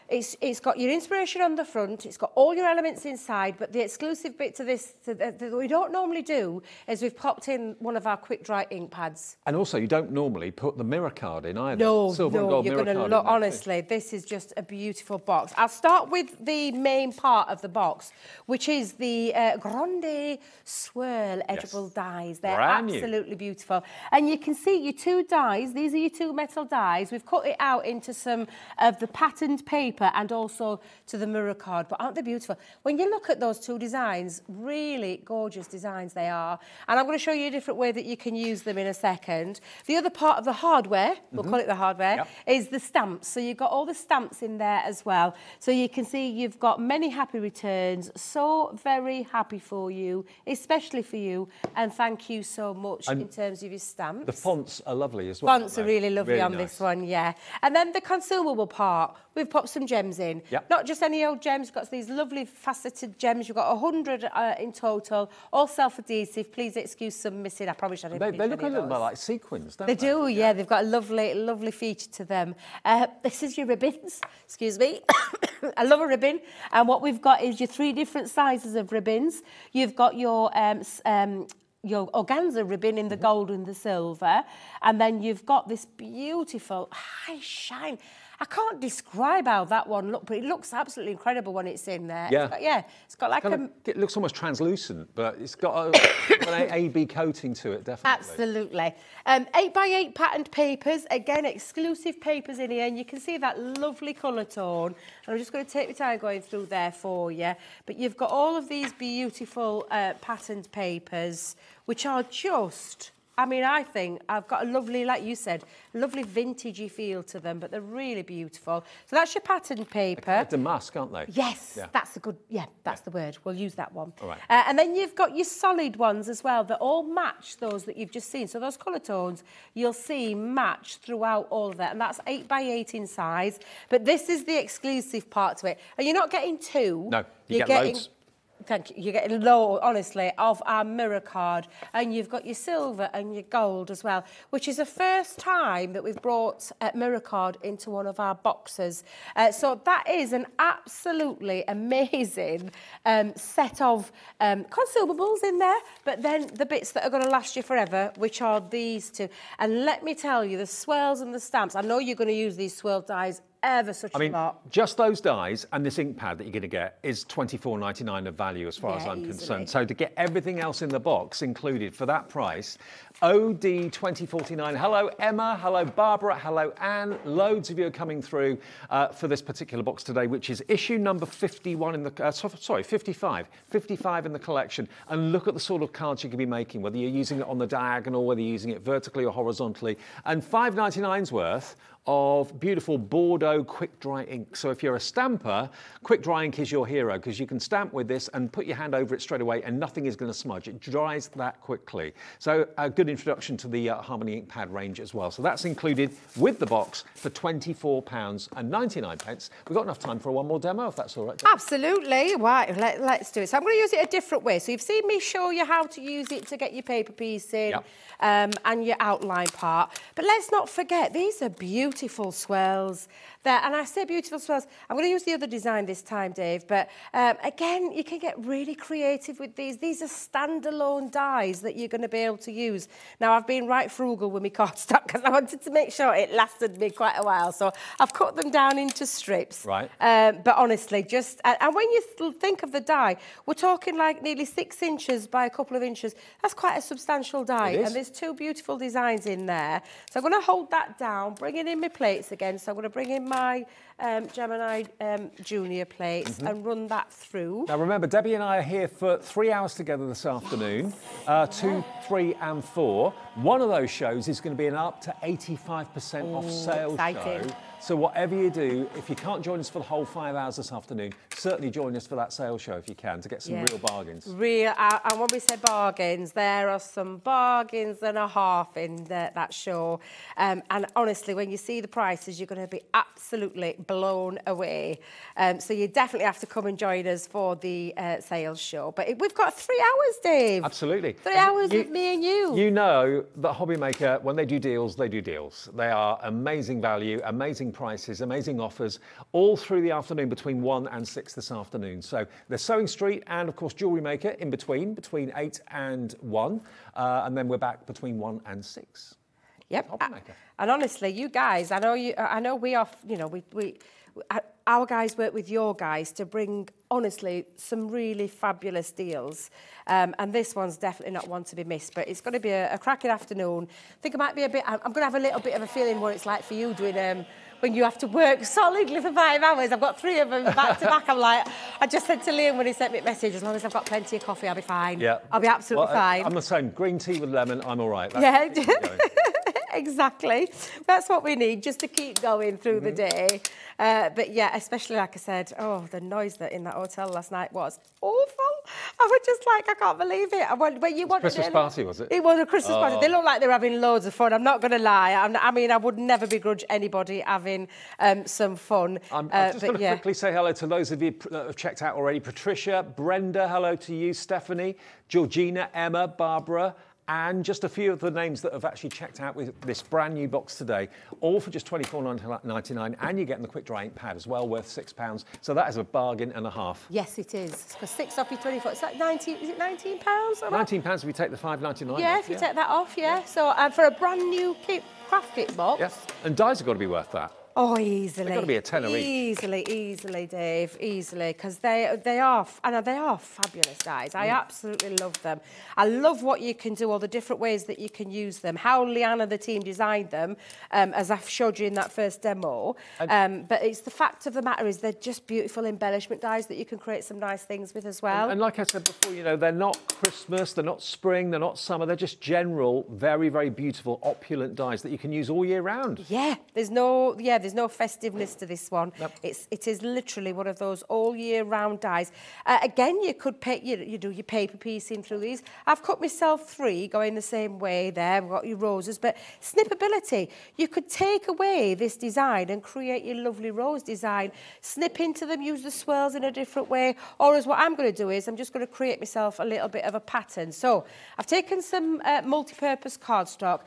Speaker 5: it's got your inspiration on the front, it's got all your elements inside, but the exclusive bit to this that we don't normally do is we've popped in one of our quick dry ink pads. And also, you don't normally put the mirror card in either. No,
Speaker 1: Silver and gold
Speaker 5: you're
Speaker 1: mirror
Speaker 5: going to
Speaker 1: card
Speaker 5: look, honestly, this is just a beautiful box. I'll start with the main part of the box, which is the Grande Swirl Edgeable dies. They're absolutely beautiful. And you can see your 2 dies. These are your 2 metal dies. We've cut it out into some of the patterned paper paper and also to the mirror card. But aren't they beautiful? When you look at those two designs, really gorgeous designs they are. And I'm going to show you a different way that you can use them in a second. The other part of the hardware, we'll call it the hardware, is the stamps. So you've got all the stamps in there as well. So you can see you've got many happy returns. So very happy for you, especially for you. And thank you so much in terms of your stamps.
Speaker 1: The fonts are lovely as well.
Speaker 5: Fonts are really lovely on this one, yeah. And then the consumable part, we've popped some gems in. Not just any old gems, we've got these lovely faceted gems. You've got 100 in total, all self-adhesive. Please excuse some missing. I promise I didn't.
Speaker 1: They look a little bit like sequins, don't they?
Speaker 5: They do, yeah. They've got a lovely feature to them. This is your ribbons. Excuse me. I love a ribbon. And what we've got is your 3 different sizes of ribbons. You've got your organza ribbon in the gold and the silver, and then you've got this beautiful high shine. I can't describe how that one looks, but it looks absolutely incredible when it's in there. It's got like
Speaker 1: it looks almost translucent, but it's got an AB coating to it, definitely.
Speaker 5: Absolutely. 8x8 patterned papers, again, exclusive papers in here, and you can see that lovely colour tone. And I'm just going to take my time going through there for you. But you've got all of these beautiful patterned papers, which are just... I mean, I think I've got a lovely, like you said, lovely vintagey feel to them, but they're really beautiful. So that's your pattern paper.
Speaker 1: Damask, aren't they?
Speaker 5: Yes, that's a good, that's the word. We'll use that one.
Speaker 1: All right.
Speaker 5: And then you've got your solid ones as well that all match those that you've just seen. So those colour tones, you'll see match throughout all of that. And that's 8x8 in size. But this is the exclusive part to it. And you're not getting 2.
Speaker 1: No, you're getting loads.
Speaker 5: Thank you. You're getting low, honestly, of our mirror card. And you've got your silver and your gold as well, which is the first time that we've brought a mirror card into one of our boxes. So that is an absolutely amazing set of consumables in there, but then the bits that are going to last you forever, which are these two. And let me tell you, the swirls and the stamps, I know you're going to use these swirl dies ever such a lot.
Speaker 1: Just those dies and this ink pad that you're going to get is $24.99 of value as far as I'm concerned. So to get everything else in the box included for that price, OD 2049. Hello Emma, hello Barbara, hello Anne. Loads of you are coming through for this particular box today, which is issue number 51 in the 55 in the collection. And look at the sort of cards you can be making, whether you're using it on the diagonal, whether you're using it vertically or horizontally, and $5.99's worth of beautiful Bordeaux quick dry ink. So if you're a stamper, quick dry ink is your hero because you can stamp with this and put your hand over it straight away and nothing is going to smudge. It dries that quickly. So a good introduction to the Harmony ink pad range as well. So that's included with the box for £24.99. We've got enough time for one more demo if that's all right.
Speaker 5: Absolutely. Right, let's do it. So I'm going to use it a different way. So you've seen me show you how to use it to get your paper piece in and your outline part. But let's not forget, these are beautiful swirls. And I say beautiful swirls. I'm going to use the other design this time, Dave. But again, you can get really creative with these. These are standalone dies that you're going to be able to use. Now, I've been right frugal with my cardstock because I wanted to make sure it lasted me quite a while. So I've cut them down into strips.
Speaker 1: Right.
Speaker 5: But honestly, just... And when you think of the die, we're talking like nearly 6 inches by a couple of inches. That's quite a substantial die. And there's 2 beautiful designs in there. So I'm going to hold that down, bring in my plates again. So I'm going to bring in my Gemini Junior plates and run that through.
Speaker 1: Now remember, Debbie and I are here for 3 hours together this afternoon, 2, 3 and 4. One of those shows is going to be an up to 85% off sale show. So whatever you do, if you can't join us for the whole 5 hours this afternoon, certainly join us for that sale show if you can, to get some real bargains. And
Speaker 5: when we say bargains, there are some bargains and a half in that show. And honestly, when you see the prices, you're going to be absolutely blown away. So you definitely have to come and join us for the sales show. But we've got 3 hours, Dave.
Speaker 1: Absolutely.
Speaker 5: 3 hours with me and you.
Speaker 1: You know that HobbyMaker, when they do deals, they do deals. They are amazing value, amazing prices, amazing offers, all through the afternoon between 1 and 6 this afternoon. So there's Sewing Street and, of course, Jewellery Maker in between 8 and 1. And then we're back between 1 and 6.
Speaker 5: Yep. And honestly, you guys, I know we are, you know, our guys work with your guys to bring, honestly, some really fabulous deals. And this one's definitely not one to be missed, but it's going to be a cracking afternoon. I think it might be a bit, I'm going to have a little bit of a feeling what it's like for you doing when you have to work solidly for 5 hours. I've got 3 of them back to back. I'm like, I just said to Liam when he sent me a message, as long as I've got plenty of coffee, I'll be fine.
Speaker 1: Yeah.
Speaker 5: I'll be absolutely fine.
Speaker 1: I'm the same. Green tea with lemon, I'm all right.
Speaker 5: Yeah. Exactly. That's what we need, just to keep going through the day. But yeah, especially like I said, the noise that in that hotel last night was awful. I was just like, I can't believe it. I went, but you wanted
Speaker 1: Christmas party, was it?
Speaker 5: It was a Christmas party. They looked like they were having loads of fun. I'm not going to lie. I mean, I would never begrudge anybody having some fun.
Speaker 1: I'm just going to quickly say hello to those of you that have checked out already. Patricia, Brenda, hello to you. Stephanie, Georgina, Emma, Barbara, and just a few of the names that have actually checked out with this brand new box today, all for just $24.99, and you're getting the quick dry ink pad as well, worth £6. So that is a bargain and a half.
Speaker 5: Yes, it is. For 6 off your 24, it's like 19. Is it £19?
Speaker 1: £19 if you take the $5.99.
Speaker 5: Yeah, if you take that off, yeah. So for a brand new craft kit box.
Speaker 1: Yeah, and dies have got to be worth that.
Speaker 5: Oh, easily.
Speaker 1: They've got to be a tenner each.
Speaker 5: Easily, Dave, easily, because they are fabulous dies. I absolutely love them. I love what you can do, all the different ways that you can use them, how Leanna, the team, designed them, as I've showed you in that first demo. But it's the fact of the matter is they're just beautiful embellishment dies that you can create some nice things with as well.
Speaker 1: And like I said before, you know, they're not Christmas, they're not spring, they're not summer, they're just general, very, very beautiful, opulent dies that you can use all year round.
Speaker 5: Yeah, there's no festiveness to this one. Yep. It is literally one of those all year round dies. Again, you could you do your paper piecing through these. I've cut myself 3 going the same way there. We've got your roses, but snippability. You could take away this design and create your lovely rose design. Snip into them, use the swirls in a different way. Or as what I'm going to do is I'm just going to create myself a little bit of a pattern. So I've taken some multi-purpose cardstock.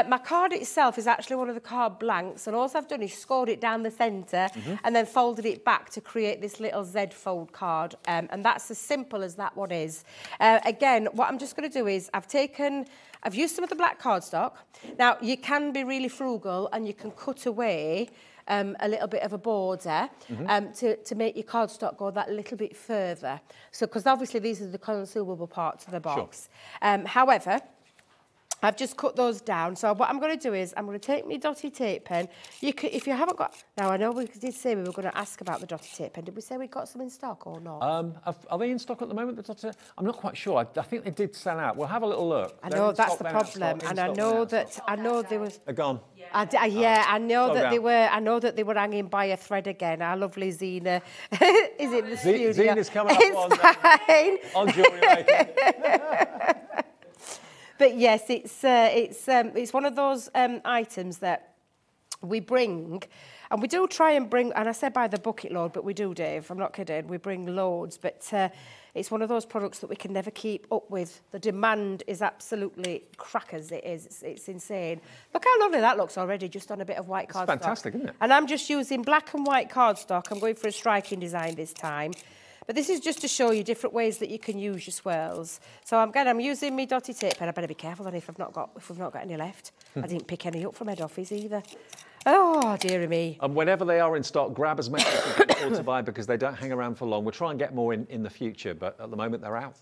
Speaker 5: My card itself is actually one of the card blanks, and all I've done is scored it down the centre and then folded it back to create this little Z fold card, and that's as simple as that one is. Again, what I'm just going to do is I've used some of the black cardstock. Now you can be really frugal and you can cut away a little bit of a border to make your cardstock go that little bit further. So because obviously these are the consumable parts of the box. Sure. However, I've just cut those down. So what I'm going to do is I'm going to take my dotty tape pen. You could, if you haven't got... Now, I know we did say we were going to ask about the dotty tape pen. Did we say we got some in stock or not?
Speaker 1: Are they in stock at the moment, the dotty? I'm not quite sure. I think they did sell out. We'll have a little look.
Speaker 5: I know, that's the problem. And I know there was...
Speaker 1: They're gone.
Speaker 5: I know that they were hanging by a thread again. Our lovely Zena is in the studio.
Speaker 1: Zena's coming up on jewellery making.
Speaker 5: But yes, it's one of those items that we bring, and we do try and bring, and I said by the bucket load, but we do, Dave, I'm not kidding, we bring loads, but it's one of those products that we can never keep up with. The demand is absolutely crackers, it is, it's insane. Look how lovely that looks already, just on a bit of white cardstock.
Speaker 1: It's fantastic, isn't it?
Speaker 5: And I'm just using black and white cardstock. I'm going for a striking design this time. But this is just to show you different ways that you can use your swirls. So I'm using my dotty tape pen. I better be careful then if we've not got any left. I didn't pick any up from head office either. Oh, dearie me.
Speaker 1: And whenever they are in stock, grab as many as you can afford to buy because they don't hang around for long. We'll try and get more in the future, but at the moment they're out.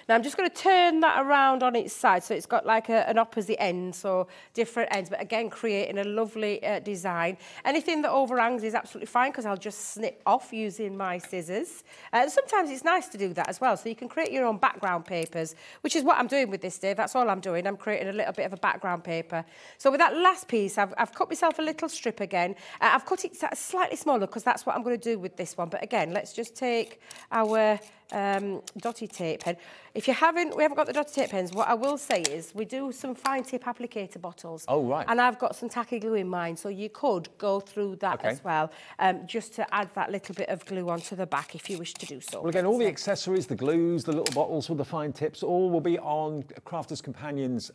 Speaker 5: Now I'm just going to turn that around on its side so it's got like an opposite end, so different ends, but again creating a lovely design. Anything that overhangs is absolutely fine because I'll just snip off using my scissors. Sometimes it's nice to do that as well, so you can create your own background papers, which is what I'm doing with this, Dave. That's all I'm doing. I'm creating a little bit of a background paper. So with that last piece, I've cut myself a little strip again. I've cut it slightly smaller because that's what I'm going to do with this one. But again, let's just take our dotty tape pen. If we haven't got the dotty tape pens, what I will say is we do some fine tip applicator bottles.
Speaker 1: Oh, right.
Speaker 5: And I've got some tacky glue in mine, so you could go through that as well, just to add that little bit of glue onto the back if you wish to do so.
Speaker 1: Well, again, all the accessories, the glues, the little bottles with the fine tips, all will be on Crafters Companions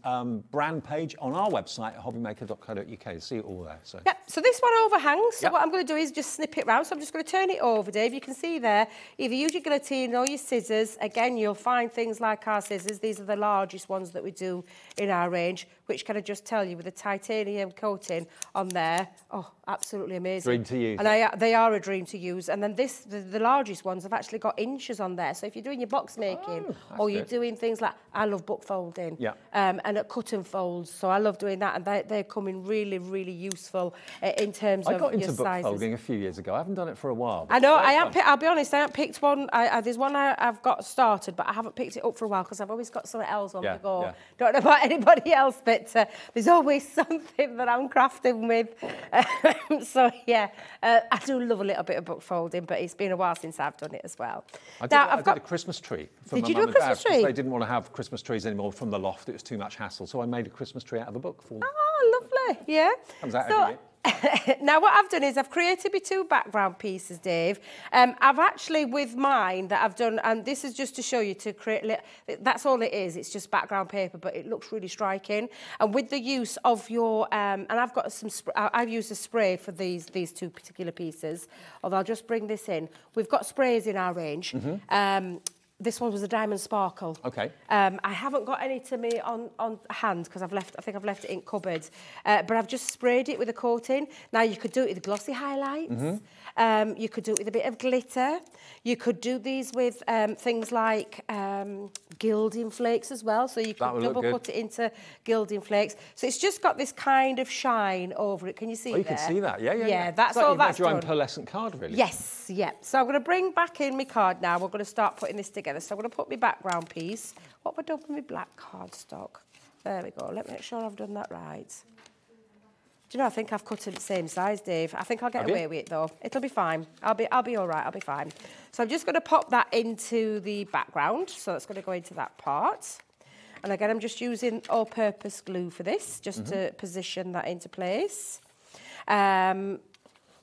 Speaker 1: brand page on our website at hobbymaker.co.uk. See it all there. So.
Speaker 5: Yep, so this one overhangs, so what I'm going to do is just snip it round. So I'm just going to turn it over, Dave. You can see there, either use your guillotine or all your scissors. Again, you'll find things like our scissors. These are the largest ones that we do in our range, which can I just tell you, with the titanium coating on there, oh, absolutely amazing.
Speaker 1: Dream to use.
Speaker 5: And they are a dream to use. And then the largest ones have actually got inches on there. So if you're doing your box making, or you're doing things like, I love book folding, and at cut and folds, so I love doing that, and they're coming really, really useful in terms of your sizes.
Speaker 1: I got into book folding a few years ago. I haven't done it for a while.
Speaker 5: I know, I'll be honest, I haven't picked one. There's one I've got started, but I haven't picked it up for a while because I've always got something else on the go. Don't know about anybody else, but there's always something that I'm crafting with. So yeah, I do love a little bit of book folding, but it's been a while since I've done it as well.
Speaker 1: I did a Christmas tree for my
Speaker 5: Did you do
Speaker 1: mum
Speaker 5: a
Speaker 1: and dad,
Speaker 5: Christmas
Speaker 1: 'cause
Speaker 5: tree?
Speaker 1: they didn't want to have Christmas trees anymore from the loft. It was too much hassle, so I made a Christmas tree out of a book for them.
Speaker 5: Oh, lovely, yeah.
Speaker 1: Comes out every year.
Speaker 5: Now what I've done is I've created my 2 background pieces, Dave. I've actually, with mine that I've done, and this is just to show you to create, that's all it is, it's just background paper, but it looks really striking. And with the use of your, and I've got some, I've used a spray for these 2 particular pieces, although I'll just bring this in. We've got sprays in our range. This one was a diamond sparkle.
Speaker 1: Okay.
Speaker 5: I haven't got any to me on hand because I think I've left it in cupboards. But I've just sprayed it with a coating. Now you could do it with glossy highlights. You could do it with a bit of glitter. You could do these with things like gilding flakes as well. So you could double cut it into gilding flakes. So it's just got this kind of shine over it. Can you see
Speaker 1: you can see that. Yeah.
Speaker 5: That's
Speaker 1: all
Speaker 5: all that's
Speaker 1: your
Speaker 5: done.
Speaker 1: own pearlescent card, really.
Speaker 5: Yes, yeah. So I'm going to bring back in my card now. We're going to start putting this together. So I'm going to put my background piece. What have I done with my black cardstock? There we go. Let me make sure I've done that right. Do you know, I think I've cut it the same size, Dave. I think I'll get away with it, though. It'll be fine. I'll be all right. I'll be fine. So I'm just going to pop that into the background. So that's going to go into that part. And again, I'm just using all-purpose glue for this, just to position that into place.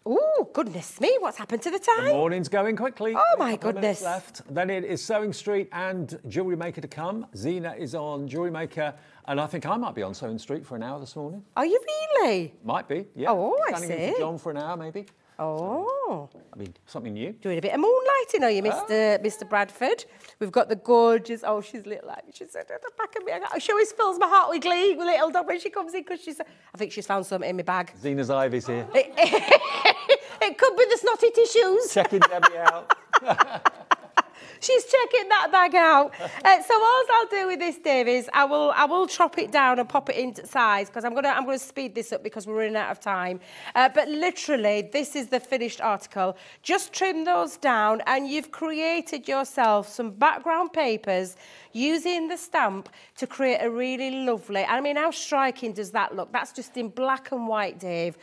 Speaker 5: Oh, goodness me, what's happened to the time?
Speaker 1: The morning's going quickly.
Speaker 5: Oh, my
Speaker 1: A couple of minutes
Speaker 5: goodness.
Speaker 1: left. Then it is Sewing Street and Jewellery Maker to come. Zena is on Jewellery Maker, and I think I might be on Sewing Street for an hour this morning.
Speaker 5: Are you really?
Speaker 1: Might be, yeah.
Speaker 5: Oh, I
Speaker 1: Standing in
Speaker 5: see.
Speaker 1: for John for an hour, maybe.
Speaker 5: Oh.
Speaker 1: I mean, something new.
Speaker 5: Doing a bit of moonlighting, are you, Mr. Bradford? We've got the gorgeous, oh, she's little like me. She said at the back of me. She always fills my heart with glee, with little dog when she comes in, because I think she's found something in my bag.
Speaker 1: Zena's Ivy's here.
Speaker 5: It could be the snotty tissues.
Speaker 1: Checking Debbie out.
Speaker 5: She's checking that bag out. So all I'll do with this, Dave, is I will chop it down and pop it into size, because I'm gonna speed this up because we're running out of time. But literally, this is the finished article. Just trim those down, and you've created yourself some background papers using the stamp to create a really lovely. I mean, how striking does that look? That's just in black and white, Dave.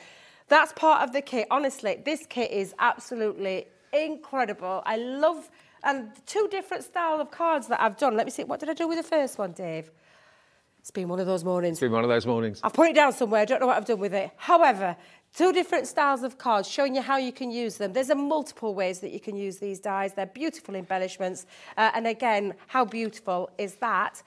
Speaker 5: That's part of the kit. Honestly, this kit is absolutely incredible. I love. And 2 different style of cards that I've done. Let me see, what did I do with the first one, Dave? It's been one of those mornings.
Speaker 1: It's been one of those mornings.
Speaker 5: I've put it down somewhere, I don't know what I've done with it. However, 2 different styles of cards, showing you how you can use them. There's multiple ways that you can use these dies. They're beautiful embellishments. And again, how beautiful is that?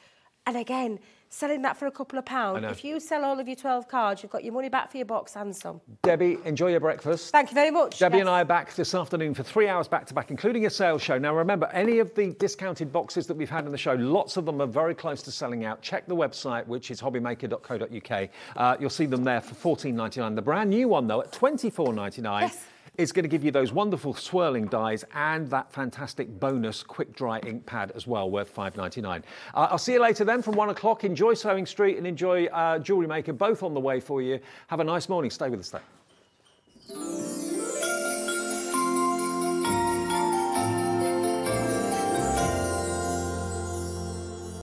Speaker 5: And again, selling that for a couple of pounds. If you sell all of your 12 cards, you've got your money back for your box and some.
Speaker 1: Debbie, enjoy your breakfast.
Speaker 5: Thank you very much.
Speaker 1: Debbie and I are back this afternoon for 3 hours back-to-back, including a sales show. Now, remember, any of the discounted boxes that we've had in the show, lots of them are very close to selling out. Check the website, which is hobbymaker.co.uk. You'll see them there for $14.99. The brand new one, though, at $24.99.
Speaker 5: Yes.
Speaker 1: It's going to give you those wonderful swirling dies and that fantastic bonus quick dry ink pad as well, worth $5.99. I'll see you later then from 1 o'clock. Enjoy Sewing Street and enjoy Jewellery Maker, both on the way for you. Have a nice morning. Stay with us though.